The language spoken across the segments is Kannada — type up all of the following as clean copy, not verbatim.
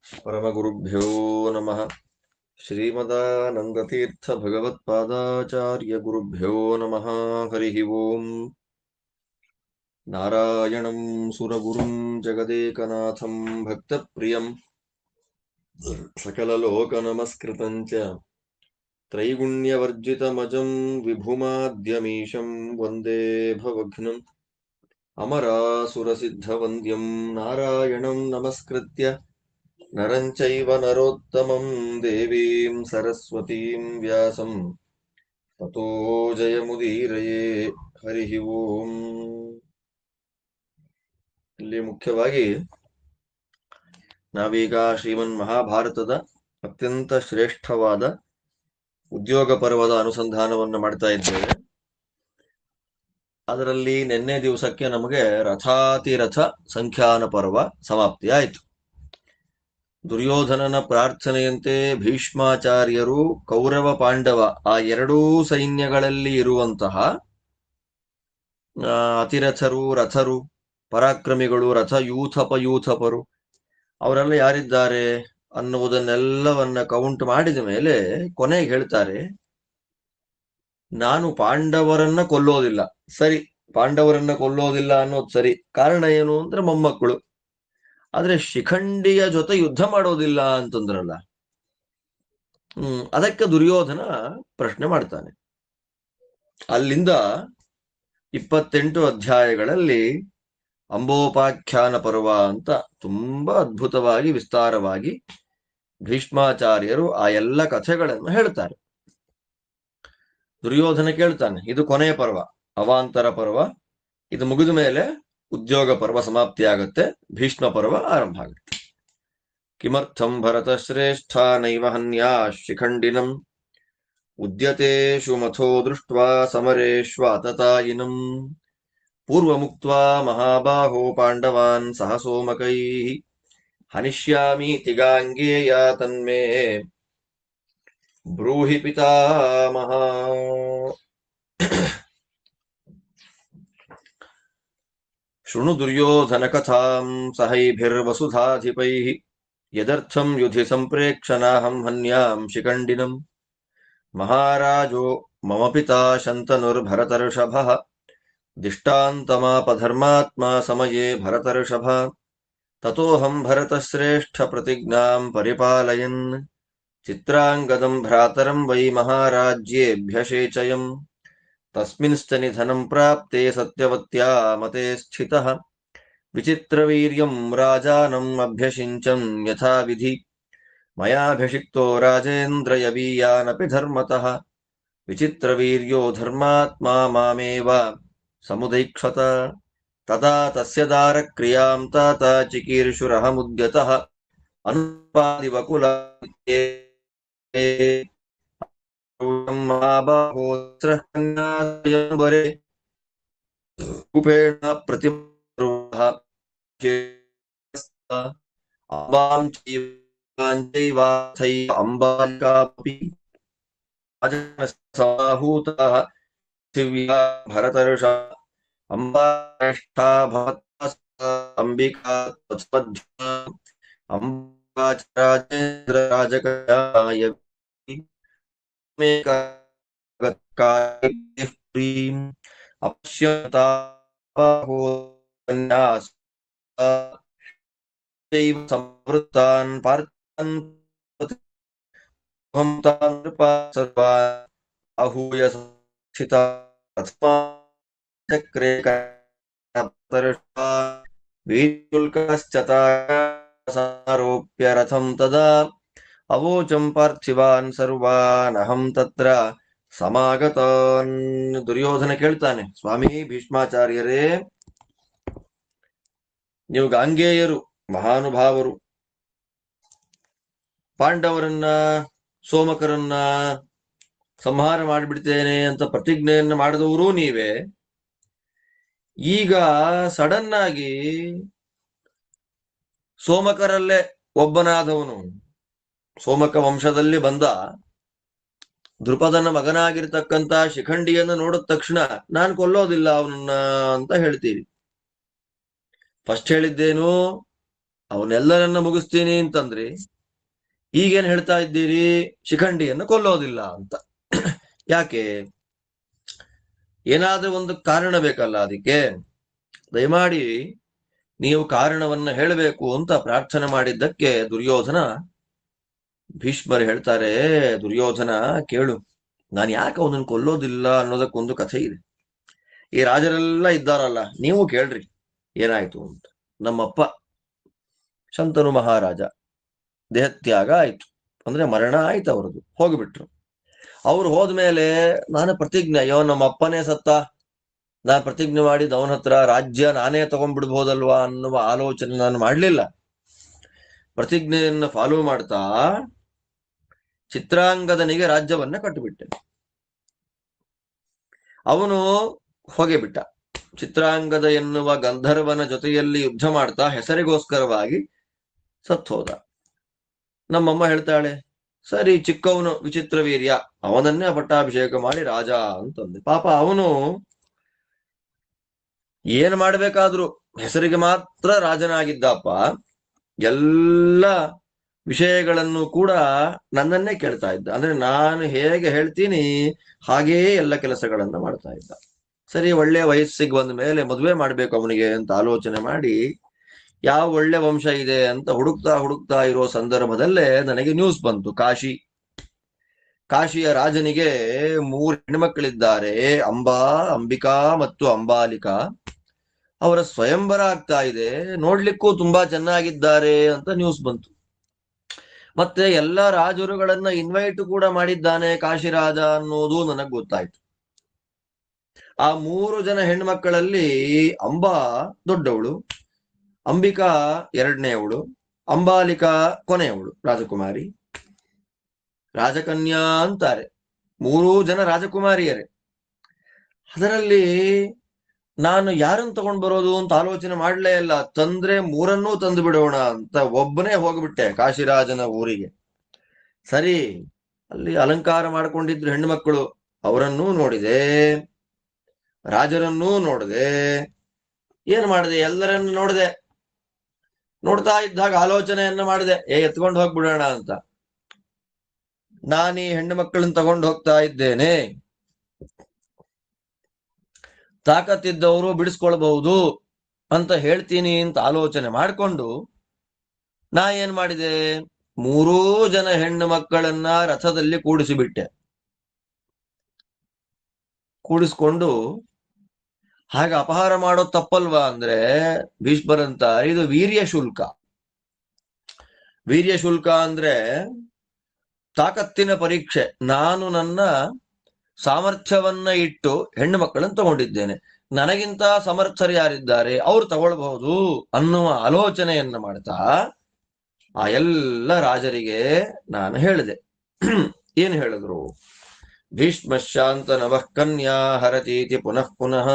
परमगुरुभ्यो नमः। श्रीमदानन्दतीर्थ भगवत्पादाचार्य गुरुभ्यो नमः। हरिः ओम्। नारायणं सुरगुरुं जगदेकनाथं भक्तप्रियं सकललोकनमस्कृतं च त्रैगुण्यवर्जितमजं विभुमाद्यमीशं वन्दे भवघ्नम् अमरासुरसिद्धवन्द्यं नारायणं नमस्कृत्य नरं चैव नरोत्तमं देवीं सरस्वतीं व्यासं ततो ಜಯಮುದೀರಯೇ. ಹರಿಃ ಓಂ. ಇಲ್ಲಿ ಮುಖ್ಯವಾಗಿ ನಾವೀಗ ಶ್ರೀಮನ್ ಮಹಾಭಾರತದ ಅತ್ಯಂತ ಶ್ರೇಷ್ಠವಾದ ಉದ್ಯೋಗ ಪರ್ವದ ಅನುಸಂಧಾನವನ್ನು ಮಾಡ್ತಾ ಇದ್ದೇವೆ. ಅದರಲ್ಲಿ ನಿನ್ನೆ ದಿವಸಕ್ಕೆ ನಮಗೆ ರಥಾತಿರಥ ಸಂಖ್ಯಾನ ಪರ್ವ ಸಮಾಪ್ತಿ ಆಯಿತು. ದುರ್ಯೋಧನನ ಪ್ರಾರ್ಥನೆಯಂತೆ ಭೀಷ್ಮಾಚಾರ್ಯರು ಕೌರವ ಪಾಂಡವ ಆ ಎರಡೂ ಸೈನ್ಯಗಳಲ್ಲಿ ಇರುವಂತಹ ಅತಿರಥರು, ರಥರು, ಪರಾಕ್ರಮಿಗಳು, ರಥಯೂಥಪಯೂಥಪರು ಅವರೆಲ್ಲ ಯಾರಿದ್ದಾರೆ ಅನ್ನುವುದನ್ನೆಲ್ಲವನ್ನ ಕೌಂಟ್ ಮಾಡಿದ ಮೇಲೆ ಕೊನೆಗೆ ಹೇಳ್ತಾರೆ, ನಾನು ಪಾಂಡವರನ್ನ ಕೊಲ್ಲೋದಿಲ್ಲ. ಸರಿ, ಪಾಂಡವರನ್ನ ಕೊಲ್ಲೋದಿಲ್ಲ ಅನ್ನೋದು ಸರಿ. ಕಾರಣ ಏನು ಅಂದ್ರೆ ಮೊಮ್ಮಕ್ಕಳು. ಆದ್ರೆ ಶಿಖಂಡಿಯ ಜೊತೆ ಯುದ್ಧ ಮಾಡೋದಿಲ್ಲ ಅಂತಂದ್ರಲ್ಲ. ಅದಕ್ಕೆ ದುರ್ಯೋಧನ ಪ್ರಶ್ನೆ ಮಾಡ್ತಾನೆ. ಅಲ್ಲಿಂದ 28 ಅಧ್ಯಾಯಗಳಲ್ಲಿ ಅಂಬೋಪಾಖ್ಯಾನ ಪರ್ವ ಅಂತ ತುಂಬಾ ಅದ್ಭುತವಾಗಿ ವಿಸ್ತಾರವಾಗಿ ಭೀಷ್ಮಾಚಾರ್ಯರು ಆ ಎಲ್ಲ ಕಥೆಗಳನ್ನು ಹೇಳ್ತಾರೆ. ದುರ್ಯೋಧನ ಕೇಳ್ತಾನೆ, ಇದು ಕೊನೆಯ ಪರ್ವ, ಅವಾಂತರ ಪರ್ವ. ಇದು ಮುಗಿದ ಮೇಲೆ ಉದ್ಯೋಗ ಪರ್ವ ಸಮಾಪ್ತಿ ಆಗುತ್ತೆ, ಭೀಷ್ಮ ಪರ್ವ ಆರಂಭ ಆಗುತ್ತೆ. ಕಿಮರ್ಥಂ ಭರತ ಶ್ರೇಷ್ಠ ನೈವ ಹನ್ಯಾ ಶಿಖಂಡಿನಂ ಉದ್ಯತೇಷು ಮಥೋ ದೃಷ್ಟ್ವಾ ಸಮರೇಶ್ವಾತತಾಯಿನಂ ಪೂರ್ವಮುಕ್ತ್ವಾ ಮಹಾಬಾಹೋ ಪಾಂಡವಾನ್ ಸಹ ಸೋಮಕೈಃ ಹನಿಷ್ಯಾಮೀತಿ ಗಾಂಗೇಯ ತನ್ಮೇ ಬ್ರೂಹಿ ಪಿತಾಮಹ. ಶೃಣು ದುರ್ಯೋಧನ ಕಥಾಂ ಸಹೈಭಿರ್ವಸುಧಾಧಿಪೈಃ ಯದರ್ಥಂ ಯುಧಿ ಸಂಪ್ರೇಕ್ಷಣಾಹಂ ಹನ್ಯಾಂ ಶಿಖಂಡಿನಂ ಮಹಾರಾಜೋ ಮಮ ಪಿತಾ ಶಂತನುರ್ಭರತರ್ಷಭಃ ದಿಷ್ಟಾಂತಮಾಪಧರ್ಮಾತ್ಮ ಸಮಯೇ ಭರತರ್ಷಭ ತತೋಹಂ ಭರತಶ್ರೇಷ್ಠ ಪ್ರತಿಜ್ಞಾಂ ಪರಿಪಾಲಯನ್ ಚಿತ್ರಾಂಗದಂ ಭ್ರಾತರಂ ವೈ ಮಹಾರಾಜ್ಯೇಭ್ಯಷೇಚಯಂ ತಸ್ಮಿನ್ಶ್ಚ ನಿಧನಂ ಪ್ರಾಪ್ತೆ ಸತ್ಯವತ್ಯಾ ಮತೆ ಸ್ಥಿತಃ ವಿಚಿತ್ರವೀರ್ಯಂ ರಾಜಾನಂ ಅಭ್ಯಷಿಂಚಂ ಯಥಾ ವಿಧಿ ಮಯಾಭಿಷಿಕ್ತೋ ರಾಜೇಂದ್ರ ಯವೀಯಾನಪಿ ಧರ್ಮತಃ ವಿಚಿತ್ರವೀರ್ಯೋ ಧರ್ಮಾತ್ಮಾ ಮಾಮೇವ ಸಮುದೈಕ್ಷತ ತದಾ ತಸ್ಯ ದಾರಕ್ರಿಯಾಂ ತಾತ ಚಿಕೀರ್ಷುರಹಮುದ್ಯತಃ ಅನುಪಾದಿವಕುಲ ಮಹಾಬಾಹೋಸ್ರಹನ್ಯಾಸಯಂಬರೆ ರೂಪೇಣ ಪ್ರತಿಮರುಹ ಅಂಬಾಂ ಚೈವಾಥೈ ಅಂಬಾಲಿಕಾಪಿ ಸಮಾಹೂತಃ ದಿವ್ಯಾ ಭರತರ್ಷ ಅಂಬಾಷ್ಠಾ ಭವತಾ ಅಂಬಿಕಾ ತತ್ಪದ್ಯ ಅಂಬಾಚ ರಾಜೇಂದ್ರ ರಾಜಕಯಾಯ ಪ್ರೀಂ ಅಪಶ್ಯತಾಪೋನ್ಯಾಸ ಸಂವೃತ್ತಾನ್ ಪಾರ್ಥಾನ್ ahೂಯ ಸ್ಥಿತ ಚಕ್ರೇ ವೀರ್ಯುಲ್ಕಶ್ಚತಾರೋಪ್ಯ ರಥಂ ತದಾ ಅವೋಚಂ ಪಾರ್ಥಿವಾನ್ ಸರ್ವಾನ್ ಅಹಂ ತತ್ರ ಸಮಾಗತಾನ್. ದುರ್ಯೋಧನ ಕೇಳ್ತಾನೆ, ಸ್ವಾಮಿ ಭೀಷ್ಮಾಚಾರ್ಯರೇ, ನೀವು ಗಾಂಗೇಯರು, ಮಹಾನುಭಾವರು, ಪಾಂಡವರನ್ನ ಸೋಮಕರನ್ನ ಸಂಹಾರ ಮಾಡಿಬಿಡ್ತೇನೆ ಅಂತ ಪ್ರತಿಜ್ಞೆಯನ್ನ ಮಾಡಿದವರು ನೀವೇ. ಈಗ ಸಡನ್ ಆಗಿ ಸೋಮಕರಲ್ಲೇ ಒಬ್ಬನಾದವನು, ಸೋಮಕ ವಂಶದಲ್ಲಿ ಬಂದ ದೃಪದನ ಮಗನಾಗಿರ್ತಕ್ಕಂತ ಶಿಖಂಡಿಯನ್ನ ನೋಡಿದ ತಕ್ಷಣ ನಾನು ಕೊಲ್ಲೋದಿಲ್ಲ ಅವನನ್ನ ಅಂತ ಹೇಳ್ತೀರಿ. ಫಸ್ಟ್ ಹೇಳಿದ್ದೇನು, ಅವನ್ನೆಲ್ಲರನ್ನ ಮುಗಿಸ್ತೀನಿ ಅಂತಂದ್ರಿ, ಈಗೇನ್ ಹೇಳ್ತಾ ಇದ್ದೀರಿ ಶಿಖಂಡಿಯನ್ನು ಕೊಲ್ಲೋದಿಲ್ಲ ಅಂತ. ಯಾಕೆ? ಏನಾದ್ರೂ ಒಂದು ಕಾರಣ ಬೇಕಲ್ಲ ಅದಕ್ಕೆ. ದಯಮಾಡಿ ನೀವು ಕಾರಣವನ್ನ ಹೇಳಬೇಕು ಅಂತ ಪ್ರಾರ್ಥನೆ ಮಾಡಿದ್ದಕ್ಕೆ ದುರ್ಯೋಧನ, ಭೀಷ್ಮರು ಹೇಳ್ತಾರೆ, ದುರ್ಯೋಧನ ಕೇಳು, ನಾನು ಯಾಕೆ ಅವನನ್ನು ಕೊಲ್ಲೋದಿಲ್ಲ ಅನ್ನೋದಕ್ಕೊಂದು ಕಥೆ ಇದೆ. ಈ ರಾಜರೆಲ್ಲ ಇದ್ದಾರಲ್ಲ, ನೀವು ಕೇಳ್ರಿ ಏನಾಯ್ತು ಅಂತ. ನಮ್ಮಪ್ಪ ಶಂತನು ಮಹಾರಾಜ ದೇಹತ್ಯಾಗ ಆಯ್ತು, ಅಂದ್ರೆ ಮರಣ ಆಯ್ತು, ಅವ್ರದ್ದು ಹೋಗ್ಬಿಟ್ರು. ಅವ್ರು ಹೋದ್ಮೇಲೆ ನಾನು ಪ್ರತಿಜ್ಞೆ, ಅಯ್ಯೋ ನಮ್ಮ ಅಪ್ಪನೇ ಸತ್ತ, ನಾನು ಪ್ರತಿಜ್ಞೆ ಮಾಡಿದ ಅವನ ಹತ್ರ ರಾಜ್ಯ ನಾನೇ ತಗೊಂಡ್ಬಿಡ್ಬೋದಲ್ವಾ ಅನ್ನುವ ಆಲೋಚನೆ ನಾನು ಮಾಡ್ಲಿಲ್ಲ. ಪ್ರತಿಜ್ಞೆಯನ್ನು ಫಾಲೋ ಮಾಡ್ತಾ ಚಿತ್ರಾಂಗದನಿಗೆ ರಾಜ್ಯವನ್ನ ಕಟ್ಟುಬಿಟ್ಟೆ. ಅವನು ಹೋಗಿಬಿಟ್ಟ. ಚಿತ್ರಾಂಗದ ಎನ್ನುವ ಗಂಧರ್ವನ ಜೊತೆಯಲ್ಲಿ ಯುದ್ಧ ಮಾಡ್ತಾ ಹೆಸರಿಗೋಸ್ಕರವಾಗಿ ಸತ್ತೋದ. ನಮ್ಮಮ್ಮ ಹೇಳ್ತಾಳೆ, ಸರಿ ಚಿಕ್ಕವನು ವಿಚಿತ್ರ ವೀರ್ಯ, ಅವನನ್ನೇ ಪಟ್ಟಾಭಿಷೇಕ ಮಾಡಿ ರಾಜ ಅಂತಂದೆ. ಪಾಪ ಅವನು ಏನ್ ಮಾಡ್ಬೇಕಾದ್ರು ಹೆಸರಿಗೆ ಮಾತ್ರ ರಾಜನಾಗಿದ್ದಪ್ಪ. ಎಲ್ಲ ವಿಷಯಗಳನ್ನು ಕೂಡ ನನ್ನನ್ನೇ ಕೇಳ್ತಾ ಇದ್ದ. ಅಂದ್ರೆ ನಾನು ಹೇಗೆ ಹೇಳ್ತೀನಿ ಹಾಗೆಯೇ ಎಲ್ಲ ಕೆಲಸಗಳನ್ನ ಮಾಡ್ತಾ ಇದ್ದ. ಸರಿ, ಒಳ್ಳೆ ವಯಸ್ಸಿಗೆ ಬಂದ ಮೇಲೆ ಮದುವೆ ಮಾಡ್ಬೇಕು ಅವನಿಗೆ ಅಂತ ಆಲೋಚನೆ ಮಾಡಿ, ಯಾವ ಒಳ್ಳೆ ವಂಶ ಇದೆ ಅಂತ ಹುಡುಕ್ತಾ ಇರೋ ಸಂದರ್ಭದಲ್ಲೇ ನನಗೆ ನ್ಯೂಸ್ ಬಂತು. ಕಾಶಿಯ ರಾಜನಿಗೆ 3 ಹೆಣ್ಮಕ್ಳಿದ್ದಾರೆ, ಅಂಬಾ, ಅಂಬಿಕಾ ಮತ್ತು ಅಂಬಾಲಿಕಾ. ಅವರ ಸ್ವಯಂವರ ಆಗ್ತಾ ಇದೆ, ನೋಡ್ಲಿಕ್ಕೂ ತುಂಬಾ ಚೆನ್ನಾಗಿದ್ದಾರೆ ಅಂತ ನ್ಯೂಸ್ ಬಂತು. ಮತ್ತೆ ಎಲ್ಲ ರಾಜರುಗಳನ್ನ ಇನ್ವೈಟ್ ಕೂಡ ಮಾಡಿದ್ದಾನೆ ಕಾಶಿರಾಜ ಅನ್ನೋದು ನನಗೆ ಗೊತ್ತಾಯ್ತು. ಆ 3 ಜನ ಹೆಣ್ಮಕ್ಕಳಲ್ಲಿ ಅಂಬಾ ದೊಡ್ಡವಳು, ಅಂಬಿಕಾ ಎರಡನೇವಳು, ಅಂಬಾಲಿಕಾ ಕೊನೆಯವಳು ರಾಜಕುಮಾರಿ. ರಾಜಕನ್ಯಾ ಅಂತಾರೆ, 3 ಜನ ರಾಜಕುಮಾರಿಯರೇ. ಅದರಲ್ಲಿ ನಾನು ಯಾರನ್ನು ತಗೊಂಡ್ ಬರೋದು ಅಂತ ಆಲೋಚನೆ ಮಾಡ್ಲೇ ಇಲ್ಲ. ತಂದ್ರೆ 3 ತಂದು ಬಿಡೋಣ ಅಂತ ಒಬ್ಬನೇ ಹೋಗ್ಬಿಟ್ಟೆ ಕಾಶಿರಾಜನ ಊರಿಗೆ. ಸರಿ, ಅಲ್ಲಿ ಅಲಂಕಾರ ಮಾಡ್ಕೊಂಡಿದ್ರು ಹೆಣ್ಣುಮಕ್ಕಳು, ಅವರನ್ನೂ ನೋಡಿದೆ, ರಾಜರನ್ನೂ ನೋಡಿದೆ. ಏನ್ ಮಾಡಿದೆ, ಎಲ್ಲರನ್ನು ನೋಡಿದೆ. ನೋಡ್ತಾ ಇದ್ದಾಗ ಆಲೋಚನೆಯನ್ನ ಮಾಡಿದೆ, ಎತ್ಕೊಂಡು ಹೋಗ್ಬಿಡೋಣ ಅಂತ. ನಾನೀ ಹೆಣ್ಣು ಮಕ್ಕಳನ್ನ ತಗೊಂಡು ಹೋಗ್ತಾ ಇದ್ದೇನೆ, ತಾಕತ್ತಿದ್ದವರು ಬಿಡಿಸ್ಕೊಳ್ಬಹುದು ಅಂತ ಹೇಳ್ತೀನಿ ಅಂತ ಆಲೋಚನೆ ಮಾಡಿಕೊಂಡು ನಾ ಏನ್ ಮಾಡಿದೆ, 3 ಜನ ಹೆಣ್ಣು ಮಕ್ಕಳನ್ನ ರಥದಲ್ಲಿ ಕೂಡಿಸಿಬಿಟ್ಟೆ. ಕೂಡಿಸ್ಕೊಂಡು, ಹಾಗೆ ಅಪಹಾರ ಮಾಡೋದು ತಪ್ಪಲ್ವಾ ಅಂದ್ರೆ ಭೀಷ್ಮರಂತ, ಇದು ವೀರ್ಯ ಶುಲ್ಕ. ವೀರ್ಯ ಶುಲ್ಕ ಅಂದ್ರೆ ತಾಕತ್ತಿನ ಪರೀಕ್ಷೆ. ನಾನು ನನ್ನ ಸಾಮರ್ಥ್ಯವನ್ನ ಇಟ್ಟು ಹೆಣ್ಣು ಮಕ್ಕಳನ್ನು ತಗೊಂಡಿದ್ದೇನೆ, ನನಗಿಂತ ಸಮರ್ಥರು ಯಾರಿದ್ದಾರೆ ಅವ್ರು ತಗೊಳ್ಬಹುದು ಅನ್ನುವ ಆಲೋಚನೆಯನ್ನ ಮಾಡ್ತಾ ಆ ಎಲ್ಲ ರಾಜರಿಗೆ ನಾನು ಹೇಳಿದೆ. ಏನ್ ಹೇಳಿದ್ರು, ಭೀಷ್ಮಶಾಂತ ನವಃ ಕನ್ಯಾ ಹರತೀತಿ ಪುನಃ ಪುನಃ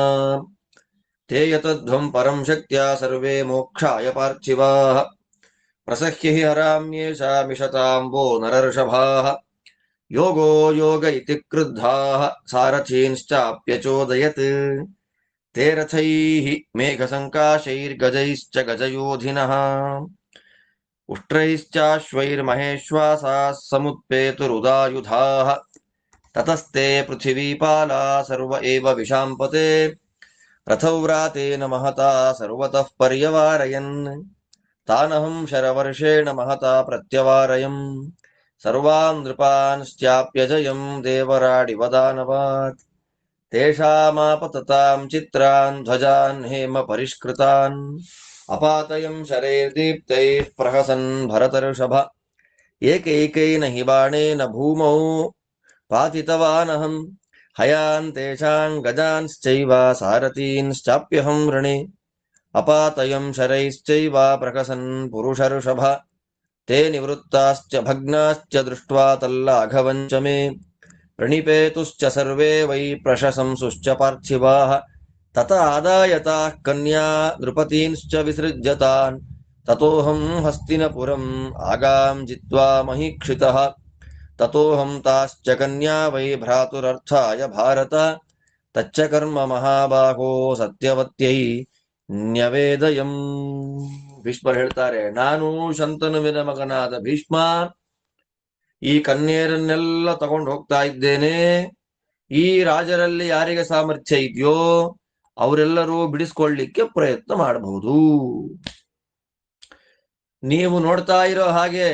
ತೇ ಯತಧ್ವಂ ಪರಂ ಶಕ್ತ್ಯಾ ಸರ್ವೇ ಮೋಕ್ಷಾಯ ಪಾರ್ಥಿವಾ ಪ್ರಸಹ್ಯ ಹಿ ಹರಾಮ್ಯೇಷಾ ಮಿಷತಾಂಬೋ ನರರ್ಷಭಾಃ ಯೋಗೋ ಯೋಗ ಇತಿ ಕ್ರುದ್ಧಾಃ ಸಾರಥೀಂಶ್ಚಾಪ್ಯಚೋದಯತ್ ತೇ ರಥೈಃ ಮೇಘಸಂಕಾಶೈರ್ಗಜೈಶ್ಚ ಗಜಯೋಧಿನಃ ಉಷ್ಟ್ರೈಶ್ಚಾಶ್ವೈರ್ಮಹೇಶ್ವಾಸಾಃ ಸಮುತ್ಪೇತುರುದಾಯುಧಾಃ ತತಸ್ತೆ ಪೃಥಿವೀಪಾಲಾ ಸರ್ವ ಏವ ವಿಶಾಂಪತೆ ರಥವ್ರಾತೇನ ಮಹತಾ ಸರ್ವತಃ ಪರ್ಯವಾರಯನ್ ತಾನಹಂ ಶರವರ್ಷೇಣ ಮಹತಾ ಪ್ರತ್ಯವಾರಯಂ ಸರ್ವಾನ್ ನೃಪಾಂಶ್ಚಾಪ್ಯಜಯಂ ದೇವರಾಡಿವ ದಾನವಾತ್ ತೇಷಾಮಾಪತತಾಂ ಚಿತ್ರಾನ್ ಧ್ವಜಾನ್ ಹೇಮ ಪರಿಷ್ಕೃತಾನ್ ಅಪಾತಯಂ ಶರೈರ್ದೀಪ್ತೈಃ ಪ್ರಹಸನ್ ಭರತರ್ಷಭ ಏಕೈಕೈನ ಹಿ ಬಾಣೇನ ಭೂಮೌ ಪಾತಿತವಾನಹಂ ಹಯಾನ್ ತೇಷಾಂ ಗಜಾಂಶ್ಚೈವ ಸಾರಥೀಂಶ್ಚಾಪ್ಯಹಂ ರಣೇ ಅಪಾತಯಂ ಶರೈಶ್ಚೈವ ಪ್ರಕಸನ್ ಪುರುಷರ್ಷಭ ತೇ ನಿವೃತ್ತಾಶ್ಚ ಭಗ್ನಾಶ್ಚ ದೃಷ್ಟ್ವಾ ತಲ್ಲಾಘವಂಚ ಮೇ ಪ್ರಣಿಪೇತುಶ್ಚ ಸರ್ವೇ ವೈ ಪ್ರಶಂಸುಶ್ಚ ಪಾರ್ಥಿವಾಃ ತತ ಆದಾಯತಾಃ ಕನ್ಯಾ ನೃಪತೀಂಶ್ಚ ವಿಸೃಜ್ಯತಾನ್ ತತೋಹಂ ಹಸ್ತಿನಪುರಂ ಆಗಾಂ ಜಿತ್ವಾ ಮಹೀಕ್ಷಿತಃ ತತೋಹಂ ತಾಶ್ಚ ಕನ್ಯಾ ವೈ ಭ್ರಾತುರರ್ಥಾಯ ಭಾರತ ತಚ್ಚ ಕರ್ಮ ಮಹಾಬಾಹೋ ಸತ್ಯವತ್ಯೈ ನ್ಯವೇದಯಂ. ಭೀಷ್ಮರು ಹೇಳ್ತಾರೆ, ನಾನು ಶಂತನುವಿನ ಮಗನಾದ ಭೀಷ್ಮ ಈ ಕನ್ಯೆಯರನ್ನೆಲ್ಲ ತಗೊಂಡು ಹೋಗ್ತಾ ಇದ್ದೇನೆ. ಈ ರಾಜರಲ್ಲಿ ಯಾರಿಗೆ ಸಾಮರ್ಥ್ಯ ಇದೆಯೋ ಅವರೆಲ್ಲರೂ ಬಿಡಿಸ್ಕೊಳ್ಳಿಕ್ಕೆ ಪ್ರಯತ್ನ ಮಾಡಬಹುದು. ನೀವು ನೋಡ್ತಾ ಇರೋ ಹಾಗೆ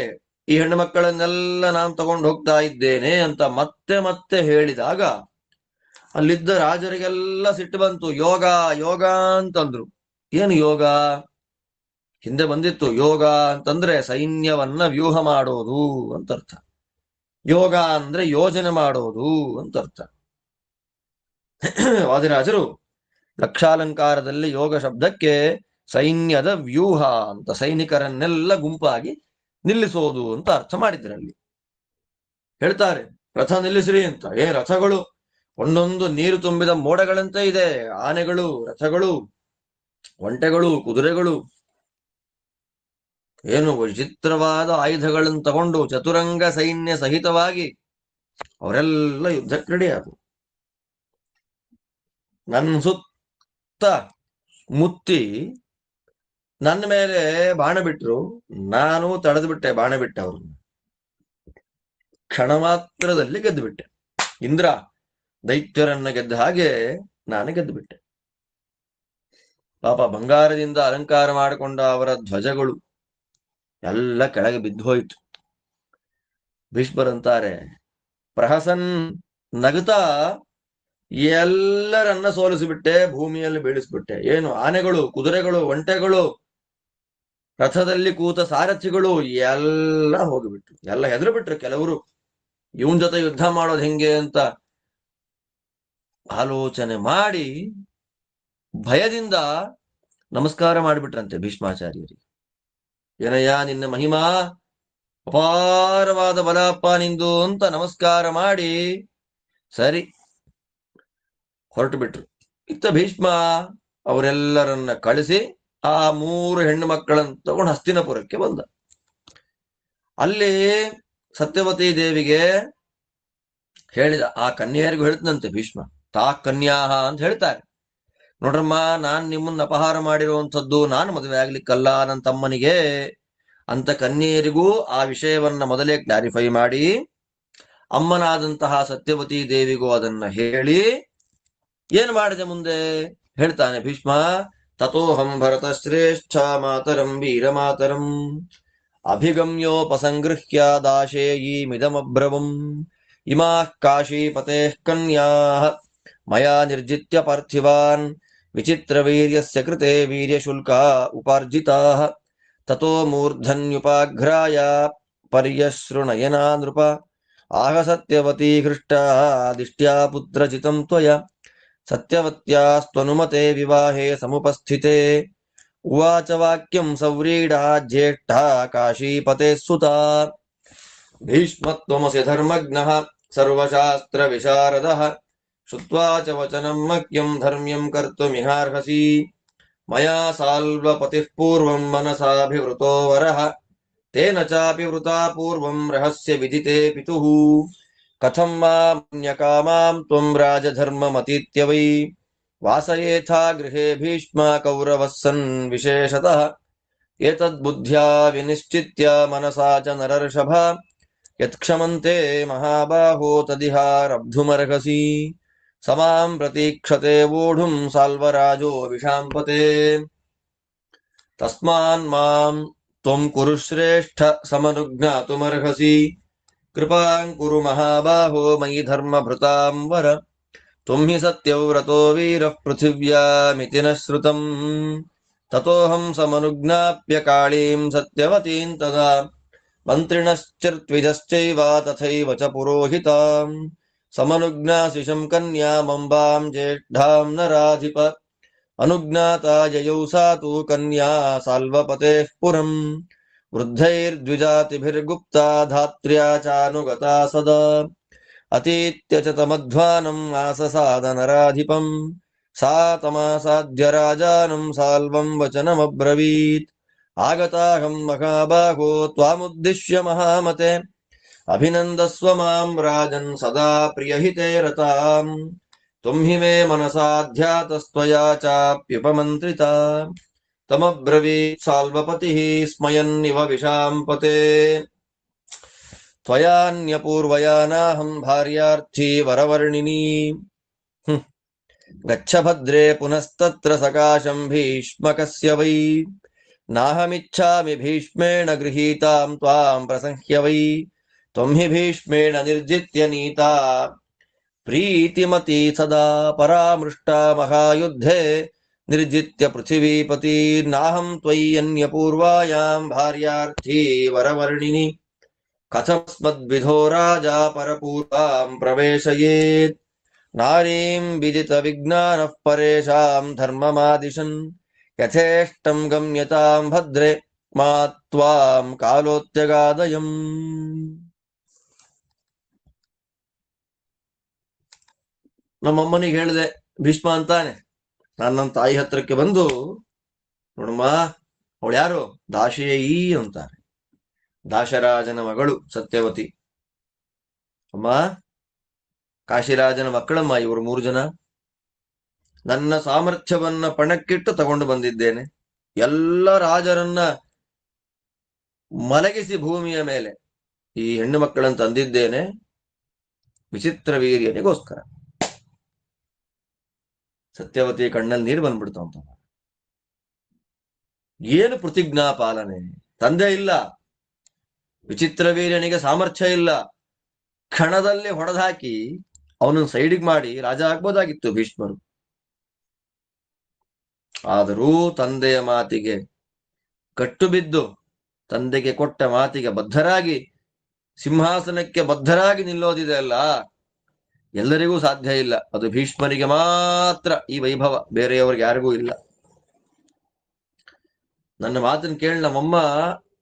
ಈ ಹೆಣ್ಣು ಮಕ್ಕಳನ್ನೆಲ್ಲ ನಾನು ತಗೊಂಡು ಹೋಗ್ತಾ ಇದ್ದೇನೆ ಅಂತ ಮತ್ತೆ ಮತ್ತೆ ಹೇಳಿದಾಗ ಅಲ್ಲಿದ್ದ ರಾಜರಿಗೆಲ್ಲ ಸಿಟ್ಟು ಬಂತು. ಯೋಗ ಯೋಗ ಅಂತಂದ್ರು. ಏನು ಯೋಗ? ಹಿಂದೆ ಬಂದಿತ್ತು. ಯೋಗ ಅಂತಂದ್ರೆ ಸೈನ್ಯವನ್ನ ವ್ಯೂಹ ಮಾಡೋದು ಅಂತರ್ಥ. ಯೋಗ ಅಂದ್ರೆ ಯೋಜನೆ ಮಾಡೋದು ಅಂತರ್ಥ. ವಾದಿರಾಜರು ಲಕ್ಷಾಲಂಕಾರದಲ್ಲಿ ಯೋಗ ಶಬ್ದಕ್ಕೆ ಸೈನ್ಯದ ವ್ಯೂಹ ಅಂತ, ಸೈನಿಕರನ್ನೆಲ್ಲ ಗುಂಪಾಗಿ ನಿಲ್ಲಿಸೋದು ಅಂತ ಅರ್ಥ ಮಾಡಿದ್ರಲ್ಲಿ. ಹೇಳ್ತಾರೆ, ರಥ ನಿಲ್ಲಿಸ್ರಿ ಅಂತ. ರಥಗಳು ಒಂದೊಂದು ನೀರು ತುಂಬಿದ ಮೋಡಗಳಂತೆ ಇದೆ. ಆನೆಗಳು, ರಥಗಳು, ಒಂಟೆಗಳು, ಕುದುರೆಗಳು, ಏನು ವಿಚಿತ್ರವಾದ ಆಯುಧಗಳನ್ನು ತಗೊಂಡು ಚತುರಂಗ ಸೈನ್ಯ ಸಹಿತವಾಗಿ ಅವರೆಲ್ಲ ಯುದ್ಧಕ್ಕೆ ರೆಡಿ ಆದರು. ನನ್ನ ಸುತ್ತ ಮುತ್ತಿ ನನ್ನ ಮೇಲೆ ಬಾಣ ಬಿಟ್ರು. ನಾನು ತಡೆದು ಬಿಟ್ಟೆ, ಬಾಣ ಬಿಟ್ಟೆ. ಅವ್ರನ್ನ ಕ್ಷಣ ಮಾತ್ರದಲ್ಲಿ ಗೆದ್ದು ಬಿಟ್ಟೆ. ಇಂದ್ರ ದೈತ್ಯರನ್ನ ಗೆದ್ದ ಹಾಗೆ ನಾನು ಗೆದ್ದು ಬಿಟ್ಟೆ. ಪಾಪ ಬಂಗಾರದಿಂದ ಅಲಂಕಾರ ಮಾಡಿಕೊಂಡ ಅವರ ಧ್ವಜಗಳು ಎಲ್ಲ ಕೆಳಗೆ ಬಿದ್ದು ಹೋಯಿತು. ಭೀಷ್ಮರಂತಾರೆ, ಪ್ರಹಸನ್ ನಗುತ್ತಾ ಎಲ್ಲರನ್ನ ಸೋಲಿಸಿಬಿಟ್ಟೆ, ಭೂಮಿಯಲ್ಲಿ ಬೀಳಿಸ್ಬಿಟ್ಟೆ. ಏನು ಆನೆಗಳು, ಕುದುರೆಗಳು, ಒಂಟೆಗಳು, ರಥದಲ್ಲಿ ಕೂತ ಸಾರಥಿಗಳು ಎಲ್ಲ ಹೋಗಿಬಿಟ್ರು. ಎಲ್ಲ ಹೆದರು ಬಿಟ್ರು. ಕೆಲವರು ಇವನ್ ಜೊತೆ ಯುದ್ಧ ಮಾಡೋದು ಹೆಂಗೆ ಅಂತ ಆಲೋಚನೆ ಮಾಡಿ ಭಯದಿಂದ ನಮಸ್ಕಾರ ಮಾಡಿಬಿಟ್ರಂತೆ ಭೀಷ್ಮಾಚಾರ್ಯರಿಗೆ. ಏನಯ್ಯ ನಿನ್ನ ಮಹಿಮಾ ಅಪಾರವಾದ ಬಲಪ್ಪ ನಿಂದು ಅಂತ ನಮಸ್ಕಾರ ಮಾಡಿ ಸರಿ ಹೊರಟು ಬಿಟ್ರು. ಇತ್ತ ಭೀಷ್ಮ ಅವರೆಲ್ಲರನ್ನ ಕಳಿಸಿ ಆ 3 ಹೆಣ್ಣು ಮಕ್ಕಳನ್ನು ತಗೊಂಡು ಹಸ್ತಿನಪುರಕ್ಕೆ ಬಂದ. ಅಲ್ಲಿ ಸತ್ಯವತಿ ದೇವಿಗೆ ಹೇಳಿದ. ಆ ಕನ್ಯೆಯರಿಗೂ ಹೇಳ್ತನಂತೆ ಭೀಷ್ಮ, ತಾ ಕನ್ಯಾಹ ಅಂತ ಹೇಳ್ತಾರೆ. ನೋಡ್ರಮ್ಮ, ನಾನ್ ನಿಮ್ಮನ್ನ ಅಪಹಾರ ಮಾಡಿರುವಂಥದ್ದು ನಾನು ಮದುವೆ ಆಗ್ಲಿಕ್ಕಲ್ಲ, ನನ್ನ ತಮ್ಮನಿಗೆ ಅಂತ ಕನ್ಯೆಯರಿಗೂ ಆ ವಿಷಯವನ್ನ ಮೊದಲೇ ಕ್ಲಾರಿಫೈ ಮಾಡಿ ಅಮ್ಮನಾದಂತಹ ಸತ್ಯವತಿ ದೇವಿಗೂ ಅದನ್ನ ಹೇಳಿ ಏನ್ ಮಾಡಿದೆ ಮುಂದೆ ಹೇಳ್ತಾನೆ ಭೀಷ್ಮ. ತಥೋಹಂ ಭರತ ಶ್ರೇಷ್ಠ ಮಾತರಂ ವೀರಮಾತರಂ ಅಭಿಗಮ್ಯೋಪಸಂಗೃಹ್ಯ ದಾಶೇಯೀಮಿದಮಬ್ರವಂ ಇಮಾಃ ಕಾಶೀಪತೇಃ ಕನ್ಯಾಃ ಮಯಾ ನಿರ್ಜಿತ್ಯ ಪಾರ್ಥಿವಾನ್ ವಿಚಿತ್ರವೀರ್ಯಸ್ಯ ಕೃತೆ ವೀರ್ಯಶುಲ್ಕ ಉಪಾರ್ಜಿತಾಃ ತಥೋ ಮೂರ್ಧನ್ಯುಪಾಘ್ರಾಯ ಪರ್ಯಶೃಣಯನಾ ನೃಪ ಆಹ ಸತ್ಯವತೀ ಹೃಷ್ಟಾ ದಿಷ್ಟ್ಯಾ ಪುತ್ರಚಿತಂ ತ್ವಯ ಸತ್ಯವತ್ಯಾಸ್ತ್ವನುಮತೆ ವಿವಾಹೇ ಸಮುಪಸ್ಥಿತೆ ಉವಾಚ ವಾಕ್ಯಂ ಸವ್ರೀಡಾ ಜ್ಯೇಷ್ಠಾ ಕಾಶೀಪತೆ ಸುತಾ ಭೀಷ್ಮತ್ವಮಸಿ ಧರ್ಮಜ್ಞಃ ಸರ್ವಶಾಸ್ತ್ರ ವಿಶಾರದಃ ಶ್ರುತ್ವಾ ಚ ವಚನಂ ಮಹ್ಯಂ ಧರ್ಮ್ಯಂ ಕರ್ತುಮಿಹಾರ್ಹಸಿ ಮಯಾ ಸಾಲ್ವಪತಿಃ ಪೂರ್ವಂ ಮನಸಾಭಿವೃತೋ ವರಃ ತೇನ ಚಾಪಿ ವೃತಾ ಪೂರ್ವಂ ರಹಸ್ಯ ವಿದಿತೆ ಪಿತುಃ ಕಥಂ ಮಾನ್ಯಕಾಮಾಂ ತ್ವಂ ರಾಜಧರ್ಮಮತೀತ್ಯ ವೈ ವಾಸಯೇಥಾ ಗೃಹೇ ಭೀಷ್ಮ ಕೌರವಃ ಸನ್ ವಿಶೇಷತಃ ಏತದ್ಬುದ್ಧ್ಯಾ ವಿನಿಶ್ಚಿತ್ಯ ಮನಸಾ ಚ ನರರ್ಷಭ ಯತ್ಕ್ಷಮಂತೆ ಮಹಾಬಾಹೋ ತದಿಹಾರಬ್ಧುಮರ್ಹಸಿ ಸಮಾಂ ಪ್ರತೀಕ್ಷತೆ ವೂಢುಂ ಸಾಲ್ವರಾಜೋ ವಿಷಾಂಪತೆ ತಸ್ಮಾನ್ ಮಾಂ ತ್ವಂ ಕುರು ಶ್ರೇಷ್ಠ ಸಮನುಜ್ಞಾತುಮರ್ಹಸಿ ಕೃಪಾಂ ಕುರು ಮಹಾಬಾಹೋ ಮಯಿ ಧರ್ಮಭೃತಾಂ ವರ ತ್ವಂ ಹಿ ಸತ್ಯವ್ರತೋ ವೀರಃ ಪೃಥಿವ್ಯಾಮಿತಿ ನ ಶ್ರುತಂ ತತೋಹಂ ಸಮನುಜ್ಞಾಪ್ಯ ಕಾಳೀಂ ಸತ್ಯವತೀಂ ತದಾ ಮಂತ್ರಿಣಶ್ಚರ್ತ್ವಿಜಶ್ಚೈವ ತಥೈವ ಚ ಪುರೋಹಿತಾಂ ಸಮನುಜ್ಞಾಸಿಷಂ ಕನ್ಯಾಮಂಬಾಂ ಜ್ಯೇಷ್ಠಾಂ ನರಾಧಿಪ ಅನುಜ್ಞಾತಾ ಯಯೌ ಸಾತು ಕನ್ಯಾ ಸಾಲ್ವಪತೇಃ ಪುರಂ ವೃದ್ಧೈರ್ದ್ವಿಜಾತಿಭಿರ್ಗುಪ್ತಾ ಧಾತ್ರ್ಯಾ ಚಾನುಗತಾ ಸದಾ ಅತೀತ್ಯ ಚ ತಮಧ್ವಾನಂ ಆಸಸಾದ ನರಾಧಿಪಂ ಸಾ ತಮಾಸಾದ್ಯ ರಾಜಾನಂ ಸಾಲ್ವಂ ವಚನಮಬ್ರವೀತ್ ಆಗತಾಹಂ ಮಹಾಬಾಹೋ ತ್ವಾಮುದ್ದಿಶ್ಯ ಮಹಾಮತೆ ಅಭಿನಂದಸ್ವ ಮಾಂ ರಾಜನ್ ಸದಾ ಪ್ರಿಯಹಿತೆ ರತಾಂ ತ್ವಂ ಹಿ ಮೇ ಮನಸಾಧ್ಯಾತಸ್ತ್ವಯಾ ಚಾಪ್ಯುಪಮಂತ್ರಿತಾ ತಮಬ್ರವೀತ್ ಸಾಲ್ವಪತಿಃ ಸ್ಮಯನ್ನಿವ ವಿಷಾಂಪತೆ ತ್ವಯಾನ್ಯಪೂರ್ವಯಾನಾಹಂ ಭಾರ್ಯಾರ್ಥಿ ವರವರ್ಣಿನಿ ಗಚ್ಚ ಭದ್ರೇ ಪುನಸ್ತತ್ರ ಸಕಾಶಂ ಭೀಷ್ಮಕಸ್ಯ ವೈ ನಾಹಮಿಚ್ಛಾಮಿ ಭೀಷ್ಮೇಣ ಗೃಹೀತಾಂ ತ್ವಾಂ ಪ್ರಸಂಹ್ಯ ವೈ ತ್ವಂ ಹಿ ಭೀಷ್ಮೇಣ ನಿರ್ಜಿತ್ಯ ನೀತಾ ಪ್ರೀತಿಮತಿ ಸದಾ ಪರಾಮೃಷ್ಟ ಮಹಾಯುದ್ಧೆ ನಿರ್ಜಿತ್ಯ ಪೃಥಿವೀಪತಿ ನಾಹಂ ತ್ವಯ್ಯನ್ಯಪೂರ್ವಾಯಾಂ ಭಾರ್ಯಾರ್ಥಿ ವರವರ್ಣಿನಿ ಕಥಮಸ್ಮದ್ವಿಧೋ ರಾಜ ಪರಪೂರ್ವಾಂ ಪ್ರವೇಶಯೇತ್ ನಾರೀಂ ವಿದಿತ ವಿಜ್ಞಾನಃ ಪರೇಷಾಂ ಧರ್ಮಮಾದಿಶನ್ ಯಥೇಷ್ಟಂ ಗಮ್ಯತಾಂ ಭದ್ರೆ ಮಾ ತ್ವಾಂ ಕಾಲೋತ್ಯಗಾದಯಂ. ನಮ್ಮಮ್ಮನಿಗೆ ಹೇಳಿದೆ, ಭೀಷ್ಮ ಅಂತಾನೆ, ನನ್ನ ತಾಯಿ ಹತ್ರಕ್ಕೆ ಬಂದು, ನೋಡಮ್ಮ ಅವಳು ಯಾರು, ದಾಶೇಯಿ ಅಂತಾರೆ, ದಾಶರಾಜನ ಮಗಳು ಸತ್ಯವತಿ. ಅಮ್ಮ, ಕಾಶಿರಾಜನ ಮಕ್ಕಳಮ್ಮ ಇವರು 3 ಜನ. ನನ್ನ ಸಾಮರ್ಥ್ಯವನ್ನ ಪಣಕ್ಕಿಟ್ಟು ತಗೊಂಡು ಬಂದಿದ್ದೇನೆ. ಎಲ್ಲ ರಾಜರನ್ನ ಮಲಗಿಸಿ ಭೂಮಿಯ ಮೇಲೆ ಈ ಹೆಣ್ಣು ಮಕ್ಕಳನ್ನು ತಂದಿದ್ದೇನೆ ವಿಚಿತ್ರ ವೀರ್ಯನಿಗೋಸ್ಕರ. ಸತ್ಯವತಿ ಕಣ್ಣಲ್ಲಿ ನೀರು ಬಂದ್ಬಿಡ್ತಾವಂತ. ಏನು ಪ್ರತಿಜ್ಞಾ ಪಾಲನೆ! ತಂದೆ ಇಲ್ಲ, ವಿಚಿತ್ರ ವೀರ್ಯನಿಗೆ ಸಾಮರ್ಥ್ಯ ಇಲ್ಲ. ಕ್ಷಣದಲ್ಲಿ ಹೊಡೆದಾಕಿ ಅವನನ್ನು ಸೈಡಿಗೆ ಮಾಡಿ ರಾಜ ಆಗ್ಬೋದಾಗಿತ್ತು ಭೀಷ್ಮರು. ಆದರೂ ತಂದೆಯ ಮಾತಿಗೆ ಕಟ್ಟು ಬಿದ್ದು, ತಂದೆಗೆ ಕೊಟ್ಟ ಮಾತಿಗೆ ಬದ್ಧರಾಗಿ, ಸಿಂಹಾಸನಕ್ಕೆ ಬದ್ಧರಾಗಿ ನಿಲ್ಲೋದಿದೆ ಅಲ್ಲ, ಎಲ್ಲರಿಗೂ ಸಾಧ್ಯ ಇಲ್ಲ. ಅದು ಭೀಷ್ಮರಿಗೆ ಮಾತ್ರ ಈ ವೈಭವ, ಬೇರೆಯವರಿಗೆ ಯಾರಿಗೂ ಇಲ್ಲ. ನನ್ನ ಮಾತನ್ನು ಕೇಳಿ ನಮ್ಮಮ್ಮ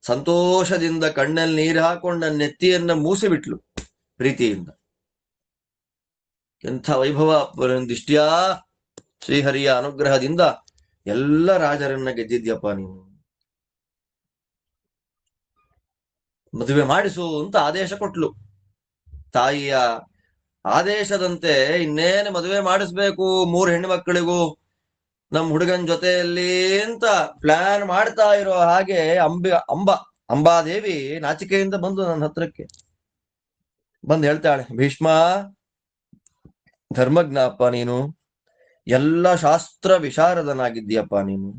ಸಂತೋಷದಿಂದ ಕಣ್ಣಲ್ಲಿ ನೀರು ಹಾಕೊಂಡು ನನ್ನ ನೆತ್ತಿಯನ್ನ ಮೂಸಿಬಿಟ್ಲು ಪ್ರೀತಿಯಿಂದ. ಎಂಥ ವೈಭವ! ದಿಷ್ಟ್ಯಾ ಶ್ರೀಹರಿಯ ಅನುಗ್ರಹದಿಂದ ಎಲ್ಲ ರಾಜರನ್ನ ಗೆದ್ದಿದ್ಯಪ್ಪ ನೀನು. ಮದುವೆ ಮಾಡಿಸು ಅಂತ ಆದೇಶ ಕೊಟ್ಲು. ತಾಯಿಯ ಆದೇಶದಂತೆ ಇನ್ನೇನು ಮದುವೆ ಮಾಡಿಸ್ಬೇಕು 3 ಹೆಣ್ಣು ಮಕ್ಕಳಿಗೂ ನಮ್ ಹುಡುಗನ ಜೊತೆಯಲ್ಲಿ ಅಂತ ಪ್ಲಾನ್ ಮಾಡ್ತಾ ಇರೋ ಹಾಗೆ ಅಂಬಾದೇವಿ ನಾಚಿಕೆಯಿಂದ ಬಂದು ನನ್ನ ಹತ್ರಕ್ಕೆ ಬಂದು ಹೇಳ್ತಾಳೆ, ಭೀಷ್ಮ, ಧರ್ಮಜ್ಞಪ್ಪ ನೀನು, ಎಲ್ಲ ಶಾಸ್ತ್ರ ವಿಶಾರದನಾಗಿದ್ದೀಯಪ್ಪ ನೀನು.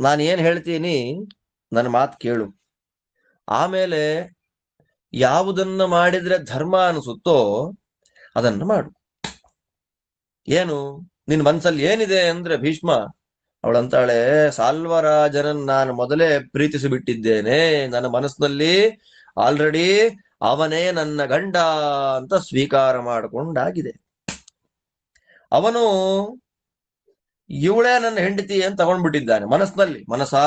ನಾನೇನ್ ಹೇಳ್ತೀನಿ ನನ್ನ ಮಾತು ಕೇಳು. ಆಮೇಲೆ ಯಾವುದನ್ನ ಮಾಡಿದ್ರೆ ಧರ್ಮ ಅನಿಸುತ್ತೋ ಅದನ್ನ ಮಾಡು. ಏನು ನಿನ್ ಮನ್ಸಲ್ಲಿ ಏನಿದೆ ಅಂದ್ರೆ ಭೀಷ್ಮ, ಅವಳಂತಾಳೆ, ಸಾಲ್ವರಾಜನನ್ನ ನಾನು ಮೊದಲೇ ಪ್ರೀತಿಸಿ ಬಿಟ್ಟಿದ್ದೇನೆ. ನನ್ನ ಮನಸ್ಸಿನಲ್ಲಿ ಆಲ್ರೆಡಿ ಅವನೇ ನನ್ನ ಗಂಡ ಅಂತ ಸ್ವೀಕಾರ ಮಾಡಿಕೊಂಡಾಗಿದೆ. ಅವನು ಇವಳೇ ನನ್ನ ಹೆಂಡತಿ ಅಂತ ತಗೊಂಡ್ಬಿಟ್ಟಿದ್ದಾನೆ ಮನಸ್ಸಿನಲ್ಲಿ, ಮನಸಾ.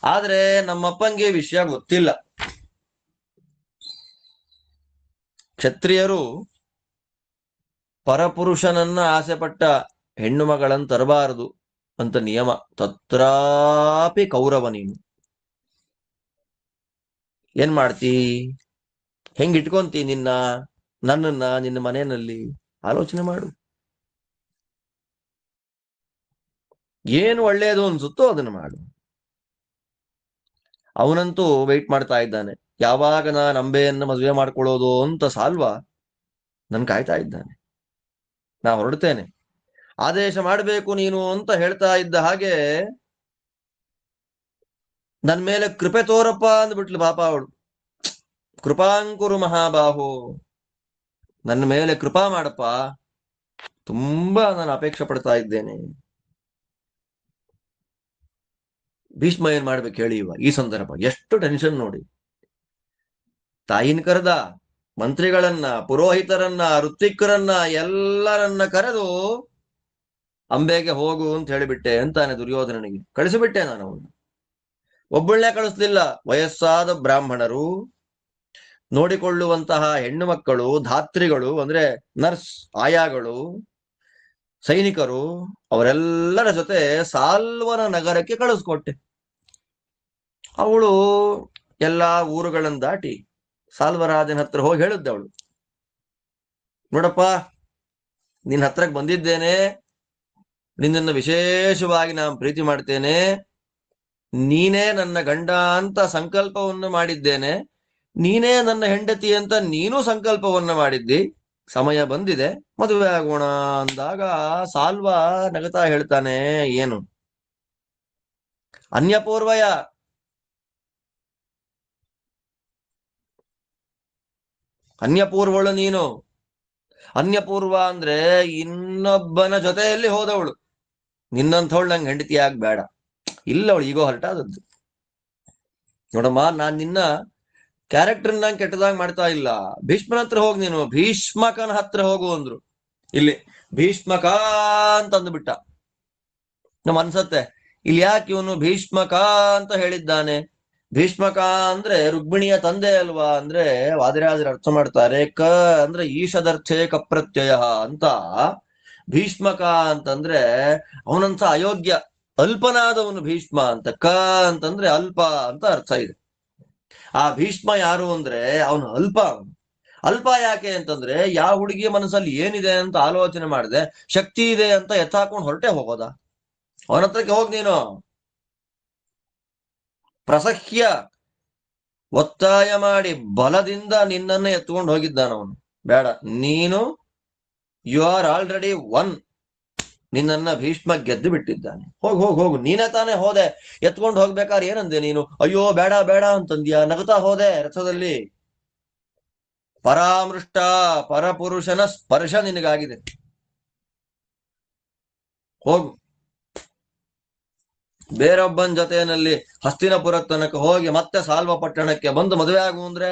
ಆದ್ರೆ ನಮ್ಮಪ್ಪಂಗೆ ವಿಷಯ ಗೊತ್ತಿಲ್ಲ. ಕ್ಷತ್ರಿಯರು ಪರಪುರುಷನನ್ನ ಆಸೆ ಪಟ್ಟ ಹೆಣ್ಣು ಮಗಳನ್ನು ತರಬಾರದು ಅಂತ ನಿಯಮ. ತತ್ರಾಪಿ ಕೌರವ ನೀನು ಏನ್ ಮಾಡ್ತಿ? ಹೆಂಗ್ ಇಟ್ಕೊಂತಿ ನನ್ನನ್ನ ನಿನ್ನ ಮನೆಯಲ್ಲಿ? ಆಲೋಚನೆ ಮಾಡು. ಏನು ಒಳ್ಳೆಯದು ಅನ್ಸುತ್ತೋ ಅದನ್ನು ಮಾಡು. ಅವನಂತೂ ವೆಯ್ಟ್ ಮಾಡ್ತಾ ಇದ್ದಾನೆ, ಯಾವಾಗ ನಾನು ಅಂಬೆಯನ್ನು ಮದುವೆ ಮಾಡ್ಕೊಳ್ಳೋದು ಅಂತ. ಸಾಲ್ವ ನನ್ ಕಾಯ್ತಾ ಇದ್ದಾನೆ. ನಾ ಹೊರಡ್ತೇನೆ, ಆದೇಶ ಮಾಡಬೇಕು ನೀನು ಅಂತ ಹೇಳ್ತಾ ಇದ್ದ ಹಾಗೆ ನನ್ ಮೇಲೆ ಕೃಪೆ ತೋರಪ್ಪ ಅಂದ್ಬಿಟ್ಲು ಪಾಪ ಅವಳು. ಕೃಪಾಂಕುರು ಮಹಾಬಾಹು, ನನ್ನ ಮೇಲೆ ಕೃಪಾ ಮಾಡಪ್ಪ, ತುಂಬಾ ನಾನು ಅಪೇಕ್ಷೆ ಪಡ್ತಾ ಇದ್ದೇನೆ. ಭೀಷ್ಮ ಏನ್ ಮಾಡ್ಬೇಕು ಹೇಳಿ ಇವಾಗ ಈ ಸಂದರ್ಭ? ಎಷ್ಟು ಟೆನ್ಷನ್ ನೋಡಿ. ತಾಯಿನ ಕರೆದ, ಮಂತ್ರಿಗಳನ್ನ, ಪುರೋಹಿತರನ್ನ, ಋತ್ವಿಕರನ್ನ ಎಲ್ಲರನ್ನ ಕರೆದು ಅಂಬೆಗೆ ಹೋಗು ಅಂತ ಹೇಳಿಬಿಟ್ಟೆ ಅಂತಾನೆ ದುರ್ಯೋಧನನಿಗೆ. ಕಳಿಸಿಬಿಟ್ಟೆ ನಾನು ಅವನು. ಒಬ್ಬಳನ್ನೇ ಕಳಿಸ್ಲಿಲ್ಲ. ವಯಸ್ಸಾದ ಬ್ರಾಹ್ಮಣರು, ನೋಡಿಕೊಳ್ಳುವಂತಹ ಹೆಣ್ಣು ಮಕ್ಕಳು, ಧಾತ್ರಿಗಳು ಅಂದ್ರೆ ನರ್ಸ್, ಆಯಾಗಳು, ಸೈನಿಕರು, ಅವರೆಲ್ಲರ ಜೊತೆ ಸಾಲ್ವನ ನಗರಕ್ಕೆ ಕಳಿಸ್ಕೊಟ್ಟೆ. ಅವಳು ಎಲ್ಲಾ ಊರುಗಳನ್ನು ದಾಟಿ ಸಾಲ್ವರಾಜನ ಹತ್ರ ಹೋಗಿ ಹೇಳಿದ್ದೆ ಅವಳು, ನೋಡಪ್ಪ ನಿನ್ನ ಹತ್ರಕ್ಕೆ ಬಂದಿದ್ದೇನೆ, ನಿನ್ನನ್ನು ವಿಶೇಷವಾಗಿ ನಾನು ಪ್ರೀತಿ ಮಾಡ್ತೇನೆ, ನೀನೇ ನನ್ನ ಗಂಡ ಅಂತ ಸಂಕಲ್ಪವನ್ನು ಮಾಡಿದ್ದೇನೆ, ನೀನೇ ನನ್ನ ಹೆಂಡತಿ ಅಂತ ನೀನು ಸಂಕಲ್ಪವನ್ನ ಮಾಡಿದ್ದಿ, ಸಮಯ ಬಂದಿದೆ, ಮದುವೆ ಆಗೋಣ ಅಂದಾಗ ಸಾಲ್ವ ನಗತಾ ಹೇಳ್ತಾನೆ, ಏನು ಅನ್ಯಪೂರ್ವಯ, ಅನ್ಯಪೂರ್ವಳು ನೀನು. ಅನ್ಯಪೂರ್ವ ಅಂದ್ರೆ ಇನ್ನೊಬ್ಬನ ಜೊತೆಯಲ್ಲಿ ಹೋದವಳು, ನಿನ್ನಂಥವಳು ನಂಗೆ ಹೆಂಡತಿ ಆಗ್ಬೇಡ. ಇಲ್ಲ, ಅವಳು ಈಗೋ ಹೊರಟಾದದ್ದು. ನೋಡಮ್ಮ, ನಾನ್ ನಿನ್ನ ಕ್ಯಾರೆಕ್ಟರ್ ನಂಗೆ ಕೆಟ್ಟದಾಗ ಮಾಡ್ತಾ ಇಲ್ಲ. ಭೀಷ್ಮನ ಹತ್ರ ಹೋಗಿ, ನೀನು ಭೀಷ್ಮಕನ ಹತ್ರ ಹೋಗು ಅಂದ್ರು. ಇಲ್ಲಿ ಭೀಷ್ಮಕ ಅಂತ ಅಂದ್ಬಿಟ್ಟ. ನಮ್ ಅನ್ಸತ್ತೆ, ಇಲ್ಲಿ ಯಾಕೆ ಇವನು ಭೀಷ್ಮಕ ಅಂತ ಹೇಳಿದ್ದಾನೆ? ಭೀಷ್ಮಕ ಅಂದ್ರೆ ರುಕ್ಮಿಣಿಯ ತಂದೆ ಅಲ್ವಾ ಅಂದ್ರೆ ವಾದಿರಾಜರು ಅರ್ಥ ಮಾಡ್ತಾರೆ, ಕ ಅಂದ್ರೆ ಈಶದರ್ಥೆ ಕಪ್ರತ್ಯಯ ಅಂತ. ಭೀಷ್ಮಕ ಅಂತಂದ್ರೆ ಅವನಂತ ಅಯೋಗ್ಯ ಅಲ್ಪನಾದವನು ಭೀಷ್ಮ ಅಂತ. ಕ ಅಂತಂದ್ರೆ ಅಲ್ಪ ಅಂತ ಅರ್ಥ ಇದೆ. ಆ ಭೀಷ್ಮ ಯಾರು ಅಂದ್ರೆ ಅವನು ಅಲ್ಪ. ಅಲ್ಪ ಯಾಕೆ ಅಂತಂದ್ರೆ ಯಾವ ಹುಡುಗಿಯ ಮನಸ್ಸಲ್ಲಿ ಏನಿದೆ ಅಂತ ಆಲೋಚನೆ ಮಾಡಿದೆ, ಶಕ್ತಿ ಇದೆ ಅಂತ ಎತ್ತಾಕೊಂಡು ಹೊರಟೆ ಹೋಗೋದ? ಅವನ ಹತ್ರಕ್ಕೆ ಹೋಗಿ ನೀನು ಪ್ರಸಹ್ಯ ಒತ್ತಾಯ ಮಾಡಿ ಬಲದಿಂದ ನಿನ್ನನ್ನು ಎತ್ಕೊಂಡು ಹೋಗಿದ್ದಾನವನು. ಬೇಡ, ನೀನು ಯು ಆರ್ ಆಲ್ರೆಡಿ ಒನ್. ನಿನ್ನನ್ನ ಭೀಷ್ಮ ಗೆದ್ದು ಬಿಟ್ಟಿದ್ದಾನೆ. ಹೋಗು ಹೋಗು ಹೋಗು. ನೀನೇ ತಾನೇ ಹೋದೆ, ಎತ್ಕೊಂಡು ಹೋಗ್ಬೇಕಾದ್ರೆ ಏನಂದೆ ನೀನು? ಅಯ್ಯೋ ಬೇಡ ಬೇಡ ಅಂತಂದ್ಯಾ, ನಗುತ್ತಾ ಹೋದೆ ರಥದಲ್ಲಿ. ಪರಾಮೃಷ್ಟ ಪರಪುರುಷನ ಸ್ಪರ್ಶ ನಿನಗಾಗಿದೆ. ಹೋಗು, ಬೇರೊಬ್ಬನ ಜೊತೆಯಲ್ಲಿ ಹಸ್ತಿನಪುರ ತನಕ ಹೋಗಿ ಮತ್ತೆ ಸಾಲ್ವ ಪಟ್ಟಣಕ್ಕೆ ಬಂದು ಮದುವೆ ಆಗು ಅಂದ್ರೆ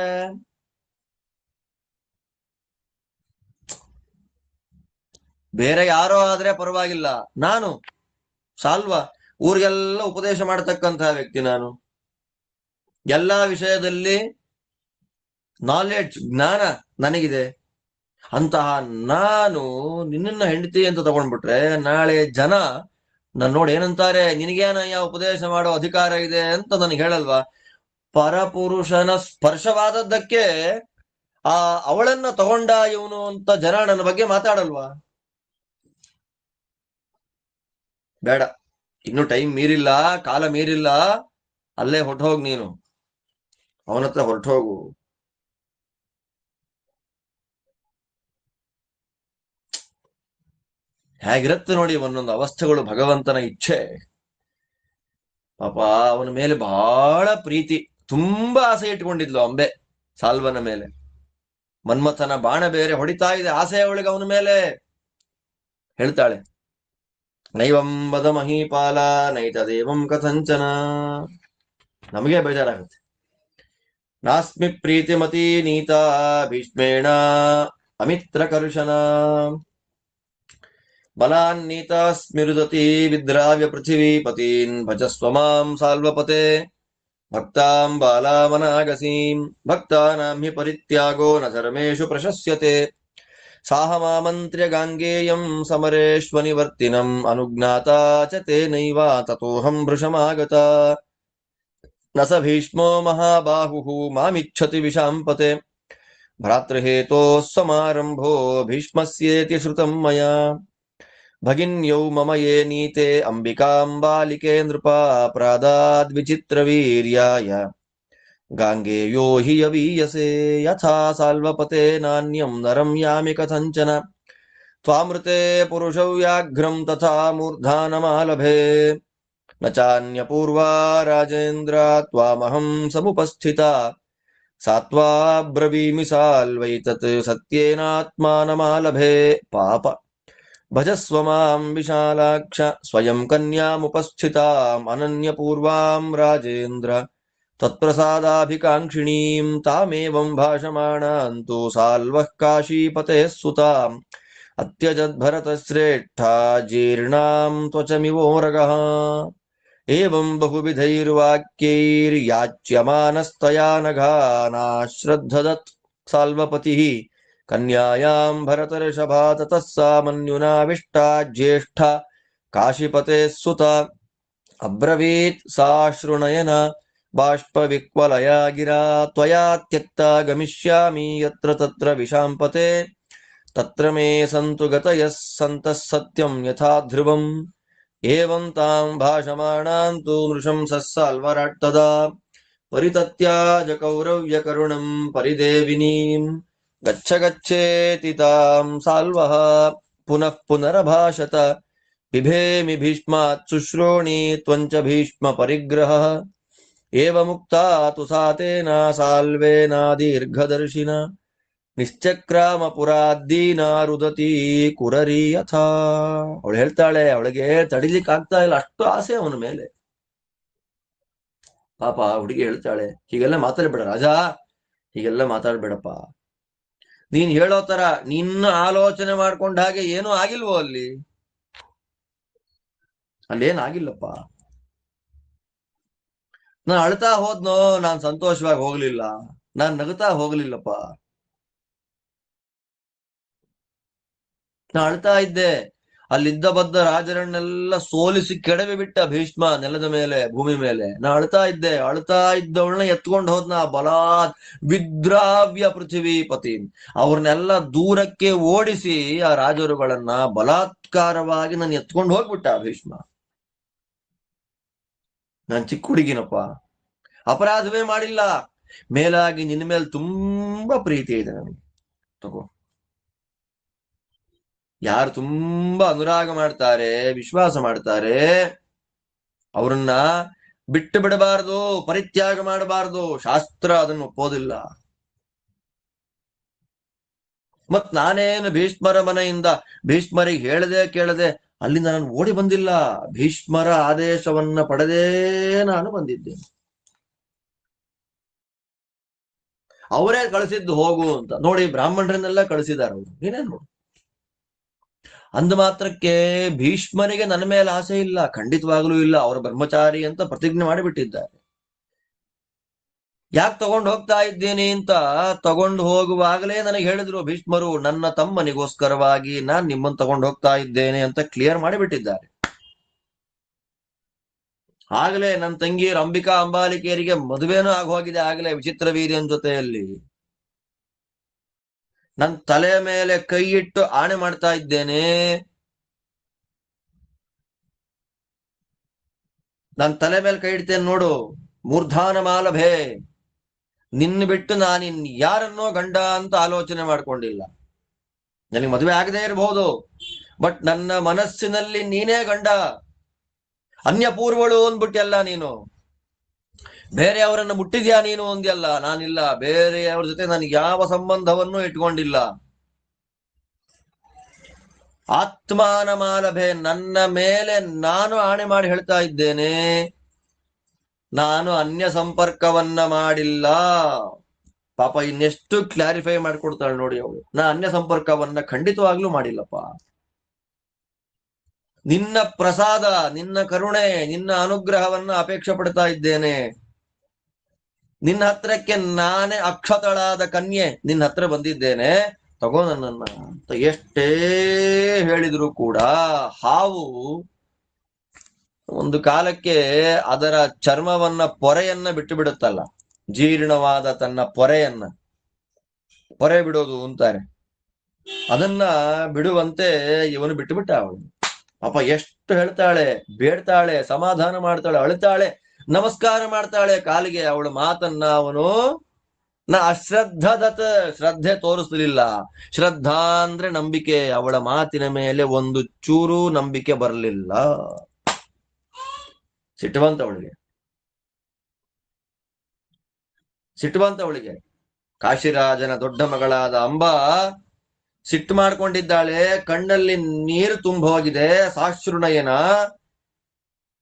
ಬೇರೆ ಯಾರೋ ಆದ್ರೆ ಪರವಾಗಿಲ್ಲ, ನಾನು ಸಾಲ್ವ ಊರಿಗೆಲ್ಲ ಉಪದೇಶ ಮಾಡತಕ್ಕಂತಹ ವ್ಯಕ್ತಿ. ನಾನು ಎಲ್ಲಾ ವಿಷಯದಲ್ಲಿ ನಾಲೆಡ್ಜ್, ಜ್ಞಾನ ನನಗಿದೆ. ಅಂತಹ ನಾನು ನಿನ್ನನ್ನ ಹೆಂಡತಿ ಅಂತ ತಗೊಂಡ್ಬಿಟ್ರೆ ನಾಳೆ ಜನ ನನ್ನ ನೋಡಿ ಏನಂತಾರೆ? ನಿನಗೇನಯ್ಯ ಉಪದೇಶ ಮಾಡೋ ಅಧಿಕಾರ ಇದೆ ಅಂತ ನನಗೆ ಹೇಳಲ್ವಾ? ಪರಪುರುಷನ ಸ್ಪರ್ಶವಾದದ್ದಕ್ಕೆ ಅವಳನ್ನ ತಗೊಂಡ ಇವನು ಅಂತ ಜನ ನನ್ನ ಬಗ್ಗೆ ಮಾತಾಡಲ್ವಾ? ಬೇಡ, ಇನ್ನು ಟೈಮ್ ಮೀರಿಲ್ಲ, ಕಾಲ ಮೀರಿಲ್ಲ. ಅಲ್ಲೇ ಹೊರಟೋಗ್ ನೀನು, ಅವನ ಹತ್ರ ಹೊರಟೋಗು. ಹೇಗಿರುತ್ತೆ ನೋಡಿ ಒಂದೊಂದು ಅವಸ್ಥೆಗಳು, ಭಗವಂತನ ಇಚ್ಛೆ. ಪಾಪ ಅವನ ಮೇಲೆ ಬಹಳ ಪ್ರೀತಿ, ತುಂಬಾ ಆಸೆ ಇಟ್ಕೊಂಡಿದ್ಲು ಅಂಬೆ ಸಾಲ್ವನ ಮೇಲೆ. ಮನ್ಮಥನ ಬಾಣ ಬೇರೆ ಹೊಡಿತಾ ಇದೆ, ಆಸೆ ಅವಳಿಗೆ ಅವನ ಮೇಲೆ. ಹೇಳ್ತಾಳೆ, ನೈವಂ ವದ ಮಹೀಪಾಲ ನೈತದೇವಂ ಕಥಂಚನ. ನಮಗೆ ಬೇಜಾರಾಗುತ್ತೆ. ನಾಸ್ಮಿ ಪ್ರೀತಿಮತಿ ನೀತಾ ಭೀಷ್ಮೇಣ ಅಮಿತ್ರ ಕರುಷನ. ಬಲಾನ್ನೀತಾ ಸ್ಮಿರುದತಿ ವಿದ್ರಾವ್ಯ ಪೃಥಿವೀಪತೀನ್ ಭಜಸ್ವ ಮಾಂ ಸಾಲ್ವಪತೆ ಭಕ್ತಾಂ ಬಾಲಾಮನಾಗಸೀಂ. ಭಕ್ತಾನಾಂ ಹಿ ಪರಿತ್ಯಾಗೋ ನ ಧರ್ಮೇಷು ಪ್ರಶಸ್ಯತೆ. ಸಾಹ ಮಾಮಂತ್ರ್ಯ ಗಾಂಗೇಯಂ ಸಮರೇಶ್ವನಿವರ್ತಿನಂ ಅನುಜ್ಞಾತಾ ಚ ತೇನೈವ ತತೋಹಂ ಭೃಶಮಾಗತ. ನ ಸ ಭೀಷ್ಮೋ ಮಹಾಬಾಹುಃ ಮಾಮಿಚ್ಛತಿ ವಿಶಾಂಪತೆ. ಭ್ರಾತೃಹೇತೋಃ ಸಮಾರಂಭೋ ಭೀಷ್ಮಸ್ಯೇತಿ ಶ್ರುತಂ ಮಯಾ. ಭಗಿನ್ಯೌ ಮಮ ಯೇ ನೀತೆ ಅಂಬಿಕಾಂಬಾಲಿಕೆ ನೃಪಾ ಪ್ರಾದಾದ್ ವಿಚಿತ್ರವೀರ್ಯಾಯ ಗಾಂಗೇಯೋ ಹಿ ಯವೀಯಸೆ. ಯಥಾ ಸಾಲ್ವಪತೆ ನಾನ್ಯಂ ನರಂ ಯಾಮಿ ಕಥಂಚನ. ತ್ವಾಮೃತೆ ಪುರುಷೌ ವ್ಯಾಘ್ರಂ ತಥಾ ಮೂರ್ಧಾನಮಾಲಭೆ. ನ ಚಾನ್ಯಪೂರ್ವಾ ರಾಜೇಂದ್ರ ತ್ವಾಮಹಂ ಸಮುಪಸ್ಥಿತಾ. ಸಾತ್ವಾ ಬ್ರವೀಮಿ ಸಾಲ್ವೈತತ್ ಸತ್ಯೇನಾತ್ಮಾನಮಾಲಭೆ. ಪಾಪ ಭಜಸ್ವ ಮಾಂ ವಿಶಾಲಾಕ್ಷ ಸ್ವಯಂ ಕನ್ಯಾಮುಪಸ್ಥಿತಾಂ ಅನನ್ಯಪೂರ್ವಾಂ ರಾಜೇಂದ್ರ ತತ್ಪ್ರಸಾದಾಭಿಕಾಂಕ್ಷಿಣೀಂ. ತಾಮೇವಂ ಭಾಷಮಾಣಾಂತು ಸಾಲ್ವಃ ಕಾಶೀಪತೆಃ ಸುತಾಂ ಅತ್ಯಜದ್ಭರತಶ್ರೇಷ್ಠ ಜೀರ್ಣಾಂ ತ್ವಚಮಿವೋರಗಃ. ಏವಂ ಬಹುವಿಧೈರ್ವಾಕ್ಯೈರ್ಯಾಚ್ಯಮಾನಸ್ತಯಾ ನಘಾನಾಶ್ರದ್ಧದತ್ ಸಾಲ್ವಪತಿಃ ಕನ್ಯಾಯಾಂ ಭರತರ್ಷಭಾ. ತತಃ ಸಾ ಮನ್ಯುನಾವಿಷ್ಟಾ ಜ್ಯೇಷ್ಠ ಕಾಶೀಪತೆಃ ಸುತ. ಅಬ್ರವೀತ್ ಸಾಶ್ರುನಯನ ಬಾಷ್ಪವಿಕ್ವಲಯಾ ಗಿರಾ. ತ್ವಯಾ ತ್ಯಕ್ತಾ ಗಮಿಷ್ಯಾಮಿ ಯತ್ರ ತತ್ರ ವಿಶಾಂಪತೆ. ತತ್ರ ಮೇ ಸಂತು ಗತಯಃ ಸಂತಃ ಸತ್ಯಂ ಯಥಾ ಧ್ರುವಂ ಏವಂ ತಾಂ ಭಾಷಮಾಣಾಂತು ನೃಶಂಸಸ್ಸ ಅಲ್ವರಾಟ್ ತದಾ ಪರಿತತ್ಯಾಜ ಕೌರವ್ಯ ಕರುಣಂ ಪರಿದೇವಿನೀಂ ಗಚ್ಚ ಗಚ್ಚೇತಿ ತಾಂ ಸಾಲ್ವಃ ಪುನಃ ಪುನರಭಾಷತ ಬಿಭೇಮಿ ಭೀಷ್ಮಾತ್ ಶುಶ್ರೋಣಿ ತ್ವಂಚ ಭೀಷ್ಮ ಪರಿಗ್ರಹ ಏವ ಮುಕ್ತಾ ತು ಸಾತೇನ ಸಾಲ್ವೇನ ದೀರ್ಘದರ್ಶಿನ ನಿಶ್ಚಕ್ರಾಮ ಪುರಾದ್ದೀನ ರುದತಿ ಕುರರಿ ಯಥಾ. ಅವಳು ಹೇಳ್ತಾಳೆ, ಅವಳಿಗೆ ತಡಿಲಿಕ್ಕೆ ಆಗ್ತಾ ಇಲ್ಲ, ಅಷ್ಟು ಆಸೆ ಅವನ ಮೇಲೆ. ಪಾಪ ಹುಡುಗಿ ಹೇಳ್ತಾಳೆ, ಹೀಗೆಲ್ಲ ಮಾತಾಡ್ಬೇಡ ರಾಜ, ಹೀಗೆಲ್ಲ ಮಾತಾಡ್ಬೇಡಪ್ಪ. ನೀನ್ ಹೇಳೋ ತರ ನಿನ್ನ ಆಲೋಚನೆ ಮಾಡ್ಕೊಂಡ ಹಾಗೆ ಏನೂ ಆಗಿಲ್ವೋ ಅಲ್ಲೇನಾಗಿಲ್ಲಪ್ಪ. ನಾನು ಅಳ್ತಾ ಹೋದ್ನೋ, ನಾನ್ ಸಂತೋಷವಾಗಿ ಹೋಗ್ಲಿಲ್ಲ, ನಾನ್ ನಗುತ್ತಾ ಹೋಗ್ಲಿಲ್ಲಪ್ಪ. ನಾ ಅಳ್ತಾ ಇದ್ದೆ. ಅಲ್ಲಿದ್ದ ಬದ್ದ ರಾಜರನ್ನೆಲ್ಲ ಸೋಲಿಸಿ ಕೆಡವಿ ಬಿಟ್ಟ ಭೀಷ್ಮ ನೆಲದ ಮೇಲೆ, ಭೂಮಿ ಮೇಲೆ. ನಾ ಅಳ್ತಾ ಇದ್ದೆ. ಅಳ್ತಾ ಇದ್ದವಳನ್ನ ಎತ್ಕೊಂಡು ಹೋದ್ನ ಬಲಾತ್ ವಿದ್ರಾವ್ಯ ಪೃಥ್ವೀಪತಿ. ಅವ್ರನ್ನೆಲ್ಲ ದೂರಕ್ಕೆ ಓಡಿಸಿ ಆ ರಾಜರುಗಳನ್ನ ಬಲಾತ್ಕಾರವಾಗಿ ನಾನು ಎತ್ಕೊಂಡು ಹೋಗ್ಬಿಟ್ಟ ಭೀಷ್ಮ. ನಾನ್ ಚಿಕ್ಕ ಹುಡುಗಿನಪ್ಪ, ಅಪರಾಧವೇ ಮಾಡಿಲ್ಲ. ಮೇಲಾಗಿ ನಿನ್ನ ಮೇಲೆ ತುಂಬಾ ಪ್ರೀತಿ ಇದೆ ನನಗೆ. ತಗೋ. ಯಾರು ತುಂಬಾ ಅನುರಾಗ ಮಾಡ್ತಾರೆ, ವಿಶ್ವಾಸ ಮಾಡ್ತಾರೆ, ಅವ್ರನ್ನ ಬಿಟ್ಟು ಬಿಡಬಾರದು, ಪರಿತ್ಯಾಗ ಮಾಡಬಾರದು. ಶಾಸ್ತ್ರ ಅದನ್ನು ಒಪ್ಪೋದಿಲ್ಲ. ಮತ್ ನಾನೇನು ಭೀಷ್ಮರ ಮನೆಯಿಂದ ಭೀಷ್ಮರಿಗೆ ಹೇಳದೆ ಕೇಳದೆ ಅಲ್ಲಿಂದ ನಾನು ಓಡಿ ಬಂದಿಲ್ಲ. ಭೀಷ್ಮರ ಆದೇಶವನ್ನ ಪಡೆದೇ ನಾನು ಬಂದಿದ್ದೇನೆ. ಅವರೇ ಕಳಿಸಿದ್ದು ಹೋಗು ಅಂತ. ನೋಡಿ, ಬ್ರಾಹ್ಮಣರನ್ನೆಲ್ಲ ಕಳಿಸಿದಾರೆ ಅವರು. ಏನೇನು ನೋಡಿ, ಅಂದ ಮಾತ್ರಕ್ಕೆ ಭೀಷ್ಮರಿಗೆ ನನ್ನ ಮೇಲೆ ಆಸೆ ಇಲ್ಲ, ಖಂಡಿತವಾಗ್ಲೂ ಇಲ್ಲ. ಅವರು ಬ್ರಹ್ಮಚಾರಿ ಅಂತ ಪ್ರತಿಜ್ಞೆ ಮಾಡಿಬಿಟ್ಟಿದ್ದಾರೆ. ಯಾಕೆ ತಗೊಂಡು ಹೋಗ್ತಾ ಇದ್ದೀನಿ ಅಂತ ತಗೊಂಡು ಹೋಗುವಾಗಲೇ ನನಗೆ ಹೇಳಿದ್ರು ಭೀಷ್ಮರು, ನನ್ನ ತಮ್ಮನಿಗೋಸ್ಕರವಾಗಿ ನಾನ್ ನಿಮ್ಮನ್ನು ತಗೊಂಡು ಹೋಗ್ತಾ ಇದ್ದೇನೆ ಅಂತ ಕ್ಲಿಯರ್ ಮಾಡಿಬಿಟ್ಟಿದ್ದಾರೆ. ಆಗಲೇ ನನ್ನ ತಂಗಿಯರು ಅಂಬಿಕಾ ಅಂಬಾಲಿಕೆಯರಿಗೆ ಮದುವೆನೂ ಆಗೋಗಿದೆ. ಆಗಲೇ ವಿಚಿತ್ರ ವೀರ್ಯನ ಜೊತೆಯಲ್ಲಿ ನನ್ನ ತಲೆ ಮೇಲೆ ಕೈ ಇಟ್ಟು ಆಣೆ ಮಾಡ್ತಾ ಇದ್ದೇನೆ, ನನ್ನ ತಲೆ ಮೇಲೆ ಕೈ ಇಡ್ತೇನೆ ನೋಡು, ಮೂರ್ಧಾನ ಮಾಲಭೆ, ನಿನ್ನ ಬಿಟ್ಟು ನಾನಿನ್ ಯಾರನ್ನೋ ಗಂಡ ಅಂತ ಆಲೋಚನೆ ಮಾಡ್ಕೊಂಡಿಲ್ಲ. ನನಗೆ ಮದುವೆ ಆಗದೆ ಇರಬಹುದು, ಬಟ್ ನನ್ನ ಮನಸ್ಸಿನಲ್ಲಿ ನೀನೇ ಗಂಡ. ಅನ್ಯಪೂರ್ವಳು ಅಂದ್ಬಿಟ್ಟೆಲ್ಲ ನೀನು, ಬೇರೆಯವರನ್ನ ಮುಟ್ಟಿದ್ಯಾ ನೀನು ಒಂದ್ಯಲ್ಲ. ನಾನಿಲ್ಲ, ಬೇರೆಯವರ ಜೊತೆ ನನಗೆ ಯಾವ ಸಂಬಂಧವನ್ನು ಇಟ್ಕೊಂಡಿಲ್ಲ. ಆತ್ಮಾನ ಮಾಲಭೆ, ನನ್ನ ಮೇಲೆ ನಾನು ಆಣೆ ಮಾಡಿ ಹೇಳ್ತಾ ಇದ್ದೇನೆ, ನಾನು ಅನ್ಯ ಸಂಪರ್ಕವನ್ನ ಮಾಡಿಲ್ಲ. ಪಾಪ ಇನ್ನೆಷ್ಟು ಕ್ಲಾರಿಫೈ ಮಾಡ್ಕೊಡ್ತಾಳೆ ನೋಡಿ ಅವಳು. ನಾ ಅನ್ಯ ಸಂಪರ್ಕವನ್ನ ಖಂಡಿತವಾಗ್ಲೂ ಮಾಡಿಲ್ಲಪ್ಪ. ನಿನ್ನ ಪ್ರಸಾದ, ನಿನ್ನ ಕರುಣೆ, ನಿನ್ನ ಅನುಗ್ರಹವನ್ನ ಅಪೇಕ್ಷೆ ಪಡ್ತಾ ಇದ್ದೇನೆ. ನಿನ್ನ ಹತ್ರಕ್ಕೆ ನಾನೇ ಅಕ್ಷತಳಾದ ಕನ್ಯೆ ನಿನ್ನ ಹತ್ರ ಬಂದಿದ್ದೇನೆ, ತಗೋ ನನ್ನನ್ನ ಅಂತ ಎಷ್ಟೇ ಹೇಳಿದ್ರು ಕೂಡ ಹಾವು ಒಂದು ಕಾಲಕ್ಕೆ ಅದರ ಚರ್ಮವನ್ನ ಪೊರೆಯನ್ನ ಬಿಟ್ಟು ಬಿಡುತ್ತಲ್ಲ, ಜೀರ್ಣವಾದ ತನ್ನ ಪೊರೆ ಬಿಡೋದು ಅಂತಾರೆ, ಅದನ್ನ ಬಿಡುವಂತೆ ಇವನು ಬಿಟ್ಟು ಬಿಟ್ಟ. ಅವಳು ಪಾಪ ಎಷ್ಟು ಹೇಳ್ತಾಳೆ, ಬೇಡ್ತಾಳೆ, ಸಮಾಧಾನ ಮಾಡ್ತಾಳೆ, ಅಳುತ್ತಾಳೆ, ನಮಸ್ಕಾರ ಮಾಡ್ತಾಳೆ ಕಾಲಿಗೆ. ಅವಳ ಮಾತನ್ನ ಅವನು ಅಶ್ರದ್ಧದತ, ಶ್ರದ್ಧೆ ತೋರಿಸಲಿಲ್ಲ. ಶ್ರದ್ಧಾ ಅಂದ್ರೆ ನಂಬಿಕೆ. ಅವಳ ಮಾತಿನ ಮೇಲೆ ಒಂದು ಚೂರು ನಂಬಿಕೆ ಬರಲಿಲ್ಲ. ಸಿಟ್ಟುವಂತವಳಿಗೆ ಕಾಶಿರಾಜನ ದೊಡ್ಡ ಮಗಳಾದ ಅಂಬಾ ಸಿಟ್ಟು ಮಾಡ್ಕೊಂಡಿದ್ದಾಳೆ. ಕಣ್ಣಲ್ಲಿ ನೀರು ತುಂಬ ಹೋಗಿದೆ, ಸಾಶ್ರುನಯನ,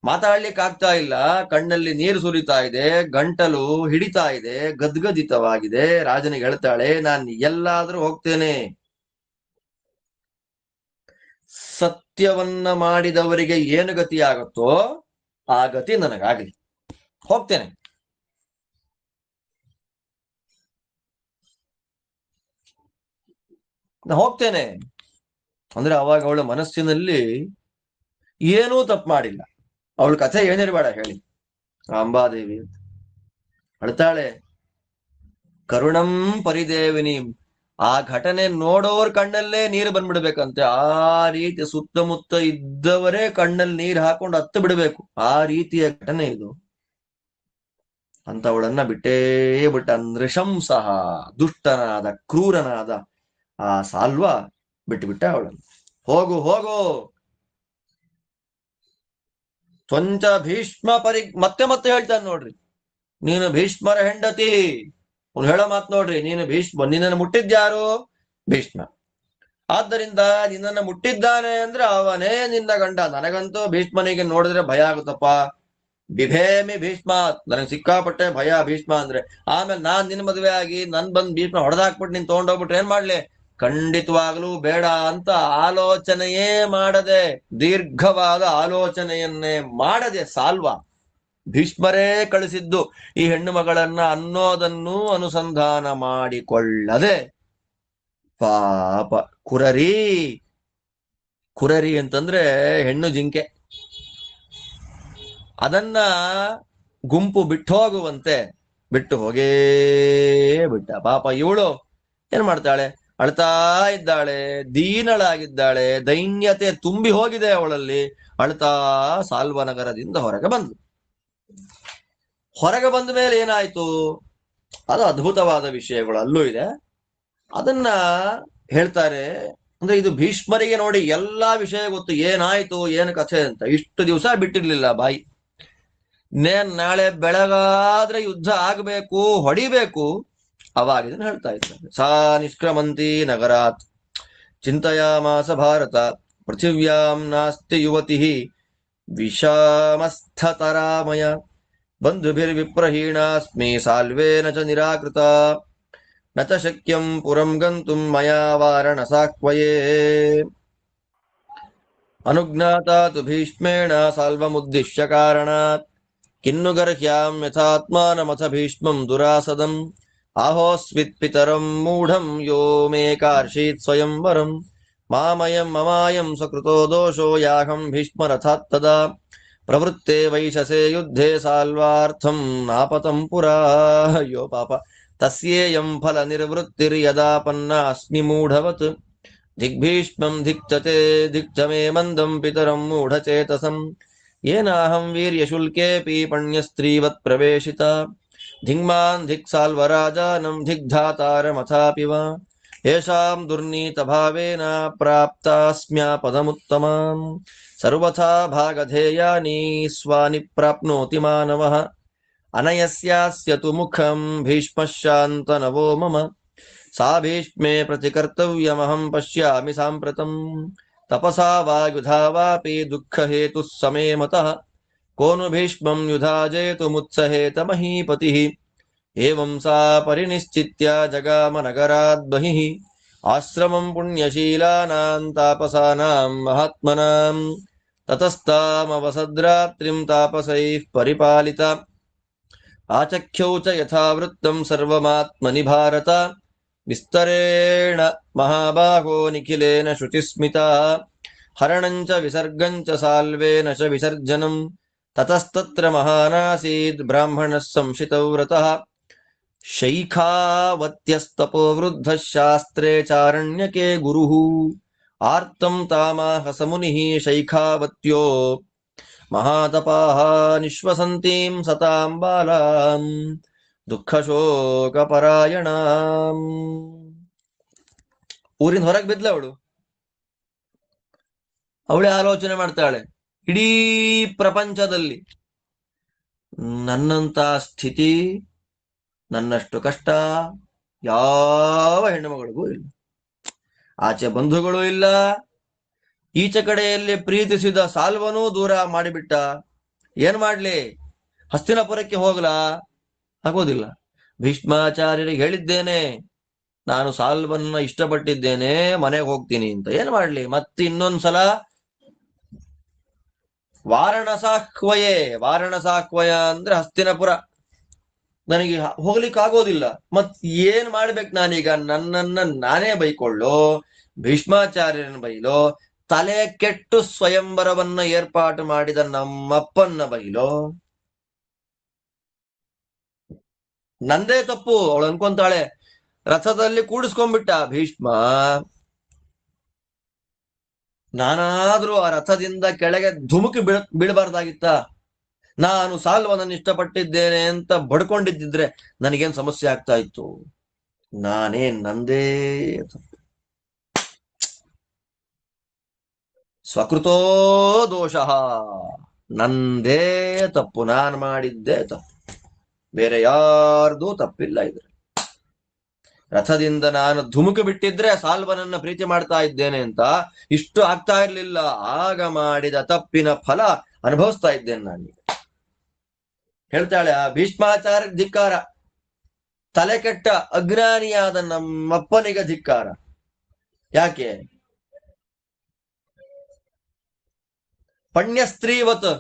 ಮಾತಾಡ್ಲಿಕ್ಕಾಗ್ತಾ ಇಲ್ಲ, ಕಣ್ಣಲ್ಲಿ ನೀರು ಸುರಿತಾ ಇದೆ, ಗಂಟಲು ಹಿಡಿತಾ ಇದೆ, ಗದ್ಗದಿತವಾಗಿದೆ. ರಾಜನಿಗೆ ಹೇಳ್ತಾಳೆ, ನಾನು ಎಲ್ಲಾದ್ರೂ ಹೋಗ್ತೇನೆ, ಸತ್ಯವನ್ನ ಮಾಡಿದವರಿಗೆ ಏನು ಗತಿ ಆಗುತ್ತೋ ಆ ಗತಿ ನನಗಾಗಲಿ, ಹೋಗ್ತೇನೆ. ಹೋಗ್ತೇನೆ ಅಂದ್ರೆ ಅವಾಗ ಅವಳ ಮನಸ್ಸಿನಲ್ಲಿ ಏನೂ ತಪ್ಪು ಮಾಡಿಲ್ಲ. ಅವಳ ಕಥೆ ಏನಿರಬೇಡ ಹೇಳಿ, ಅಂಬಾದೇವಿ ಅಳ್ತಾಳೆ. ಕರುಣಂ ಪರಿದೇವಿನಿ, ಆ ಘಟನೆ ನೋಡೋರ್ ಕಣ್ಣಲ್ಲೇ ನೀರು ಬಂದ್ಬಿಡ್ಬೇಕಂತೆ. ಆ ರೀತಿ ಸುತ್ತಮುತ್ತ ಇದ್ದವರೇ ಕಣ್ಣಲ್ಲಿ ನೀರು ಹಾಕೊಂಡು ಹತ್ತು ಬಿಡ್ಬೇಕು, ಆ ರೀತಿಯ ಘಟನೆ ಇದು. ಅಂತವಳನ್ನ ಬಿಟ್ಟೇ ಬಿಟ್ಟ. ನೃಶಂಸಃ, ದುಷ್ಟನಾದ ಕ್ರೂರನಾದ ಆ ಸಾಲ್ವ ಬಿಟ್ಟುಬಿಟ್ಟ ಅವಳನ್ನು. ಹೋಗು ಹೋಗು, ತ್ವಂಚ ಭೀಷ್ಮ ಮತ್ತೆ ಮತ್ತೆ ಹೇಳ್ತಾನೆ ನೋಡ್ರಿ, ನೀನು ಭೀಷ್ಮರ ಹೆಂಡತಿ. ಅವ್ನು ಹೇಳೋ ಮಾತು ನೋಡ್ರಿ, ನೀನು ನಿನ್ನನ್ನು ಮುಟ್ಟಿದ್ಯಾರು? ಭೀಷ್ಮ. ಆದ್ದರಿಂದ ನಿನ್ನನ್ನು ಮುಟ್ಟಿದ್ದಾನೆ ಅಂದ್ರೆ ಅವನೇ ನಿನ್ನ ಗಂಡ. ನನಗಂತೂ ಭೀಷ್ಮನಿಗೆ ನೋಡಿದ್ರೆ ಭಯ ಆಗುತ್ತಪ್ಪ. ಬಿಭೇಮಿ ಭೀಷ್ಮ, ನನಗೆ ಸಿಕ್ಕಾಪಟ್ಟೆ ಭಯ ಭೀಷ್ಮ ಅಂದ್ರೆ. ಆಮೇಲೆ ನಾನ್ ನಿನ್ ಮದುವೆ ಆಗಿ ಬಂದ್ ಭೀಷ್ಮ ಹೊಡೆದಾಕ್ಬಿಟ್ಟು ನೀನ್ ತಗೊಂಡೋಗ್ಬಿಟ್ರೆ ಏನ್ ಮಾಡ್ಲಿ? ಖಂಡಿತವಾಗ್ಲೂ ಬೇಡ ಅಂತ ಆಲೋಚನೆಯೇ ಮಾಡದೆ, ದೀರ್ಘವಾದ ಆಲೋಚನೆಯನ್ನೇ ಮಾಡದೆ ಸಾಲ್ವ, ಭೀಷ್ಮರೇ ಕಳಿಸಿದ್ದು ಈ ಹೆಣ್ಣು ಮಗಳನ್ನ ಅನ್ನೋದನ್ನು ಅನುಸಂಧಾನ ಮಾಡಿಕೊಳ್ಳದೆ, ಪಾಪ ಕುರರಿ. ಕುರರಿ ಅಂತಂದ್ರೆ ಹೆಣ್ಣು ಜಿಂಕೆ. ಅದನ್ನ ಗುಂಪು ಬಿಟ್ಟು ಹೋಗುವಂತೆ ಬಿಟ್ಟು ಹೋಗೇ ಬಿಟ್ಟ. ಪಾಪ ಇವಳು ಏನ್ ಮಾಡ್ತಾಳೆ? ಅಳ್ತಾ ಇದ್ದಾಳೆ, ದೀನಳಾಗಿದ್ದಾಳೆ, ದೈನ್ಯತೆ ತುಂಬಿ ಹೋಗಿದೆ ಅವಳಲ್ಲಿ. ಅಳ್ತಾ ಸಾಲ್ವನಗರದಿಂದ ಹೊರಗೆ ಬಂದು, ಹೊರಗೆ ಬಂದ ಮೇಲೆ ಏನಾಯ್ತು? ಅದು ಅದ್ಭುತವಾದ ವಿಷಯಗಳು ಅಲ್ಲೂ ಇದೆ. ಅದನ್ನ ಹೇಳ್ತಾರೆ. ಅಂದ್ರೆ ಇದು ಭೀಷ್ಮರಿಗೆ ನೋಡಿ ಎಲ್ಲಾ ವಿಷಯ ಗೊತ್ತು, ಏನಾಯ್ತು ಏನು ಕಥೆ ಅಂತ. ಇಷ್ಟು ದಿವಸ ಬಿಟ್ಟಿರ್ಲಿಲ್ಲ ಬಾಯಿ. ನಾಳೆ ಬೆಳಗಾದ್ರೆ ಯುದ್ಧ ಆಗ್ಬೇಕು, ಹೊಡಿಬೇಕು, ಅವಾಗ ಇದನ್ನ ಹೇಳ್ತಾ ಇದ್ದಾರೆ. ಸಾ ನಿಷ್ಕ್ರಮಂತಿ ನಗರಾತ್ ಚಿಂತಯಾಮಾಸ ಭಾರತ, ಪೃಥಿವ್ಯಾಂ ನಾಸ್ತಿ ಯುವತಿ ವಿಷಮಸ್ಥತರಾಮಯ, ಬಂಧುಭಿರ್ವಿಪ್ರಹೀಣಾಸ್ಮಿ ಸಾಲ್ವೇನ ಚ ನಿರಾಕೃತ, ನ ಚ ಶಕ್ಯಂ ಪುರಂ ಗಂತುಂ ಮಯಾ ವಾರಣಸಾಕ್ವಯೇ. ಅನುಜ್ಞಾತಾ ತು ಭೀಷ್ಮೇಣ ಸಾಲ್ವಮುದ್ದಿಶ್ಯ ಕಾರಣಾತ್, ಕಿನ್ನು ಗರ್ಹ್ಯಾಂ ಯಥಾತ್ಮಾನಮಥ ಭೀಷ್ಮಂ ದುರಾಸದಂ, ಆಹೋಸ್ವಿತ್ ಪಿತರಂ ಮೂಢಂ ಯೋ ಮೇ ಕಾರ್ಷೀತ್ ಸ್ವಯಂವರಂ, ಮಾಮಯಂ ಮಮಾಯಂ ಸ್ವಕೃತೋ ದೋಷೋ ಯಾಹಂ ಭೀಷ್ಮರಥಾತ್ ತದಾ, ಪ್ರವೃತ್ತೆ ವೈಶಸೆ ಯುದ್ಧೇ ಸಾಲ್ವಾರ್ಥಂ ನಾಪತಂ ಪುರಾ. ಅಯ್ಯೋ ಪಾಪ, ತಸ್ಯೇಯಂ ಫಲ ನಿರ್ವೃತ್ತಿರ್ಯದಾಪನ್ನ ಅಸ್ಮಿ ಮೂಢವತ್, ದಿಗ್ಭೀಷ್ಮಂ ಧಿಕ್ತತೆ ದಿಕ್ತಮೇ ಮಂದಂ ಪಿತರಂ ಮೂಢಚೇತಸಂ, ಏನಾಹಂ ವೀರ್ಯಶುಲ್ಕೇಪಿ ಪಣ್ಯಸ್ತ್ರೀವತ್ ಪ್ರವೇಶಿತ, ಧಿಗ್ಮಾನ್ ಧಿಕ್ಸಾಲ್ವರಾಜಾನಂ ಧಿಗ್ಧಾತಾರಮಥಾಪಿ ವಾ, ಯೇಷಾಂ ದುರ್ನೀತ ಭಾವೇನ ಪ್ರಾಪ್ತಾಸ್ಮ್ಯ ಪದಮುತ್ತಮಾಂ, ಸರ್ವಥಾ ಭಾಗಧೇಯಾನಿ ಸ್ವಾನಿ ಪ್ರಾಪ್ನೋತಿ ಮಾನವಃ, ಅನಯಸ್ಯಾಸ್ಯ ತು ಮುಖಂ ಭೀಷ್ಮಶಾಂತನವೋ ಮಮ, ಸಾ ಭೀಷ್ಮೇ ಪ್ರತಿಕರ್ತವ್ಯಮಹಂ ಪಶ್ಯಾಮಿ ಸಾಂಪ್ರತಂ, ತಪಸಾ ವಾ ಯುಧಾ ವಾಪಿ ದುಃಖ ಹೇತು ಸಮೇ ಮತಃ, ಕೋನು ಭೀಷ್ಮಂ ಯುಧಾ ಜೇತುಮುತ್ಸಹೇತ ಮಹೀಪತಿಃ, ಏವಂ ಸಾ ಪರಿನಿಶ್ಚಿತ್ಯ ಜಗಾಮ ನಗರಾದ್ ಬಹಿಃ, ಆಶ್ರಮಂ ಪುಣ್ಯಶೀಲಾನಾಂ ತಾಪಸಾನಾಂ ಮಹಾತ್ಮನಾಂ, ತತಸ್ತಾಮವಸದ್ರಾತ್ರಿಂ ತಾಪಸೈಃ ಪರಿಪಾಲಿತ, ಆಚಖ್ಯೌ ಚ ಯಥಾವೃತ್ತಂ ಸರ್ವಮಾತ್ಮನಿ ಭಾರತ, ವಿಸ್ತರೇಣ ಮಹಾಬಾಹೋ ನಿಖಿಲೇನ ಶುಚಿಸ್ಮಿತಾ, ಹರಣಂಚ ವಿಸರ್ಗಂಚ ಸಾಲ್ವೇನ ಚ ವಿಸರ್ಜನಂ, ತತಸ್ತತ್ರ ಮಹಾನಾಸೀದ್ ಬ್ರಾಹ್ಮಣಃ ಸಂಶಿತೋ ವ್ರತಃ, ಶೈಖಾವತ್ಯಸ್ತಪೋ ವೃದ್ಧಃ ಶಾಸ್ತ್ರೇ ಚಾರಣ್ಯಕೆ ಗುರುಃ, ಆರ್ತಂ ತಾಮಾಹ ಸಮುನಿಃ ಶೈಖಾವತ್ಯೋ ಮಹಾತಪಾಃ, ನಿಶ್ವಸಂತೀಂ ಸತಾಂ ಬಾಲಾಂ ದುಃಖ ಶೋಕ ಪರಾಯಣಾಂ. ಊರಿನ ಹೊರಗೆ ಬಿದ್ಲ ಅವಳು. ಅವಳೇ ಆಲೋಚನೆ ಮಾಡ್ತಾಳೆ, ಇಡೀ ಪ್ರಪಂಚದಲ್ಲಿ ನನ್ನಂತ ಸ್ಥಿತಿ, ನನ್ನಷ್ಟು ಕಷ್ಟ ಯಾವ ಹೆಣ್ಣುಮಗಳಿಗೂ ಇಲ್ಲ. ಆಚೆ ಬಂಧುಗಳು ಇಲ್ಲ, ಈಚೆ ಕಡೆಯಲ್ಲಿ ಪ್ರೀತಿಸಿದ ಸಾಲ್ವನೂ ದೂರ ಮಾಡಿಬಿಟ್ಟ. ಏನ್ ಮಾಡ್ಲಿ? ಹಸ್ತಿನಪುರಕ್ಕೆ ಹೋಗ್ಲಾ? ಆಗೋದಿಲ್ಲ. ಭೀಷ್ಮಾಚಾರ್ಯರಿಗೆ ಹೇಳಿದ್ದೇನೆ, ನಾನು ಸಾಲ್ವನ್ನ ಇಷ್ಟಪಟ್ಟಿದ್ದೇನೆ, ಮನೆಗೆ ಹೋಗ್ತೀನಿ ಅಂತ. ಏನ್ ಮಾಡ್ಲಿ? ಮತ್ತೆ ಇನ್ನೊಂದ್ಸಲ ವಾರಣಸಾಕ್ವಯೇ, ವಾರಣಸಾಕ್ವಯ ಅಂದ್ರೆ ಹಸ್ತಿನಪುರ, ನನಗೆ ಹೋಗ್ಲಿಕ್ಕೆ ಆಗೋದಿಲ್ಲ. ಮತ್ ಏನ್ ಮಾಡ್ಬೇಕು ನಾನೀಗ? ನನ್ನನ್ನ ನಾನೇ ಬೈಕೊಳ್ಳೋ, ಭೀಷ್ಮಾಚಾರ್ಯರನ್ನ ಬೈಲೋ, ತಲೆ ಕೆಟ್ಟು ಸ್ವಯಂವರವನ್ನ ಏರ್ಪಾಟು ಮಾಡಿದ ನಮ್ಮಪ್ಪನ್ನ ಬೈಲೋ? ನಂದೇ ತಪ್ಪು. ಅವಳು ಅನ್ಕೊಂತಾಳೆ, ರಥದಲ್ಲಿ ಕೂಡಿಸ್ಕೊಂಡ್ಬಿಟ್ಟ ಭೀಷ್ಮ. ನಾನಾದ್ರೂ ಆ ರಥದಿಂದ ಕೆಳಗೆ ಧುಮುಕಿ ಬೀಳಬಾರ್ದಾಗಿತ್ತ? ನಾನು ಸಾಲ್ವನನ್ನು ಇಷ್ಟಪಟ್ಟಿದ್ದೇನೆ ಅಂತ ಬಡ್ಕೊಂಡಿದ್ದಿದ್ರೆ ನನಗೇನ್ ಸಮಸ್ಯೆ ಆಗ್ತಾ ಇತ್ತು? ನಂದೇ ಸ್ವಕೃತೋ ದೋಷ, ನಂದೇ ತಪ್ಪು, ನಾನು ಮಾಡಿದ್ದೇ ತಪ್ಪು, ಬೇರೆ ಯಾರ್ದೂ ತಪ್ಪಿಲ್ಲ ಇದ್ರೆ. ರಥದಿಂದ ನಾನು ಧುಮುಕು ಬಿಟ್ಟಿದ್ರೆ ಸಾಲ್ವನನ್ನ ಪ್ರೀತಿ ಮಾಡ್ತಾ ಇದ್ದೇನೆ ಅಂತ ಇಷ್ಟು ಆಗ್ತಾ ಇರ್ಲಿಲ್ಲ. ಆಗ ಮಾಡಿದ ತಪ್ಪಿನ ಫಲ ಅನುಭವಿಸ್ತಾ ಇದ್ದೇನೆ ನಾನು. ಹೇಳ್ತಾಳೆ, ಆ ಭೀಷ್ಮಾಚಾರ್ಯ ಧಿಕ್ಕಾರ, ತಲೆ ಕೆಟ್ಟ ಅಜ್ಞಾನಿಯಾದ ನಮ್ಮಪ್ಪನಿಗೆ ಧಿಕ್ಕಾರ. ಯಾಕೆ? ಪಣ್ಯಸ್ತ್ರೀವತ್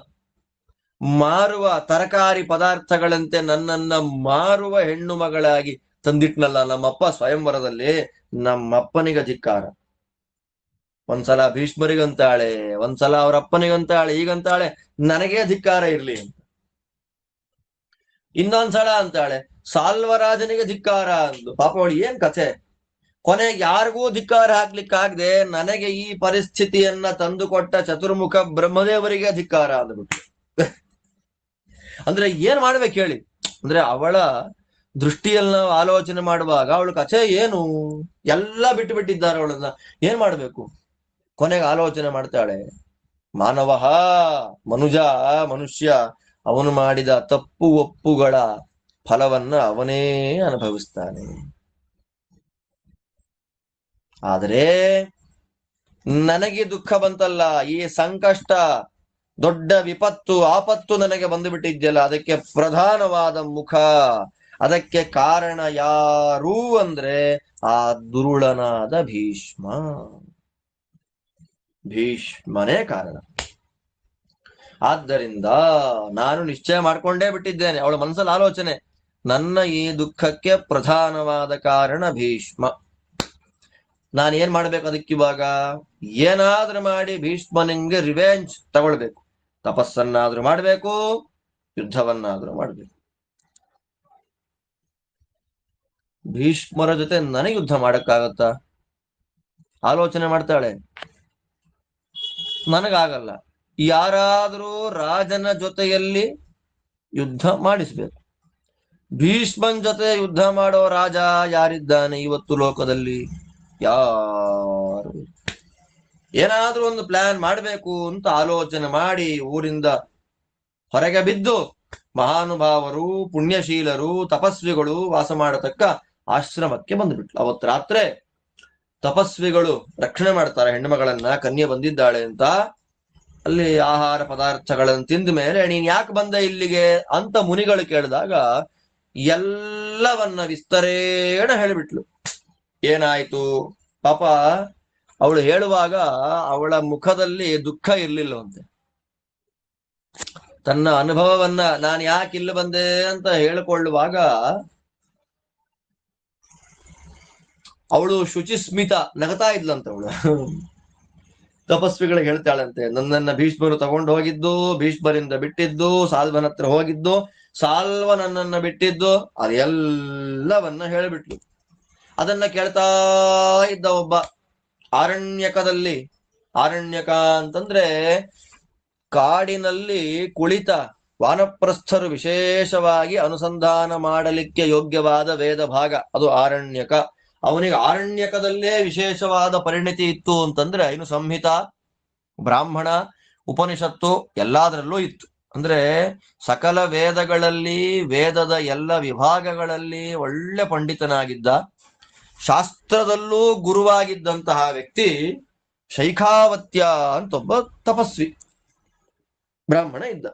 ಮಾರುವ ತರಕಾರಿ ಪದಾರ್ಥಗಳಂತೆ ನನ್ನನ್ನ ಮಾರುವ ಹೆಣ್ಣು ಮಗಳಾಗಿ ತಂದಿಟ್ನಲ್ಲ ನಮ್ಮಪ್ಪ ಸ್ವಯಂವರದಲ್ಲಿ, ನಮ್ಮಪ್ಪನಿಗೆ ಧಿಕ್ಕಾರ. ಒಂದ್ಸಲ ಭೀಷ್ಮರಿಗಂತಾಳೆ, ಒಂದ್ಸಲ ಅವ್ರ ಅಪ್ಪನಿಗಂತಾಳೆ, ಈಗಂತಾಳೆ ನನಗೇ ಧಿಕ್ಕಾರ ಇರ್ಲಿ ಅಂತ. ಇನ್ನೊಂದ್ಸಲ ಅಂತಾಳೆ ಸಾಲ್ವರಾಜನಿಗೆ ಧಿಕ್ಕಾರ ಅಂದು. ಪಾಪ ಅವಳು ಏನ್ ಕಥೆ, ಕೊನೆಗೆ ಯಾರಿಗೂ ಧಿಕ್ಕಾರ ಹಾಕ್ಲಿಕ್ಕಾಗದೆ ನನಗೆ ಈ ಪರಿಸ್ಥಿತಿಯನ್ನ ತಂದುಕೊಟ್ಟ ಚತುರ್ಮುಖ ಬ್ರಹ್ಮದೇವರಿಗೆ ಧಿಕ್ಕಾರ ಅಂದ್ಬಿಟ್ಟು. ಅಂದ್ರೆ ಏನ್ ಮಾಡ್ಬೇಕು ಹೇಳಿ? ಅಂದ್ರೆ ಅವಳ ದೃಷ್ಟಿಯಲ್ಲಿ ನಾವು ಆಲೋಚನೆ ಮಾಡುವಾಗ ಅವಳ ಕಥೆ ಏನು, ಎಲ್ಲ ಬಿಟ್ಟು ಬಿಟ್ಟಿದ್ದಾರೆ ಅವಳನ್ನ. ಏನ್ ಮಾಡ್ಬೇಕು? ಕೊನೆಗೆ ಆಲೋಚನೆ ಮಾಡ್ತಾಳೆ, ಮಾನವ, ಮನುಷ್ಯ ಅವನು ಮಾಡಿದ ತಪ್ಪು ಒಪ್ಪುಗಳ ಫಲವನ್ನ ಅವನೇ ಅನುಭವಿಸ್ತಾನೆ. ಆದರೆ ನನಗೆ ದುಃಖ ಬಂತಲ್ಲ, ಈ ಸಂಕಷ್ಟ, ದೊಡ್ಡ ವಿಪತ್ತು, ಆಪತ್ತು ನನಗೆ ಬಂದು ಬಿಟ್ಟಿದ್ಯಲ್ಲ, ಅದಕ್ಕೆ ಪ್ರಧಾನವಾದ ಮುಖ, ಅದಕ್ಕೆ ಕಾರಣ ಯಾರು ಅಂದ್ರೆ ಆ ದುರುಳನಾದ ಭೀಷ್ಮನೇ ಕಾರಣ. ಆದ್ದರಿಂದ ನಾನು ನಿಶ್ಚಯ ಮಾಡ್ಕೊಂಡೇ ಬಿಟ್ಟಿದ್ದೇನೆ. ಅವಳ ಮನಸ್ಸಲ್ಲಿ ಆಲೋಚನೆ, ನನ್ನ ಈ ದುಃಖಕ್ಕೆ ಪ್ರಧಾನವಾದ ಕಾರಣ ಭೀಷ್ಮ. ನಾನೇನ್ ಮಾಡ್ಬೇಕು ಅದಕ್ಕಿವಾಗ? ಏನಾದ್ರೂ ಮಾಡಿ ಭೀಷ್ಮನಿಗೆ ರಿವೆಂಜ್ ತಗೊಳ್ಬೇಕು. ತಪಸ್ಸನ್ನಾದ್ರೂ ಮಾಡ್ಬೇಕು, ಯುದ್ಧವನ್ನಾದ್ರೂ ಮಾಡ್ಬೇಕು. ಭೀಷ್ಮರ ಜೊತೆ ನನಗೆ ಯುದ್ಧ ಮಾಡಕ್ಕಾಗತ್ತಾ? ಆಲೋಚನೆ ಮಾಡ್ತಾಳೆ. ನನಗಾಗಲ್ಲ. ಯಾರಾದ್ರೂ ರಾಜನ ಜೊತೆಯಲ್ಲಿ ಯುದ್ಧ ಮಾಡಿಸ್ಬೇಕು. ಭೀಷ್ಮನ್ ಜೊತೆ ಯುದ್ಧ ಮಾಡೋ ರಾಜ ಯಾರಿದ್ದಾನೆ ಇವತ್ತು ಲೋಕದಲ್ಲಿ? ಯಾರು? ಏನಾದ್ರೂ ಒಂದು ಪ್ಲಾನ್ ಮಾಡಬೇಕು ಅಂತ ಆಲೋಚನೆ ಮಾಡಿ ಊರಿಂದ ಹೊರಗೆ ಬಿದ್ದು ಮಹಾನುಭಾವರು, ಪುಣ್ಯಶೀಲರು, ತಪಸ್ವಿಗಳು ವಾಸ ಮಾಡತಕ್ಕ ಆಶ್ರಮಕ್ಕೆ ಬಂದುಬಿಟ್ಲು. ಅವತ್ತು ರಾತ್ರಿ ತಪಸ್ವಿಗಳು ರಕ್ಷಣೆ ಮಾಡ್ತಾರೆ ಹೆಣ್ಣುಮಗಳನ್ನ, ಕನ್ಯೆ ಬಂದಿದ್ದಾಳೆ ಅಂತ. ಅಲ್ಲಿ ಆಹಾರ ಪದಾರ್ಥಗಳನ್ನು ತಿಂದ ಮೇಲೆ ನೀನ್ ಯಾಕೆ ಬಂದೆ ಇಲ್ಲಿಗೆ ಅಂತ ಮುನಿಗಳು ಕೇಳಿದಾಗ ಎಲ್ಲವನ್ನ ವಿಸ್ತರೇಣ ಹೇಳಿಬಿಟ್ಲು. ಏನಾಯ್ತು ಪಾಪ? ಅವಳು ಹೇಳುವಾಗ ಅವಳ ಮುಖದಲ್ಲಿ ದುಃಖ ಇರ್ಲಿಲ್ಲವಂತೆ. ತನ್ನ ಅನುಭವವನ್ನ ನಾನು ಯಾಕೆ ಇಲ್ಲಿ ಬಂದೆ ಅಂತ ಹೇಳಿಕೊಳ್ಳುವಾಗ ಅವಳು ಶುಚಿಸ್ಮಿತ ನಗತಾ ಇದ್ಲಂತ. ಅವಳು ತಪಸ್ವಿಗಳಿಗೆ ಹೇಳ್ತಾಳಂತೆ, ನನ್ನನ್ನ ಭೀಷ್ಮರು ತಗೊಂಡು ಹೋಗಿದ್ದು, ಭೀಷ್ಮರಿಂದ ಬಿಟ್ಟಿದ್ದು, ಸಾಲ್ವನ ಹತ್ರ ಹೋಗಿದ್ದು, ಸಾಲ್ವ ನನ್ನನ್ನ ಬಿಟ್ಟಿದ್ದು, ಅದೆಲ್ಲವನ್ನ ಹೇಳಿಬಿಟ್ಲು. ಅದನ್ನ ಕೇಳ್ತಾ ಇದ್ದ ಒಬ್ಬ ಆರಣ್ಯಕದಲ್ಲಿ, ಆರಣ್ಯಕ ಅಂತಂದ್ರೆ ಕಾಡಿನಲ್ಲಿ ಕುಳಿತ ವಾನಪ್ರಸ್ಥರು ವಿಶೇಷವಾಗಿ ಅನುಸಂಧಾನ ಮಾಡಲಿಕ್ಕೆ ಯೋಗ್ಯವಾದ ವೇದ ಭಾಗ, ಅದು ಆರಣ್ಯಕ. ಅವನಿಗೆ ಆರಣ್ಯಕದಲ್ಲೇ ವಿಶೇಷವಾದ ಪರಿಣಿತಿ ಇತ್ತು ಅಂತಂದ್ರೆ ಇನ್ನು ಸಂಹಿತ, ಬ್ರಾಹ್ಮಣ, ಉಪನಿಷತ್ತು ಎಲ್ಲದರಲ್ಲೂ ಇತ್ತು. ಅಂದ್ರೆ ಸಕಲ ವೇದಗಳಲ್ಲಿ, ವೇದದ ಎಲ್ಲ ವಿಭಾಗಗಳಲ್ಲಿ ಒಳ್ಳೆ ಪಂಡಿತನಾಗಿದ್ದ, ಶಾಸ್ತ್ರದಲ್ಲೂ ಗುರುವಾಗಿದ್ದಂತಹ ವ್ಯಕ್ತಿ ಶೈಖಾವತ್ಯ ಅಂತ ಒಬ್ಬ ತಪಸ್ವಿ ಬ್ರಾಹ್ಮಣ ಇದ್ದ.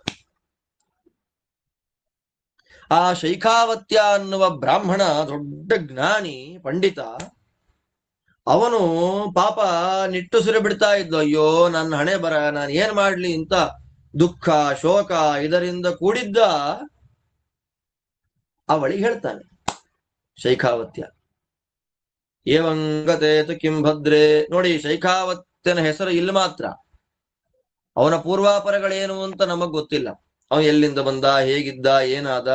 ಆ ಶೈಖಾವತ್ಯ ಅನ್ನುವ ಬ್ರಾಹ್ಮಣ ದೊಡ್ಡ ಜ್ಞಾನಿ, ಪಂಡಿತ. ಅವನು ಪಾಪ ನಿಟ್ಟುಸಿರು ಬಿಡ್ತಾ ಇದ್ದ, ಅಯ್ಯೋ ನನ್ನ ಹಣೆ ಬರ, ನಾನು ಏನ್ ಮಾಡ್ಲಿ ಅಂತ ದುಃಖ, ಶೋಕ ಇದರಿಂದ ಕೂಡಿದ್ದ ಅವಳಿಗೆ ಹೇಳ್ತಾನೆ ಶೈಖಾವತ್ಯ, ಏವಂಗತೇತು ಕಿಂಭದ್ರೇ. ನೋಡಿ, ಶೈಖಾವತ್ಯನ ಹೆಸರು ಇಲ್ಲಿ ಮಾತ್ರ, ಅವನ ಪೂರ್ವಾಪರಗಳೇನು ಅಂತ ನಮಗ್ ಗೊತ್ತಿಲ್ಲ. ಅವನು ಎಲ್ಲಿಂದ ಬಂದ, ಹೇಗಿದ್ದ, ಏನಾದ,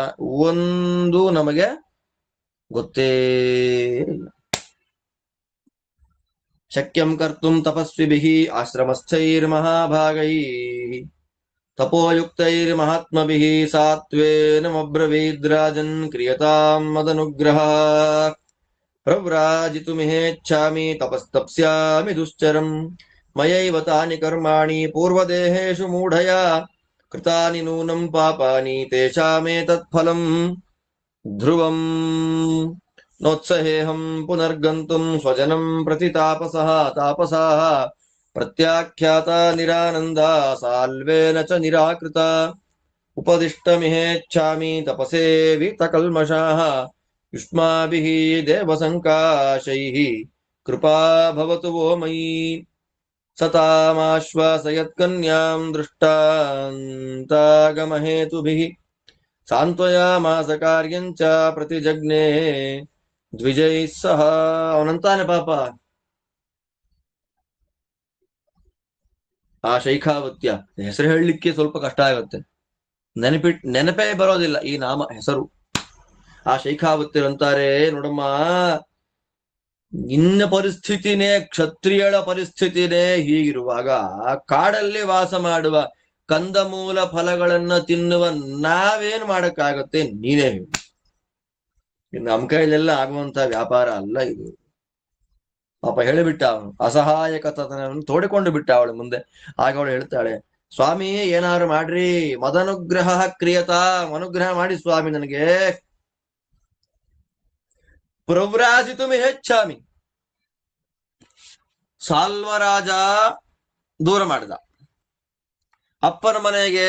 ಒಂದು ನಮಗೆ ಗೊತ್ತೇ ಇಲ್ಲ. ಶಕ್ಯಂ ಕರ್ತುಂ ತಪಸ್ವಿಭಿಃ ಆಶ್ರಮಸ್ಥೈರ್ಮಹಾಭಾಗೈಃ ತಪೋಯುಕ್ತೈರ್ಮಹಾತ್ಮಭಿಃ ಸಾತ್ವೇನಮಬ್ರವೀದ್ರಾಜನ್ ಕ್ರಿಯತಾಂ ಮದನುಗ್ರಹ. ಪ್ರವ್ರಾಜಿತುಮಿಹೇಚ್ಛಾಮಿ ತಪಸ್ತಪ್ಸ್ಯಾಮಿ ದುಶ್ಚರಂ ಮಯೈವ ತಾನಿ ಕರ್ಮಾಣಿ ಪೂರ್ವದೇಹೇಷು ಮೂಢಯ ಕೃತಾನಿ ನೂನಂ ಪಾಪಾನಿ ತೇಷಾಮೇತತ್ಫಲಂ ಧ್ರುವಂ ನೋತ್ಸಹೇಹಂ ಪುನರ್ಗಂತುಂ ಸ್ವಜನಂ ಪ್ರತಿ ತಾಪಸಾಃ ಪ್ರತ್ಯಾಖ್ಯಾತ ನಿರಾನಂದ ಸಾಲ್ವೇನ ಚ ನಿರಾಕೃತ ಉಪದಿಷ್ಟಮಿಹೇಚ್ಛಾಮಿ ತಪಸೇ ವಿತಕಲ್ಮಷಾಃ ಯುಷ್ಮಾಭಿಃ ದೇವಸಂಕಾಶೈಃ ಕೃಪಾ ಭವತು ವೋ ಮಯಿ. ಸತಾಮಾಶ್ವಾಸಯತ್ಕನ್ಯಾಂ ದೃಷ್ಟಾಂತಾಗಮಹೇತುಭಿಃ ಸಾಂತ್ವಯಾಮಾಸ ಕಾರ್ಯಂಚ ಪ್ರತಿಜಗ್ನೇ ದ್ವಿಜೈಃ ಸಹ. ಅವನಂತಾನೆ ಪಾಪ ಆ ಶೈಖಾವತ್ಯ ಹೆಸರು ಹೇಳಲಿಕ್ಕೆ ಸ್ವಲ್ಪ ಕಷ್ಟ ಆಗುತ್ತೆ, ನೆನಪೇ ಬರೋದಿಲ್ಲ ಈ ನಾಮ ಹೆಸರು. ಆ ಶೈಖಾವತ್ಯರಂತಾರೆ, ನೋಡಮ್ಮ, ನಿನ್ನ ಪರಿಸ್ಥಿತಿನೇ, ಕ್ಷತ್ರಿಯಳ ಪರಿಸ್ಥಿತಿನೇ ಹೀಗಿರುವಾಗ ಕಾಡಲ್ಲಿ ವಾಸ ಮಾಡುವ ಕಂದಮೂಲ ಫಲಗಳನ್ನ ತಿನ್ನುವ ನಾವೇನ್ ಮಾಡಕ್ಕಾಗತ್ತೆ, ನೀನೇ ಹೇಳು. ನಮ್ಮ ಕೈಲೆಲ್ಲ ಆಗುವಂತ ವ್ಯಾಪಾರ ಅಲ್ಲ ಇದು. ಪಾಪ ಹೇಳಿಬಿಟ್ಟ ಅವನು, ಅಸಹಾಯಕತನವನ್ನು ತೋಡಿಕೊಂಡು ಬಿಟ್ಟ ಅವಳು ಮುಂದೆ. ಆಗ ಅವಳು ಹೇಳ್ತಾಳೆ, ಸ್ವಾಮಿ ಏನಾದ್ರು ಮಾಡ್ರಿ, ಮದನುಗ್ರಹ ಕ್ರಿಯತಾ, ಅನುಗ್ರಹ ಮಾಡಿ ಸ್ವಾಮಿ ನನಗೆ. ಪ್ರವ್ರಾಜಿತು ಮಿಹೇಚ್ಛಾಮಿ, ಸಾಲ್ವರಾಜ ದೂರ ಮಾಡಿದ, ಅಪ್ಪನ ಮನೆಗೆ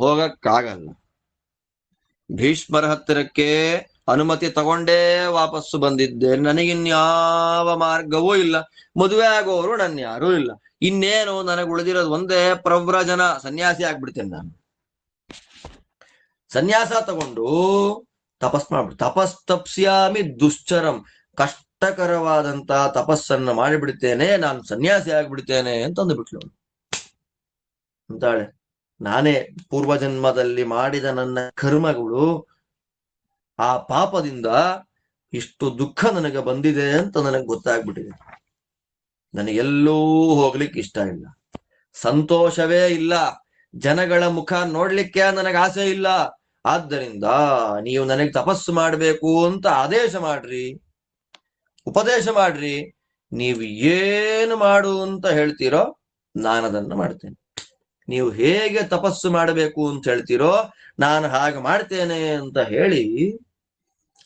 ಹೋಗಕ್ಕಾಗಲ್ಲ. ಭೀಷ್ಮರ ಹತ್ತಿರಕ್ಕೆ ಅನುಮತಿ ತಗೊಂಡೇ ವಾಪಸ್ಸು ಬಂದಿದ್ದೆ, ನನಗಿನ್ಯಾವ ಮಾರ್ಗವೂ ಇಲ್ಲ, ಮದುವೆ ಆಗೋರು ನನ್ನ ಯಾರೂ ಇಲ್ಲ, ಇನ್ನೇನು ನನಗೆ ಉಳಿದಿರೋದು ಒಂದೇ ಪ್ರವ್ರಜನ, ಸನ್ಯಾಸಿ ಆಗ್ಬಿಡ್ತೇನೆ ನಾನು. ಸನ್ಯಾಸ ತಗೊಂಡು ತಪಸ್ ಮಾಡ್ಬಿಟ್ಟು, ತಪಸ್ತಪ್ಸ್ಯಾಮಿ ದುಶ್ಚರಂ, ಕಷ್ಟಕರವಾದಂತ ತಪಸ್ಸನ್ನ ಮಾಡಿಬಿಡ್ತೇನೆ, ನಾನು ಸನ್ಯಾಸಿ ಆಗ್ಬಿಡ್ತೇನೆ ಅಂತಂದು ಬಿಟ್ಲು ಅಂತಾಳೆ. ನಾನೇ ಪೂರ್ವಜನ್ಮದಲ್ಲಿ ಮಾಡಿದ ನನ್ನ ಕರ್ಮಗಳು, ಆ ಪಾಪದಿಂದ ಇಷ್ಟು ದುಃಖ ನನಗೆ ಬಂದಿದೆ ಅಂತ ನನಗೆ ಗೊತ್ತಾಗ್ಬಿಟ್ಟಿದೆ. ನನಗೆಲ್ಲೂ ಹೋಗ್ಲಿಕ್ಕೆ ಇಷ್ಟ ಇಲ್ಲ, ಸಂತೋಷವೇ ಇಲ್ಲ, ಜನಗಳ ಮುಖ ನೋಡ್ಲಿಕ್ಕೆ ನನಗೆ ಆಸೆ ಇಲ್ಲ. ಆದ್ದರಿಂದ ನೀವು ನನಗೆ ತಪಸ್ಸು ಮಾಡಬೇಕು ಅಂತ ಆದೇಶ ಮಾಡ್ರಿ, ಉಪದೇಶ ಮಾಡ್ರಿ. ನೀವು ಏನು ಮಾಡು ಅಂತ ಹೇಳ್ತೀರೋ ನಾನದನ್ನು ಮಾಡ್ತೇನೆ. ನೀವು ಹೇಗೆ ತಪಸ್ಸು ಮಾಡಬೇಕು ಅಂತ ಹೇಳ್ತೀರೋ ನಾನು ಹಾಗೆ ಮಾಡ್ತೇನೆ ಅಂತ ಹೇಳಿ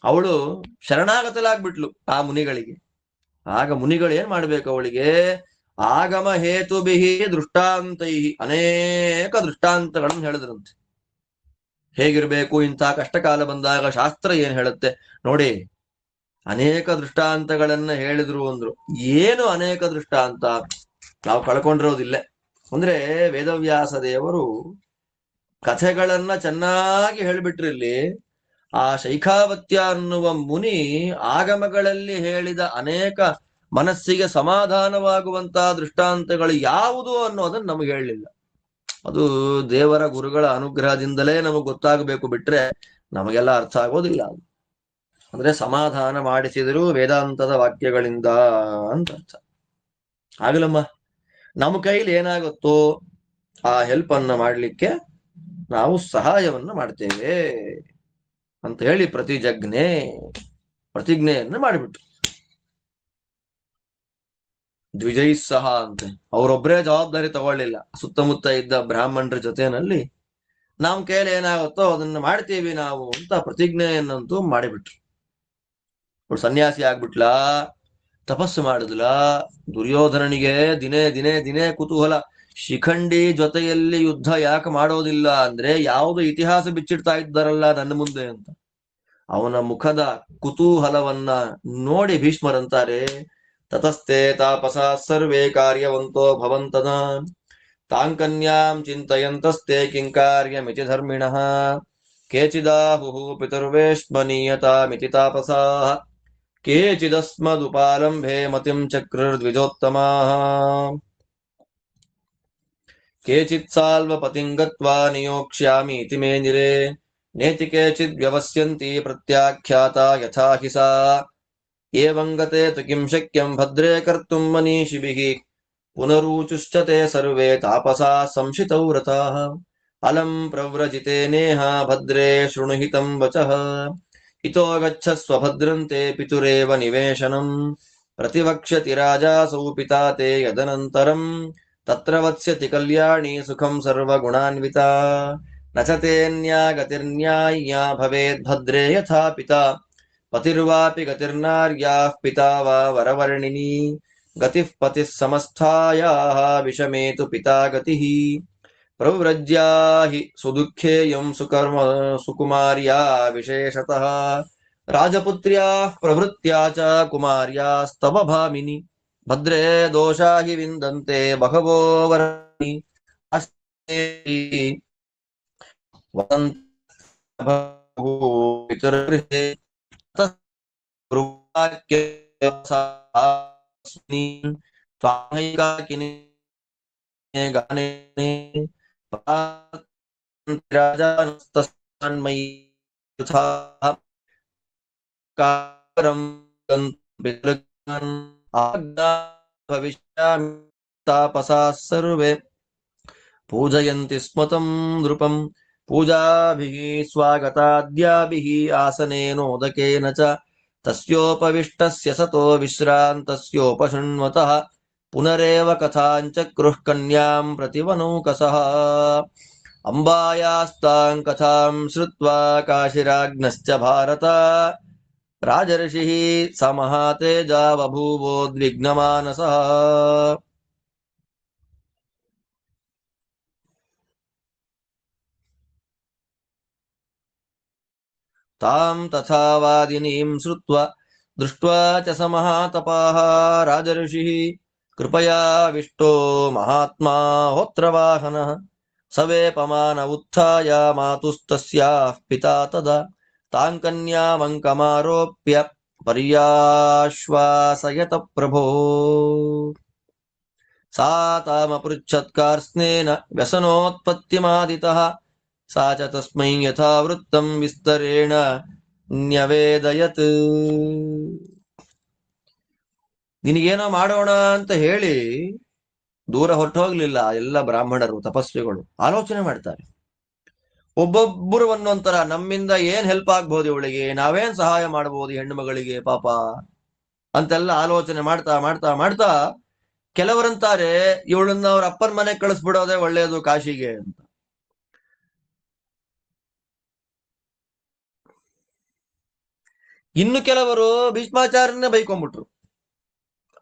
ಅವಳು ಶರಣಾಗತಲಾಗ್ಬಿಟ್ಲು ಆ ಮುನಿಗಳಿಗೆ. ಆಗ ಮುನಿಗಳು ಏನ್ ಮಾಡ್ಬೇಕು ಅವಳಿಗೆ, ಆಗಮ ಹೇತುಬಿಹಿ ದೃಷ್ಟಾಂತೈ, ಅನೇಕ ದೃಷ್ಟಾಂತಗಳನ್ನು ಹೇಳಿದ್ರಂತೆ. ಹೇಗಿರ್ಬೇಕು ಇಂಥ ಕಷ್ಟಕಾಲ ಬಂದಾಗ ಶಾಸ್ತ್ರ ಏನ್ ಹೇಳುತ್ತೆ ನೋಡಿ. ಅನೇಕ ದೃಷ್ಟಾಂತಗಳನ್ನ ಹೇಳಿದ್ರು ಅಂದ್ರು. ಏನು ಅನೇಕ ದೃಷ್ಟಾಂತ ನಾವು ಕಳ್ಕೊಂಡಿರೋದಿಲ್ಲ. ಅಂದ್ರೆ ವೇದವ್ಯಾಸ ದೇವರು ಕಥೆಗಳನ್ನ ಚೆನ್ನಾಗಿ ಹೇಳಿಬಿಟ್ರಿಲ್ಲಿ. ಆ ಶೈಖಾವತ್ಯ ಅನ್ನುವ ಮುನಿ ಆಗಮಗಳಲ್ಲಿ ಹೇಳಿದ ಅನೇಕ ಮನಸ್ಸಿಗೆ ಸಮಾಧಾನವಾಗುವಂತಹ ದೃಷ್ಟಾಂತಗಳು ಯಾವುದು ಅನ್ನೋದನ್ನ ನಮಗೆ ಹೇಳಲಿಲ್ಲ. ಅದು ದೇವರ ಗುರುಗಳ ಅನುಗ್ರಹದಿಂದಲೇ ನಮಗೆ ಗೊತ್ತಾಗಬೇಕು, ಬಿಟ್ರೆ ನಮಗೆಲ್ಲ ಅರ್ಥ ಆಗೋದಿಲ್ಲ. ಅಂದ್ರೆ ಸಮಾಧಾನ ಮಾಡಿಸಿದ್ರು ವೇದಾಂತದ ವಾಕ್ಯಗಳಿಂದ ಅಂತ ಅರ್ಥ. ಆಗಲಮ್ಮ, ನಮ್ಮ ಕೈಲಿ ಏನಾಗುತ್ತೋ ಆ ಹೆಲ್ಪ್ ಅನ್ನ ಮಾಡ್ಲಿಕ್ಕೆ ನಾವು ಸಹಾಯವನ್ನ ಮಾಡ್ತೇವೆ ಅಂತ ಹೇಳಿ ಪ್ರತಿಜ್ಞೆಯನ್ನು ಮಾಡಿಬಿಟ್ರು. ದ್ವಿಜೈ ಸಹ ಅಂತೆ, ಅವರೊಬ್ಬರೇ ಜವಾಬ್ದಾರಿ ತಗೊಳ್ಳಿಲ್ಲ. ಸುತ್ತಮುತ್ತ ಇದ್ದ ಬ್ರಾಹ್ಮಣರ ಜೊತೆನಲ್ಲಿ ನಮ್ಮ ಕೈಲಿ ಏನಾಗುತ್ತೋ ಅದನ್ನ ಮಾಡ್ತೀವಿ ನಾವು ಅಂತ ಪ್ರತಿಜ್ಞೆಯನ್ನಂತೂ ಮಾಡಿಬಿಟ್ರು. ಅವಳು ಸನ್ಯಾಸಿ ಆಗ್ಬಿಟ್ಲಾ, ತಪಸ್ಸು ಮಾಡುದಿಲ್ಲ. ದುರ್ಯೋಧನನಿಗೆ ದಿನೇ ದಿನೇ ದಿನೇ ಕುತೂಹಲ, ಶಿಖಂಡಿ ಜೊತೆಯಲ್ಲಿ ಯುದ್ಧ ಯಾಕೆ ಮಾಡೋದಿಲ್ಲ ಅಂದ್ರೆ ಯಾವುದು ಇತಿಹಾಸ ಬಿಚ್ಚಿಡ್ತಾ ಇದ್ದಾರಲ್ಲ ನನ್ನ ಮುಂದೆ ಅಂತ. ಅವನ ಮುಖದ ಕುತೂಹಲವನ್ನ ನೋಡಿ ಭೀಷ್ಮರಂತಾರೆ, ತತಸ್ತೆ ತಾಪಸ ಸರ್ವೇ ಕಾರ್ಯವಂತೋ ಭವಂತನ ತಾಂಕನ್ಯಾಂ ಚಿಂತಯಂತಸ್ತೆ ಕಿಂಕಾರ್ಯಮಿತಿ ಧರ್ಮಿಣಃ ಕೇಚಿದಾಹುಃ ಪಿತುರ್ವೇಶ್ಮನೀಯತಾಮಿತಿ ತಾಪಸಾಃ ಕೇಚಿದಸ್ಮದುಪಾಲಂಭೆ ಮತಿಂ ಚಕ್ರರ್ದ್ವಿಜೋತ್ತಮಾಃ ಕೇಚಿತ್ ಸಾಲ್ವಪತಿಂ ಗತ್ವಾ ನಿಯೋಕ್ಷ್ಯಾಮಿ ಇತಿ ಮೇನಿರೇ ನೇತಿ ಕೇಚಿದ್ ವ್ಯವಸ್ಯಂತಿ ಪ್ರತ್ಯಾಖ್ಯಾತ ಯಥಾ ಹಿ ಸಾ ಏವಂ ಗತೆ ತು ಕಿಂ ಶಕ್ಯಂ ಭದ್ರೇ ಕರ್ತುಂ ಮನೀಷಿಭಿಃ ಪುನರೂಚುಶ್ಚ ತೇ ಸರ್ವೇ ತಾಪಸಾ ಸಂಶಿತೌ ವ್ರತಾಃ ಅಲಂ ಪ್ರವ್ರಜಿತೆ ನೇಹ ಭದ್ರೇ ಶೃಣುಹಿತಂ ವಚಃ ಇತೋ ಗಚ್ಚಸ್ವ ಭದ್ರಂತೆ ಪಿತುರೇವ ನಿವೇಶನಂ ಪ್ರತಿವಕ್ಷ್ಯತಿ ರಾಜಾಸೌ ಪಿತಾ ತೇ ಯದನಂತರಂ ತತ್ರ ವತ್ಸ್ಯತಿ ಕಲ್ಯಾಣಿ ಸುಖಂ ಸರ್ವಗುಣಾನ್ವಿತಾ ನ ಚ ತೇನ್ಯಾಗತಿರ್ನ್ಯಾಯ್ಯಾ ಭವೇದ್ ಭದ್ರೇ ಯಥಾ ಪಿತಾ ಪತಿರ್ವಾಪಿ ಗತಿರ್ನಾರ್ಯಾಃ ಪಿತಾ ವಾ ವರವರ್ಣಿನಿ ಗತಿಃ ಪತಿಃ ಸಮಸ್ಥಾಯಾಃ ವಿಷಮೇತು ಪಿತಾ ಗತಿಃ ಪ್ರವ್ರಜ್ಯಾ ಹಿ ಸುದುಃಖೇಯಂ ಸುಕರ್ಮ ಸುಕುಮಾರ್ಯಾ ವಿಶೇಷತಃ ರಾಜಪುತ್ರ್ಯಾಃ ಪ್ರವೃತ್ತ್ಯಾ ಚ ಕುಮಾರ್ಯಾಸ್ತವ ಭಾಮಿನಿ ಭದ್ರೇ ದೋಷಾ ಹಿ ವಿಂದಂತೆ ಬಹವೋ ವರಾಣಿ ಅಸ್ತೆ ವದಂತೋ ಪಿತೃಗೃಹೇ ಸ್ವಾಮೈಕಾಕಿನಿ ಗಾನೆ ರಾಜಾನಸ್ತನ್ಮಯಿ ಯಥಾ ಕಾರಂ ಪಿತೃಗೃಹಾನ್ ಆಜ್ಞಾ ಭವಿಷ್ಯಾಮಿ ತಾಪಸಾಃ ಸರ್ವೇ ಪೂಜಯಂತಿ ಸ್ಮತಂ ನೃಪಂ ಪೂಜಾಭಿಃ ಸ್ವಾಗತಾದ್ಯಾಭಿಃ ಆಸನೇನೋದಕೇನ ಚ ತಸ್ಯೋಪವಿಷ್ಟಸ್ಯ ಸತೋ ವಿಶ್ರಾಂತಸ್ಯೋಪಶೃಣ್ವತಃ ಪುನರೇವ ಕಥಾಂಚಕ್ರುಃ ಕನ್ಯಾಂ ಪ್ರತಿವನೌಕಸಃ ಅಂಬಾಯಾಸ್ತಾಂ ಕಥಾಂ ಶ್ರುತ್ವಾ ಕಾಶಿರಾಜ್ಞಶ್ಚ ಭಾರತ ರಾಜರ್ಷಿಃ ಸ ಮಹಾತೇಜಾ ಬಭೂವೋದ್ವಿಗ್ನಮಾನಸಃ ತಾಂ ತಥಾ ವಾದಿನೀಂ ಶ್ರುತ್ವಾ ದೃಷ್ಟ್ವಾ ಚ ಸ ಮಹಾತಪಾಃ ರಾಜರ್ಷಿಃ ಕೃಪಯಾವಿಷ್ಟೋ ಮಹಾತ್ಮಾ ಹೋತ್ರವಾಹನಃ ಸವೇಪಮಾನ ಉತ್ಥಾಯ ಮಾತುಸ್ತಸ್ಯಾಃ ಪಿತಾ ತದಾ ತಾಂ ಕನ್ಯಾಮಂಕಮಾರೋಪ್ಯ ಪರ್ಯಾಶ್ವಾಸಯತ ಪ್ರಭೋ ಸಾ ತಾಮಪೃಚ್ಛತ್ಕಾರ್ಸ್ನೇನ ವ್ಯಸನೋತ್ಪತ್ತಿಮಾದಿತಃ ಸಾ ಚ ತಸ್ಮೈ ಯಥಾ ವೃತ್ತಂ ವಿಸ್ತರೇಣ ನ್ಯವೇದಯತ್. ನಿನಗೇನೋ ಮಾಡೋಣ ಅಂತ ಹೇಳಿ ದೂರ ಹೊರಟು ಹೋಗ್ಲಿಲ್ಲ. ಎಲ್ಲ ಬ್ರಾಹ್ಮಣರು ತಪಸ್ವಿಗಳು ಆಲೋಚನೆ ಮಾಡ್ತಾರೆ. ಒಬ್ಬೊಬ್ಬರು ಒಂದೊಂಥರ, ನಮ್ಮಿಂದ ಏನ್ ಹೆಲ್ಪ್ ಆಗ್ಬೋದು ಇವಳಿಗೆ, ನಾವೇನ್ ಸಹಾಯ ಮಾಡ್ಬೋದು ಹೆಣ್ಣು ಮಗಳಿಗೆ ಪಾಪ ಅಂತೆಲ್ಲ ಆಲೋಚನೆ ಮಾಡ್ತಾ ಮಾಡ್ತಾ ಮಾಡ್ತಾ ಕೆಲವರಂತಾರೆ ಇವಳನ್ನ ಅವ್ರ ಅಪ್ಪನ ಮನೆಗೆ ಕಳಿಸ್ಬಿಡೋದೇ ಒಳ್ಳೇದು ಕಾಶಿಗೆ ಅಂತ. ಇನ್ನು ಕೆಲವರು ಭೀಷ್ಮಾಚಾರ್ಯನೇ ಬೈಕೊಂಡ್ಬಿಟ್ರು.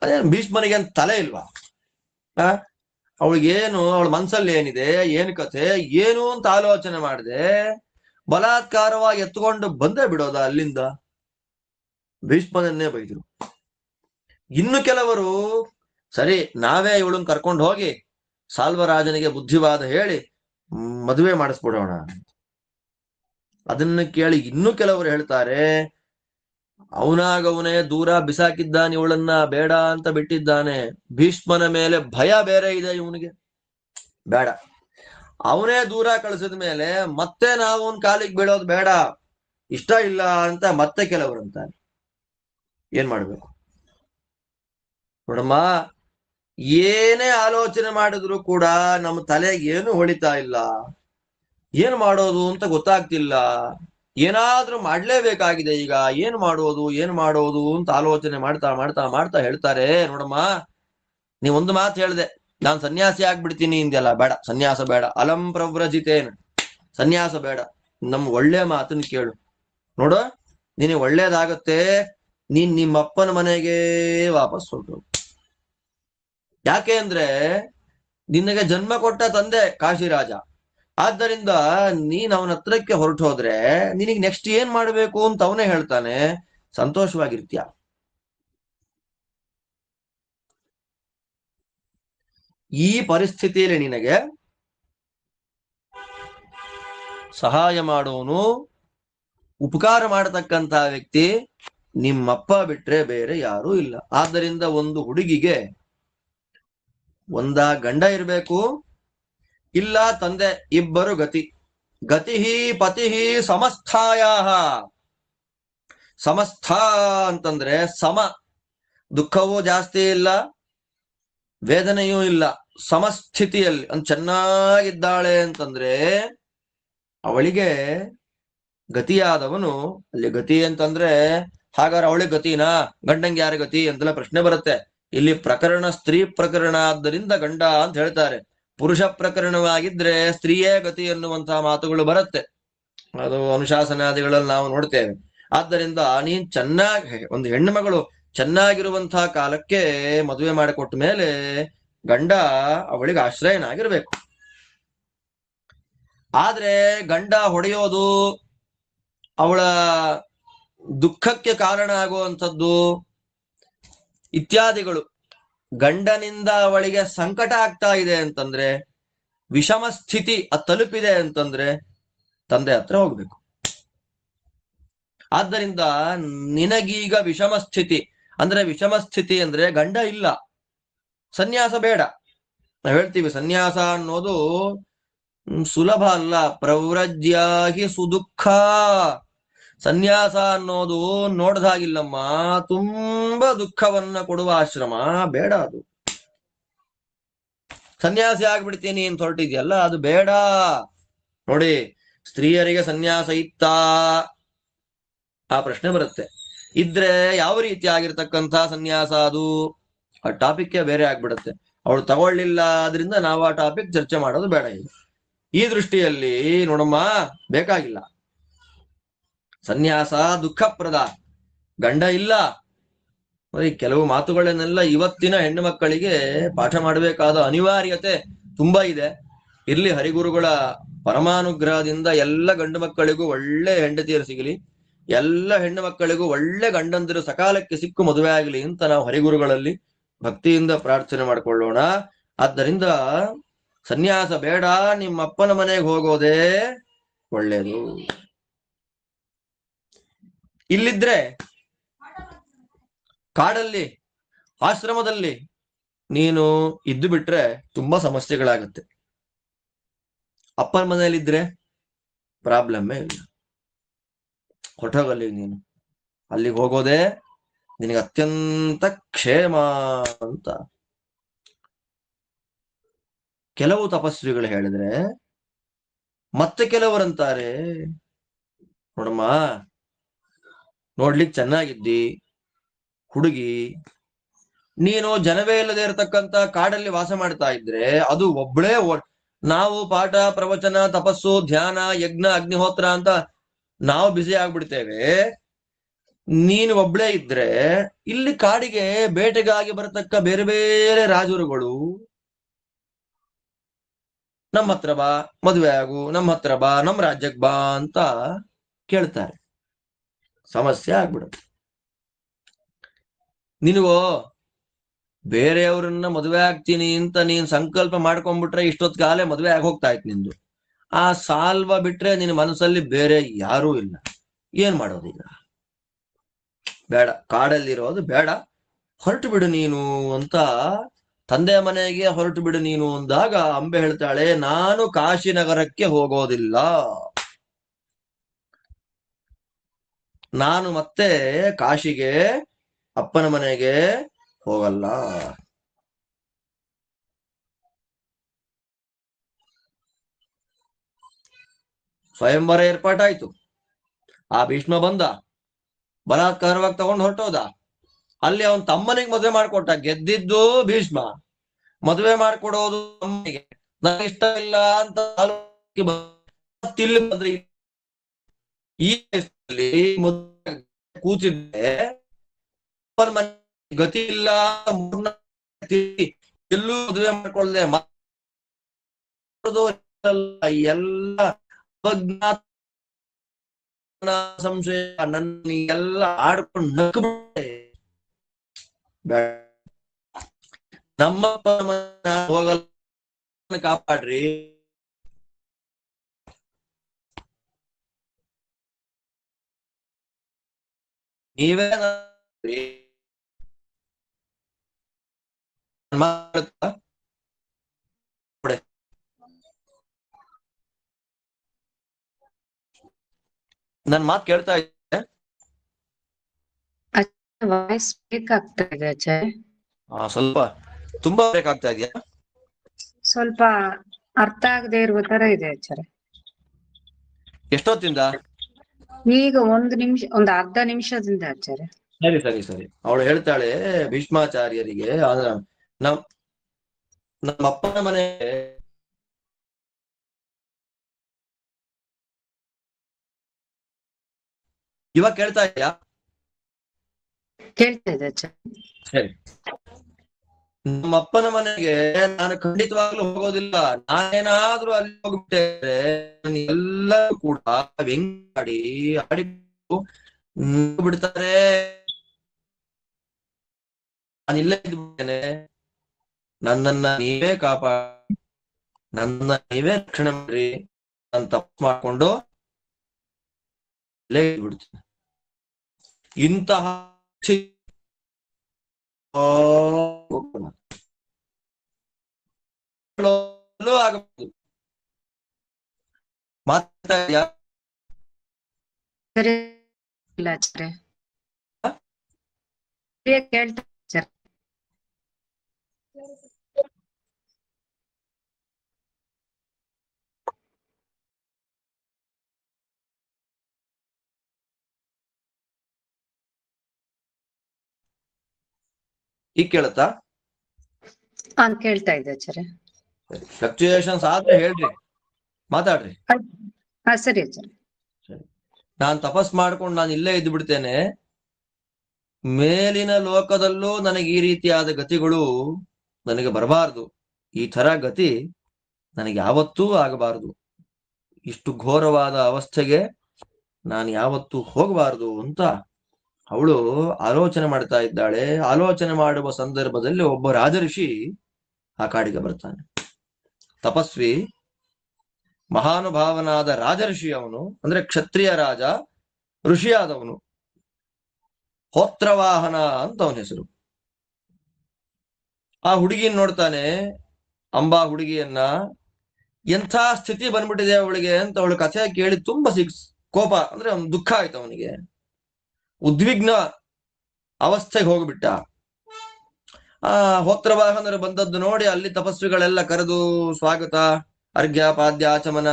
ಅದೇ ಭೀಷ್ಮನಿಗೆ ಅಂತ ತಲೆ ಇಲ್ವಾ? ಅವಳಿಗೇನು, ಅವಳ ಮನ್ಸಲ್ಲಿ ಏನಿದೆ, ಏನ್ ಕಥೆ ಏನು ಅಂತ ಆಲೋಚನೆ ಮಾಡಿದೆ ಬಲಾತ್ಕಾರವಾಗಿ ಎತ್ಕೊಂಡು ಬಂದೇ ಬಿಡೋದ ಅಲ್ಲಿಂದ? ಭೀಷ್ಮನನ್ನೇ ಬೈದ್ರು. ಇನ್ನು ಕೆಲವರು ಸರಿ ನಾವೇ ಇವಳನ್ನ ಕರ್ಕೊಂಡು ಹೋಗಿ ಸಾಲ್ವರಾಜನಿಗೆ ಬುದ್ಧಿವಾದ ಹೇಳಿ ಮದುವೆ ಮಾಡಿಸ್ಬಿಡೋಣ. ಅದನ್ನ ಕೇಳಿ ಇನ್ನು ಕೆಲವರು ಹೇಳ್ತಾರೆ ಅವನಾಗವನೇ ದೂರ ಬಿಸಾಕಿದ್ದಾನೆ ಇವಳನ್ನ, ಬೇಡ ಅಂತ ಬಿಟ್ಟಿದ್ದಾನೆ. ಭೀಷ್ಮನ ಮೇಲೆ ಭಯ ಬೇರೆ ಇದೆ ಇವನಿಗೆ, ಬೇಡ. ಅವನೇ ದೂರ ಕಳಿಸಿದ ಮೇಲೆ ಮತ್ತೆ ನಾವು ಅವನ್ ಕಾಲಿಗೆ ಬೀಳೋದು ಬೇಡ, ಇಷ್ಟ ಇಲ್ಲ ಅಂತ ಮತ್ತೆ ಕೆಲವರು ಅಂತಾರೆ. ಏನ್ ಮಾಡ್ಬೇಕು ನೋಡಮ್ಮ, ಏನೇ ಆಲೋಚನೆ ಮಾಡಿದ್ರು ಕೂಡ ನಮ್ಮ ತಲೆಗೆ ಏನು ಹೊಳಿತಾ ಇಲ್ಲ, ಏನ್ ಮಾಡೋದು ಅಂತ ಗೊತ್ತಾಗ್ತಿಲ್ಲ. ಏನಾದ್ರೂ ಮಾಡ್ಲೇಬೇಕಾಗಿದೆ ಈಗ, ಏನ್ ಮಾಡೋದು ಅಂತ ಆಲೋಚನೆ ಮಾಡ್ತಾ ಮಾಡ್ತಾ ಮಾಡ್ತಾ ಹೇಳ್ತಾರೆ, ನೋಡಮ್ಮ ನೀವೊಂದು ಮಾತು ಹೇಳ್ದೆ, ನಾನ್ ಸನ್ಯಾಸಿ ಆಗ್ಬಿಡ್ತೀನಿ ಇಂದೆಲ್ಲ ಬೇಡ, ಸನ್ಯಾಸ ಬೇಡ. ಅಲಂ ಪ್ರವ್ರಜಿತೇನ, ಸನ್ಯಾಸ ಬೇಡ. ನಮ್ ಒಳ್ಳೆ ಮಾತನ್ನ ಕೇಳು ನೋಡು, ನಿನಗೆ ಒಳ್ಳೇದಾಗತ್ತೆ. ನೀನ್ ನಿಮ್ಮಪ್ಪನ ಮನೆಗೆ ವಾಪಸ್ ಹೊರಟು. ಯಾಕೆ ಅಂದ್ರೆ ನಿನಗೆ ಜನ್ಮ ಕೊಟ್ಟ ತಂದೆ ಕಾಶಿರಾಜ. ಆದ್ದರಿಂದ ನೀನ್ ಅವನ ಹತ್ರಕ್ಕೆ ಹೊರಟು ಹೋದ್ರೆ ನಿನಗೆ ನೆಕ್ಸ್ಟ್ ಏನ್ ಮಾಡ್ಬೇಕು ಅಂತ ಅವನೇ ಹೇಳ್ತಾನೆ, ಸಂತೋಷವಾಗಿರ್ತೀಯ. ಈ ಪರಿಸ್ಥಿತಿಯಲ್ಲಿ ನಿನಗೆ ಸಹಾಯ ಮಾಡೋನು, ಉಪಕಾರ ಮಾಡತಕ್ಕಂತ ವ್ಯಕ್ತಿ ನಿಮ್ಮಪ್ಪ ಬಿಟ್ರೆ ಬೇರೆ ಯಾರೂ ಇಲ್ಲ. ಆದ್ದರಿಂದ ಒಂದು ಹುಡುಗಿಗೆ ಒಂದ ಗಂಡ ಇರ್ಬೇಕು, ಇಲ್ಲ ತಂದೆ, ಇಬ್ಬರು ಗತಿ. ಗತಿ ಪತಿ ಸಮಸ್ಥಾಯ. ಸಮಸ್ಥ ಅಂತಂದ್ರೆ ಸಮ, ದುಃಖವೂ ಜಾಸ್ತಿ ಇಲ್ಲ, ವೇದನೆಯೂ ಇಲ್ಲ, ಸಮಸ್ಥಿತಿಯಲ್ಲಿ ಚೆನ್ನಾಗಿದ್ದಾಳೆ ಅಂತಂದ್ರೆ ಅವಳಿಗೆ ಗತಿಯಾದವನು. ಅಲ್ಲಿ ಗತಿ ಅಂತಂದ್ರೆ ಹಾಗಾದ್ರೆ ಅವಳಿಗೆ ಗತಿನಾ, ಗಂಡಂಗೆ ಯಾರ ಗತಿ ಅಂತೆಲ್ಲ ಪ್ರಶ್ನೆ ಬರುತ್ತೆ. ಇಲ್ಲಿ ಪ್ರಕರಣ ಸ್ತ್ರೀ ಪ್ರಕರಣ ಆದ್ದರಿಂದ ಗಂಡ ಅಂತ ಹೇಳ್ತಾರೆ. ಪುರುಷ ಪ್ರಕರಣವಾಗಿದ್ರೆ ಸ್ತ್ರೀಯೇ ಗತಿ ಎನ್ನುವಂತಹ ಮಾತುಗಳು ಬರುತ್ತೆ. ಅದು ಅನುಶಾಸನಾದಿಗಳಲ್ಲಿ ನಾವು ನೋಡ್ತೇವೆ. ಆದ್ದರಿಂದ ನೀನ್ ಚೆನ್ನಾಗಿ ಒಂದು ಹೆಣ್ಣು ಮಗಳು ಚೆನ್ನಾಗಿರುವಂತಹ ಕಾಲಕ್ಕೆ ಮದುವೆ ಮಾಡಿಕೊಟ್ಟ ಮೇಲೆ ಗಂಡ ಅವಳಿಗೆ ಆಶ್ರಯನಾಗಿರ್ಬೇಕು. ಆದ್ರೆ ಗಂಡ ಹೊಡೆಯೋದು, ಅವಳ ದುಃಖಕ್ಕೆ ಕಾರಣ ಆಗುವಂಥದ್ದು ಇತ್ಯಾದಿಗಳು, ಗಂಡನಿಂದ ಅವಳಿಗೆ ಸಂಕಟ ಆಗ್ತಾ ಇದೆ ಅಂತಂದ್ರೆ, ವಿಷಮ ಸ್ಥಿತಿ ತಲುಪಿದೆ ಅಂತಂದ್ರೆ ತಂದೆ ಹತ್ರ ಹೋಗ್ಬೇಕು. ಆದ್ದರಿಂದ ನಿನಗೀಗ ವಿಷಮ ಸ್ಥಿತಿ ಅಂದ್ರೆ, ವಿಷಮ ಸ್ಥಿತಿ ಅಂದ್ರೆ ಗಂಡ ಇಲ್ಲ, ಸನ್ಯಾಸ ಬೇಡ. ನಾವು ಹೇಳ್ತೀವಿ ಸನ್ಯಾಸ ಅನ್ನೋದು ಸುಲಭ ಅಲ್ಲ. ಪ್ರವ್ರಜ್ಯಾಹಿ ಸುದುಃಖ. ಸನ್ಯಾಸ ಅನ್ನೋದು ನೋಡ್ದಾಗಿಲ್ಲಮ್ಮ, ತುಂಬಾ ದುಃಖವನ್ನ ಕೊಡುವ ಆಶ್ರಮ, ಬೇಡ ಅದು. ಸನ್ಯಾಸಿ ಆಗ್ಬಿಡ್ತೀನಿ ಅಂತ ಹೊರಟಿದ್ಯಲ್ಲ, ಅದು ಬೇಡ. ನೋಡಿ, ಸ್ತ್ರೀಯರಿಗೆ ಸನ್ಯಾಸ ಇತ್ತಾ ಆ ಪ್ರಶ್ನೆ ಬರುತ್ತೆ. ಇದ್ರೆ ಯಾವ ರೀತಿ ಆಗಿರ್ತಕ್ಕಂಥ ಸನ್ಯಾಸ ಅದು, ಆ ಟಾಪಿಕ್ ಬೇರೆ ಆಗ್ಬಿಡುತ್ತೆ. ಅವಳು ತಗೊಳ್ಳಿಲ್ಲ, ಆದ್ರಿಂದ ನಾವು ಆ ಟಾಪಿಕ್ ಚರ್ಚೆ ಮಾಡೋದು ಬೇಡ. ಈಗ ಈ ದೃಷ್ಟಿಯಲ್ಲಿ ನೋಡಮ್ಮ, ಬೇಕಾಗಿಲ್ಲ. ಸನ್ಯಾಸ ದುಃಖಪ್ರದ, ಗಂಡ ಇಲ್ಲ. ಕೆಲವು ಮಾತುಗಳನ್ನೆಲ್ಲ ಇವತ್ತಿನ ಹೆಣ್ಣು ಮಕ್ಕಳಿಗೆ ಪಾಠ ಮಾಡಬೇಕಾದ ಅನಿವಾರ್ಯತೆ ತುಂಬಾ ಇದೆ. ಇರ್ಲಿ, ಹರಿಗುರುಗಳ ಪರಮಾನುಗ್ರಹದಿಂದ ಎಲ್ಲ ಗಂಡು ಮಕ್ಕಳಿಗೂ ಒಳ್ಳೆ ಹೆಂಡತಿಯರು ಸಿಗಲಿ, ಎಲ್ಲ ಹೆಣ್ಣು ಮಕ್ಕಳಿಗೂ ಒಳ್ಳೆ ಗಂಡಂದಿರು ಸಕಾಲಕ್ಕೆ ಸಿಕ್ಕು ಮದುವೆ ಆಗಲಿ ಅಂತ ನಾವು ಹರಿಗುರುಗಳಲ್ಲಿ ಭಕ್ತಿಯಿಂದ ಪ್ರಾರ್ಥನೆ ಮಾಡಿಕೊಳ್ಳೋಣ. ಆದ್ದರಿಂದ ಸನ್ಯಾಸ ಬೇಡ, ನಿಮ್ಮಪ್ಪನ ಮನೆಗೆ ಹೋಗೋದೇ ಒಳ್ಳೇದು. ಇಲ್ಲಿದ್ರೆ ಕಾಡಲ್ಲಿ, ಆಶ್ರಮದಲ್ಲಿ ನೀನು ಇದ್ದು ಬಿಟ್ರೆ ತುಂಬಾ ಸಮಸ್ಯೆಗಳಾಗುತ್ತೆ. ಅಪ್ಪನ ಮನೆಯಲ್ಲಿದ್ರೆ ಪ್ರಾಬ್ಲಮ್ಮೇ ಇಲ್ಲ. ಹೊರಟೋಗಲ್ಲಿ ನೀನು, ಅಲ್ಲಿಗೆ ಹೋಗೋದೇ ನಿನಗೆ ಅತ್ಯಂತ ಕ್ಷೇಮ ಅಂತ ಕೆಲವು ತಪಸ್ವಿಗಳು ಹೇಳಿದ್ರೆ, ಮತ್ತೆ ಕೆಲವರಂತಾರೆ, ನೋಡಮ್ಮ, ನೋಡ್ಲಿಕ್ಕೆ ಚೆನ್ನಾಗಿದ್ದಿ ಹುಡುಗಿ, ನೀನು ಜನವೇ ಇಲ್ಲದೆ ಇರತಕ್ಕಂತ ಕಾಡಲ್ಲಿ ವಾಸ ಮಾಡ್ತಾ ಇದ್ರೆ ಅದು ಒಬ್ಳೇ. ನಾವು ಪಾಠ ಪ್ರವಚನ ತಪಸ್ಸು ಧ್ಯಾನ ಯಜ್ಞ ಅಗ್ನಿಹೋತ್ರ ಅಂತ ನಾವು ಬ್ಯುಸಿ ಆಗ್ಬಿಡ್ತೇವೆ. ನೀನು ಒಬ್ಳೇ ಇದ್ರೆ ಇಲ್ಲಿ ಕಾಡಿಗೆ ಬೇಟೆಗಾಗಿ ಬರತಕ್ಕ ಬೇರೆ ಬೇರೆ ರಾಜರುಗಳು ನಮ್ಮ ಹತ್ರ ಬಾ, ಮದುವೆ ಆಗು, ನಮ್ಮ ಹತ್ರ ಬಾ, ನಮ್ಮ ರಾಜ್ಯಕ್ಕೆ ಬಾ ಅಂತ ಕೇಳ್ತಾರೆ. ಸಮಸ್ಯೆ ಆಗ್ಬಿಡುತ್ತೆ. ನಿನಗೋ ಬೇರೆಯವ್ರನ್ನ ಮದುವೆ ಆಗ್ತೀನಿ ಅಂತ ನೀನ್ ಸಂಕಲ್ಪ ಮಾಡ್ಕೊಂಡ್ಬಿಟ್ರೆ ಇಷ್ಟೊತ್ ಕಾಲೇ ಮದುವೆ ಆಗಿ ಹೋಗ್ತಾ ಇತ್ತು ನಿಂದು. ಆ ಸಾಲ್ವ ಬಿಟ್ರೆ ನಿನ್ನ ಮನಸ್ಸಲ್ಲಿ ಬೇರೆ ಯಾರೂ ಇಲ್ಲ. ಏನ್ ಮಾಡೋದೀಗ? ಬೇಡ, ಕಾಡಲ್ಲಿರೋದು ಬೇಡ, ಹೊರಟು ಬಿಡು ನೀನು ಅಂತ ತಂದೆ ಮನೆಗೆ ಹೊರಟು ಬಿಡು ನೀನು ಅಂದಾಗ ಅಂಬೆ ಹೇಳ್ತಾಳೆ, ನಾನು ಕಾಶಿನಗರಕ್ಕೆ ಹೋಗೋದಿಲ್ಲ, ನಾನು ಮತ್ತೆ ಕಾಶಿಗೆ ಅಪ್ಪನ ಮನೆಗೆ ಹೋಗಲ್ಲ. ಸ್ವಯಂವರ ಏರ್ಪಾಟಾಯ್ತು. ಆ ಭೀಷ್ಮ ಬಂದ, ಬಲಾತ್ಕಾರವಾಗಿ ತಗೊಂಡು ಹೊರಟೋದ. ಅಲ್ಲಿ ಅವನ್ ತಮ್ಮನಿಗೆ ಮದುವೆ ಮಾಡ್ಕೊಟ್ಟ. ಗೆದ್ದಿದ್ದು ಭೀಷ್ಮ, ಮದುವೆ ಮಾಡ್ಕೊಡೋದು ತಮ್ಮನಿಗೆ. ನನಗೆ ಇಷ್ಟ ಇಲ್ಲ ಅಂತ ಬಂದ್ರೆ ಈ ಕೂತಿದ್ದೆ ಗತಿ ಇಲ್ಲ, ಎಲ್ಲೂ ಮದುವೆ ಮಾಡ್ಕೊಳ್ಳದೆ ಎಲ್ಲ ಸಂಶಯ ನನ್ನ ಎಲ್ಲ ಆಡ್ಕೊಂಡು ನಕ್ಕು ನಮ್ಮಪ್ಪ ಹೋಗಲ್ಲ, ಕಾಪಾಡ್ರಿ. ನೀವೇ ನನ್ ಮಾತು ಕೇಳ್ತಾ ಇದೆ? ವಾಯ್ಸ್ ಬ್ರೇಕ್ ಆಗ್ತಾ ಇದೆ ಆಚಾರ್ಯ. ಸ್ವಲ್ಪ ತುಂಬಾ ಬೇಕಾಗ್ತಾ ಇದೆಯಾ? ಸ್ವಲ್ಪ ಅರ್ಥ ಆಗದೆ ಇರುವ ತರ ಇದೆ ಆಚಾರ್ಯ. ಎಷ್ಟೊತ್ತಿಂದ? ಈಗ ಒಂದು ಅರ್ಧ ನಿಮಿಷದಿಂದ ಆಚಾರ್ಯ. ಸರಿ ಸರಿ ಸರಿ. ಅವಳು ಹೇಳ್ತಾಳೆ ಭೀಷ್ಮಾಚಾರ್ಯರಿಗೆ, ನಮ್ ನಮ್ಮಪ್ಪನ ಮನೆ ಇವಾಗ ಕೇಳ್ತಾ ಇದೆಯಾ? ಕೇಳ್ತಾ ಇದೆ ಆಚಾರ್ಯ. ಸರಿ. ನಮ್ಮಪ್ಪನ ಮನೆಗೆ ನಾನು ಖಂಡಿತವಾಗ್ಲೂ ಹೋಗೋದಿಲ್ಲ. ನಾನೇನಾದ್ರೂ ಅಲ್ಲಿ ಹೋಗ್ಬಿಟ್ಟೆ ಎಲ್ಲರೂ ಕೂಡ ವ್ಯಂಗ್ಯಾಡಿ ಆಡಿ ಬಿಡ್ತಾರೆ. ನಾನು ಇಲ್ಲೇ ಇದ್ಬಿಡ್ತೇನೆ. ನನ್ನನ್ನ ನೀವೇ ಕಾಪಾಡಿ, ನನ್ನ ನೀವೇ ರಕ್ಷಣೆ ಮಾಡ್ರಿ. ನಾನು ತಪ್ಪು ಮಾಡ್ಕೊಂಡು ಇಲ್ಲೇ ಇದ್ಬಿಡ್ತೇನೆ. ಇಂತಹ ಆಗಬಹುದು. ಮಾತಾ ಇಲ್ಲ ಆಚಾರ್ಯ. ಕೇಳ್ತಾ ಆಚಾರ್ಯ. ಈಗ ಕೇಳತ್ತಾ? ಕೇಳ್ತಾ ಇದೆ ಆಚಾರ್ಯ. ಫ್ಲಕ್ಚುಯೇಷನ್ಸ್ ಆದ್ರೆ ಹೇಳ್ರಿ, ಮಾತಾಡ್ರಿ. ಸರಿ ಆಚಾರ್ಯ. ನಾನ್ ತಪಸ್ ಮಾಡ್ಕೊಂಡು ನಾನು ಇಲ್ಲೇ ಇದ್ದು ಬಿಡ್ತೇನೆ. ಮೇಲಿನ ಲೋಕದಲ್ಲೂ ನನಗೆ ಈ ರೀತಿಯಾದ ಗತಿಗಳು ನನಗೆ ಬರಬಾರದು. ಈ ತರ ಗತಿ ನನಗೆ ಯಾವತ್ತೂ ಆಗಬಾರದು. ಇಷ್ಟು ಘೋರವಾದ ಅವಸ್ಥೆಗೆ ನಾನು ಯಾವತ್ತೂ ಹೋಗಬಾರದು ಅಂತ ಅವಳು ಆಲೋಚನೆ ಮಾಡ್ತಾ ಇದ್ದಾಳೆ. ಆಲೋಚನೆ ಮಾಡುವ ಸಂದರ್ಭದಲ್ಲಿ ಒಬ್ಬ ರಾಜಋಷಿ ಆ ಕಾಡಿಗೆ ಬರ್ತಾನೆ. ತಪಸ್ವಿ, ಮಹಾನುಭಾವನಾದ ರಾಜಋಷಿ ಅವನು. ಅಂದ್ರೆ ಕ್ಷತ್ರಿಯ ರಾಜ, ಋಷಿಯಾದವನು. ಹೋತ್ರವಾಹನ ಅಂತ ಅವನ ಹೆಸರು. ಆ ಹುಡುಗಿನ ನೋಡ್ತಾನೆ, ಅಂಬಾ ಹುಡುಗಿಯನ್ನ. ಎಂಥ ಸ್ಥಿತಿ ಬಂದ್ಬಿಟ್ಟಿದೆ ಅವಳಿಗೆ ಅಂತ ಅವಳ ಕಥೆ ಕೇಳಿ ತುಂಬಾ ಕೋಪ, ಅಂದ್ರೆ ದುಃಖ ಆಯ್ತು ಅವನಿಗೆ. ಉದ್ವಿಗ್ನ ಅವಸ್ಥೆಗೆ ಹೋಗ್ಬಿಟ್ಟ. ಹೋತ್ರವಾಹನರು ಬಂದದ್ದು ನೋಡಿ ಅಲ್ಲಿ ತಪಸ್ವಿಗಳೆಲ್ಲ ಕರೆದು ಸ್ವಾಗತ, ಅರ್ಘ್ಯ ಪಾದ್ಯ ಆಚಮನ,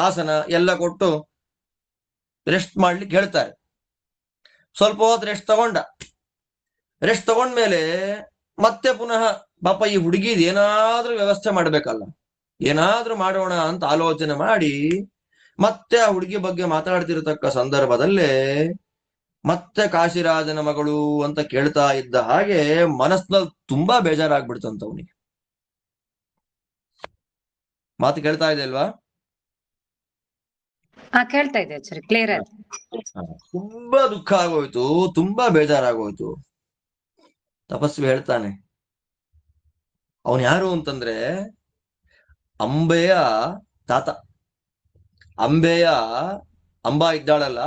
ಆಸನ ಎಲ್ಲ ಕೊಟ್ಟು ರೆಸ್ಟ್ ಮಾಡ್ಲಿಕ್ಕೆ ಹೇಳ್ತಾರೆ. ಸ್ವಲ್ಪ ಹೊತ್ತು ರೆಸ್ಟ್ ತಗೊಂಡ. ರೆಸ್ಟ್ ತಗೊಂಡ್ಮೇಲೆ ಮತ್ತೆ ಪುನಃ ಪಾಪ ಈ ಹುಡುಗಿದ್ ಏನಾದ್ರೂ ವ್ಯವಸ್ಥೆ ಮಾಡ್ಬೇಕಲ್ಲ, ಏನಾದ್ರೂ ಮಾಡೋಣ ಅಂತ ಆಲೋಚನೆ ಮಾಡಿ ಮತ್ತೆ ಆ ಹುಡುಗಿ ಬಗ್ಗೆ ಮಾತಾಡ್ತಿರತಕ್ಕ ಸಂದರ್ಭದಲ್ಲೇ ಮತ್ತೆ ಕಾಶಿರಾಜನ ಮಗಳು ಅಂತ ಕೇಳ್ತಾ ಇದ್ದ ಹಾಗೆ ಮನಸ್ಸಿನಲ್ಲಿ ತುಂಬಾ ಬೇಜಾರಾಗ್ಬಿಡ್ತಂತ ಅವನಿಗೆ. ಮಾತು ಕೇಳ್ತಾ ಇದೆ ಅಲ್ವಾ? ಕೇಳ್ತಾ ಇದೆ ಆಚಾರ್ಯ, ಕ್ಲಿಯರ್ ಆಯ್ತು. ತುಂಬಾ ದುಃಖ ಆಗೋಯ್ತು, ತುಂಬಾ ಬೇಜಾರಾಗೋಯ್ತು. ತಪಸ್ವಿ ಹೇಳ್ತಾನೆ, ಅವನ್ ಯಾರು ಅಂತಂದ್ರೆ ಅಂಬೆಯ ತಾತ. ಅಂಬಾ ಇದ್ದಾಳಲ್ಲ,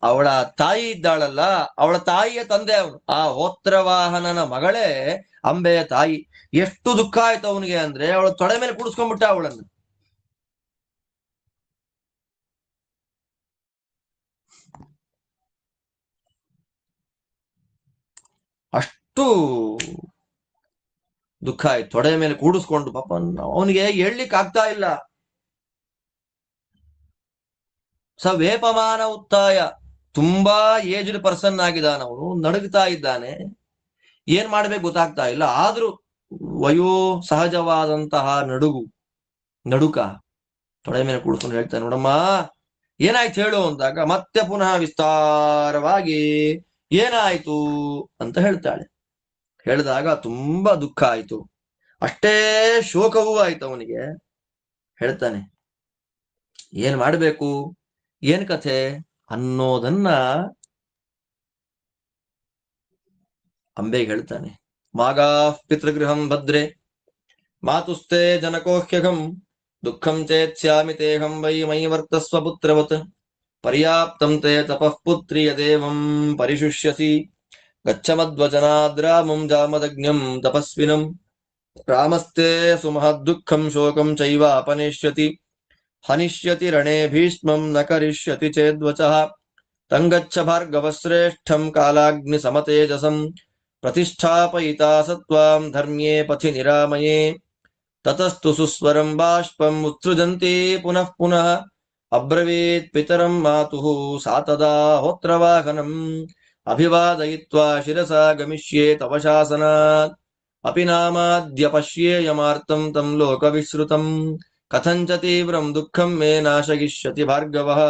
ಅವಳ ತಾಯಿ ಇದ್ದಾಳಲ್ಲ, ಅವಳ ತಾಯಿಯ ತಂದೆ ಅವನು. ಆ ಹೋತ್ರವಾಹನನ ಮಗಳೇ ಅಂಬೆಯ ತಾಯಿ. ಎಷ್ಟು ದುಃಖ ಆಯ್ತು ಅವನಿಗೆ ಅಂದ್ರೆ ಅವಳ ತೊಡೆ ಮೇಲೆ ಕೂಡಿಸ್ಕೊಂಡ್ಬಿಟ್ಟ ಅವಳನ್ನು. ಅಷ್ಟು ದುಃಖ ಆಯ್ತು. ತೊಡೆ ಮೇಲೆ ಕೂಡಿಸ್ಕೊಂಡು ಪಾಪ ಅವನಿಗೆ ಹೇಳ್ಲಿಕ್ಕೆ ಆಗ್ತಾ ಇಲ್ಲ. ವೇಪಮಾನ ಉತ್ತಾಯ, ತುಂಬಾ ಏಜ್ಡ್ ಪರ್ಸನ್ ಆಗಿದ್ದಾನೆ ಅವನು, ನಡುಗ್ತಾ ಇದ್ದಾನೆ. ಏನ್ ಮಾಡ್ಬೇಕು ಗೊತ್ತಾಗ್ತಾ ಇಲ್ಲ. ಆದ್ರೂ ವಯೋ ಸಹಜವಾದಂತಹ ನಡುಕ ತೊಡೆ ಮೇಲೆ ಕೂಡಿಸ್ಕೊಂಡು ಹೇಳ್ತಾನೆ, ನೋಡಮ್ಮ ಏನಾಯ್ತು ಹೇಳು ಅಂದಾಗ ಮತ್ತೆ ಪುನಃ ವಿಸ್ತಾರವಾಗಿ ಏನಾಯ್ತು ಅಂತ ಹೇಳ್ತಾಳೆ. ಹೇಳಿದಾಗ ತುಂಬಾ ದುಃಖ ಆಯ್ತು, ಅಷ್ಟೇ ಶೋಕವೂ ಆಯ್ತು ಅವನಿಗೆ. ಹೇಳ್ತಾನೆ, ಏನ್ ಮಾಡ್ಬೇಕು, ಏನ್ ಕಥೆ ಅನ್ನೋದನ್ನ ಅಂಬೆಗೆ ಹೇಳ್ತಾನೆ. ಮಾಗಾ ಪಿತೃಗೃಹಂ ಭದ್ರೆ ಮಾತುಸ್ತೆ ಜನಕೋಹ್ಯಘಂ ದುಃಖಂ ಚೇತ್ಸ್ಯಾಮಿ ತೇಹಂ ವೈ ಮೈ ವರ್ತಸ್ವ ಪುತ್ರವತ್ ಪರ್ಯಾಪ್ತಂ ತೇ ತಪಃ ಪುತ್ರಿ ಯದೇವಂ ಪರಿಶುಷ್ಯಸಿ ಗಚ್ಚಮದ್ವಚನಾದ್ರಾಮಂ ಜಾಮದಗ್ನ್ಯಂ ತಪಸ್ವಿನಂ ರಾಮಸ್ತೆ ಸುಮಹದ್ ದುಃಖಂ ಶೋಕಂ ಚೈವ ಅಪನೇಷ್ಯತಿ ಹನಿಷ್ಯತಿ ರಣೇ ಭೀಷ್ಮಂ ನ ಕರಿಷ್ಯತಿ ಚೇದ್ವಚಃ ತಂಗಚ್ಚ ಭಾರ್ಗವಶ್ರೇಷ್ಠಂ ಕಾಲಾಗ್ನಿ ಸಮತೇಜಸಂ ಪ್ರತಿಷ್ಠಾಪಯಿತಾ ಸತ್ವಾಂ ಧರ್ಮ್ಯೇ ಪಥಿ ನಿರಾಮಯೇ ತತಸ್ತು ಸುಸ್ವರಂ ಬಾಷ್ಪಂ ಉತ್ಸೃಜಂತಿ ಪುನಃ ಪುನಃ ಅಬ್ರವೀತ್ ಪಿತರಂ ಮಾತುಃ ಸಾ ತದಾ ಹೋತ್ರವಾಹನಂ ಅಭಿವಾದಯಿತ್ವಾ ಶಿರಸಾ ಗಮಿಷ್ಯೇ ತವ ಶಾಸನಾತ್ ಅಪಿ ನಾಮಾದ್ಯ ಪಶ್ಯೇಯಮಾರ್ತಂ ತಂ ಲೋಕವಿಶ್ರುತಂ ಕಥಂಚ ತೀವ್ರಂ ದುಃಖಂ ಮೇ ನಾಶಯಿಷ್ಯತಿ ಭಾರ್ಗವಃ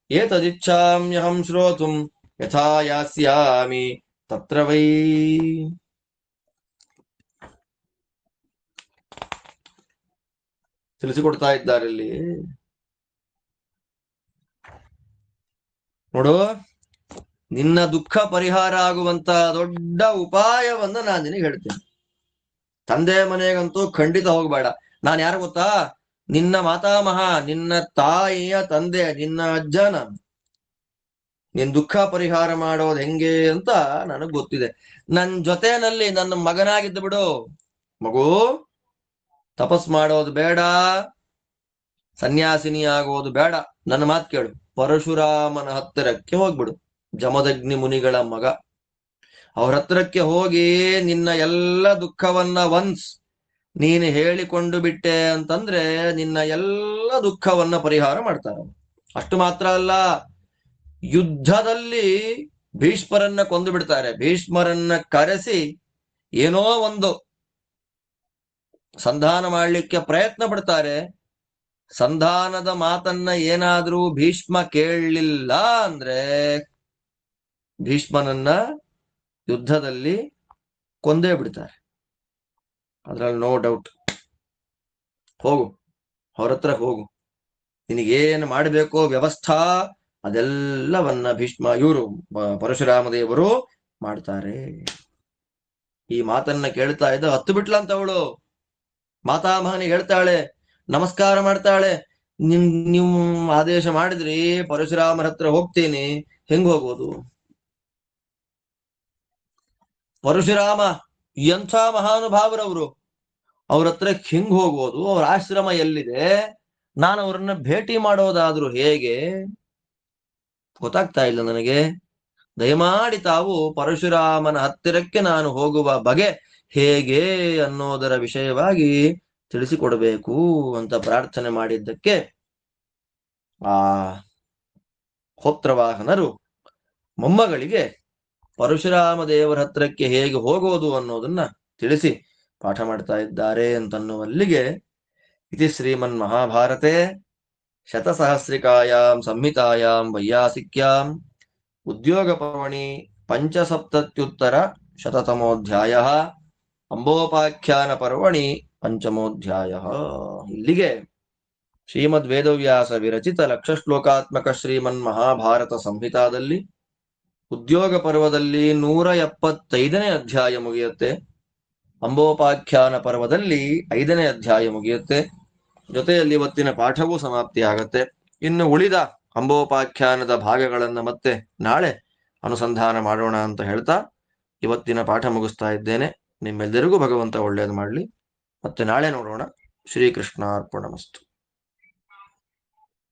ಏತದಿಚ್ಛಾಮ್ಯಹಂ ಶ್ರೋತುಂ ಯಥಾ ಯಾಸ್ಯಾಮಿ ತತ್ರ ವೈ. ತಿಳಿಸಿಕೊಡ್ತಾ ಇದ್ದಾರೆ ಇಲ್ಲಿ. ನೋಡು, ನಿನ್ನ ದುಃಖ ಪರಿಹಾರ ಆಗುವಂತ ದೊಡ್ಡ ಉಪಾಯವನ್ನ ನಾನು ನಿನಗೆ ಹೇಳ್ತೇನೆ. ತಂದೆ ಮನೆಗಂತೂ ಖಂಡಿತ ಹೋಗ್ಬೇಡ. ನಾನು ಯಾರು ಗೊತ್ತಾ? ನಿನ್ನ ಮಾತಾಮಹ, ನಿನ್ನ ತಾಯಿಯ ತಂದೆ, ನಿನ್ನ ಅಜ್ಜ ನಾನು. ನಿನ್ ದುಃಖ ಪರಿಹಾರ ಮಾಡೋದು ಹೆಂಗೆ ಅಂತ ನನಗ್ ಗೊತ್ತಿದೆ. ನನ್ ಜೊತೆನಲ್ಲಿ ನನ್ನ ಮಗನಾಗಿದ್ದು ಬಿಡು. ಮಗು, ತಪಸ್ ಮಾಡೋದು ಬೇಡ, ಸನ್ಯಾಸಿನಿ ಆಗೋದು ಬೇಡ, ನನ್ನ ಮಾತು ಕೇಳು. ಪರಶುರಾಮನ ಹತ್ತಿರಕ್ಕೆ ಹೋಗ್ಬಿಡು. ಜಮದಗ್ನಿ ಮುನಿಗಳ ಮಗ. ಅವ್ರ ಹತ್ತಿರಕ್ಕೆ ಹೋಗಿ ನಿನ್ನ ಎಲ್ಲ ದುಃಖವನ್ನ ಒನ್ಸ್ ನೀನು ಹೇಳಿಕೊಂಡು ಬಿಟ್ಟೆ ಅಂತಂದ್ರೆ ನಿನ್ನ ಎಲ್ಲ ದುಃಖವನ್ನ ಪರಿಹಾರ ಮಾಡ್ತಾರೆ. ಅಷ್ಟು ಮಾತ್ರ ಅಲ್ಲ, ಯುದ್ಧದಲ್ಲಿ ಭೀಷ್ಮರನ್ನ ಕೊಂದು ಬಿಡ್ತಾರೆ. ಭೀಷ್ಮರನ್ನ ಕರೆಸಿ ಏನೋ ಒಂದು ಸಂಧಾನ ಮಾಡ್ಲಿಕ್ಕೆ ಪ್ರಯತ್ನ ಪಡ್ತಾರೆ. ಸಂಧಾನದ ಮಾತನ್ನ ಏನಾದ್ರೂ ಭೀಷ್ಮ ಕೇಳಲಿಲ್ಲ ಅಂದ್ರೆ ಭೀಷ್ಮನನ್ನ ಯುದ್ಧದಲ್ಲಿ ಕೊಂದೇ ಬಿಡ್ತಾರೆ. ಅದ್ರಲ್ಲಿ ನೋ ಡೌಟ್. ಹೋಗು, ಅವ್ರ ಹತ್ರ ಹೋಗು. ನಿನಗೇನು ಮಾಡಬೇಕೋ ವ್ಯವಸ್ಥಾ ಅದೆಲ್ಲವನ್ನ ಇವರು ಪರಶುರಾಮ ದೇವರು ಮಾಡ್ತಾರೆ. ಈ ಮಾತನ್ನ ಕೇಳ್ತಾ ಇದ್ದ ಹತ್ತು ಬಿಟ್ಲಂತ ಅವಳು. ಮಾತಾಮಹನಿಗೆ ಹೇಳ್ತಾಳೆ, ನಮಸ್ಕಾರ ಮಾಡ್ತಾಳೆ. ನೀವು ಆದೇಶ ಮಾಡಿದ್ರಿ, ಪರಶುರಾಮರ ಹತ್ರ ಹೋಗ್ತೀನಿ. ಹೆಂಗ್ ಹೋಗೋದು? ಪರಶುರಾಮ ಎಂಥ ಮಹಾನುಭಾವರವರು, ಅವ್ರ ಹತ್ರ ಹೆಂಗ್ ಹೋಗೋದು? ಅವ್ರ ಆಶ್ರಮ ಎಲ್ಲಿದೆ? ನಾನು ಅವ್ರನ್ನ ಭೇಟಿ ಮಾಡೋದಾದ್ರೂ ಹೇಗೆ? ಗೊತ್ತಾಗ್ತಾ ಇಲ್ಲ ನನಗೆ. ದಯಮಾಡಿ ತಾವು ಪರಶುರಾಮನ ಹತ್ತಿರಕ್ಕೆ ನಾನು ಹೋಗುವ ಬಗೆ ಹೇಗೆ ಅನ್ನೋದರ ವಿಷಯವಾಗಿ ತಿಳಿಸಿಕೊಡಬೇಕು ಅಂತ ಪ್ರಾರ್ಥನೆ ಮಾಡಿದ್ದಕ್ಕೆ ಆ ಹೋತ್ರವಾಹನರು ಮೊಮ್ಮಗಳಿಗೆ ಪರಶುರಾಮ ದೇವರ ಹತ್ರಕ್ಕೆ ಹೇಗೆ ಹೋಗೋದು ಅನ್ನೋದನ್ನ ತಿಳಿಸಿ ಪಾಠ ಮಾಡ್ತಾ ಇದ್ದಾರೆ ಅಂತನ್ನುವಲ್ಲಿಗೆ ಇತಿ ಶ್ರೀಮನ್ ಮಹಾಭಾರತೆ ಶತಸಹಸ್ರಿಕಾಯಾಂ ಸಂಹಿತಾಯಾಂ ವೈಯಾಸಿಕ್ಯಾಂ ಉದ್ಯೋಗ ಪರ್ವಣಿ ಪಂಚಸಪ್ತತ್ಯುತ್ತರ ಶತತಮೋಧ್ಯಾಯ ಅಂಬೋಪಾಖ್ಯಾನ ಪರ್ವಣಿ ಪಂಚಮೋಧ್ಯಾಯ. ಇಲ್ಲಿಗೆ ಶ್ರೀಮದ್ ವೇದವ್ಯಾಸ ವಿರಚಿತ ಲಕ್ಷ ಶ್ಲೋಕಾತ್ಮಕ ಶ್ರೀಮನ್ ಮಹಾಭಾರತ ಸಂಹಿತಾದಲ್ಲಿ ಉದ್ಯೋಗ ಪರ್ವದಲ್ಲಿ 175ನೇ ಅಧ್ಯಾಯ ಮುಗಿಯುತ್ತೆ. ಅಂಬೋಪಾಖ್ಯಾನ ಪರ್ವದಲ್ಲಿ 5ನೇ ಅಧ್ಯಾಯ ಮುಗಿಯುತ್ತೆ. ಜೊತೆಯಲ್ಲಿ ಇವತ್ತಿನ ಪಾಠವೂ ಸಮಾಪ್ತಿಯಾಗತ್ತೆ. ಇನ್ನು ಉಳಿದ ಅಂಬೋಪಾಖ್ಯಾನದ ಭಾಗಗಳನ್ನ ಮತ್ತೆ ನಾಳೆ ಅನುಸಂಧಾನ ಮಾಡೋಣ ಅಂತ ಹೇಳ್ತಾ ಇವತ್ತಿನ ಪಾಠ ಮುಗಿಸ್ತಾ ಇದ್ದೇನೆ. ನಿಮ್ಮೆಲ್ಲರಿಗೂ ಭಗವಂತ ಒಳ್ಳೇದು ಮಾಡಲಿ. ಮತ್ತೆ ನಾಳೆ ನೋಡೋಣ. ಶ್ರೀಕೃಷ್ಣಾರ್ಪಣಮಸ್ತು.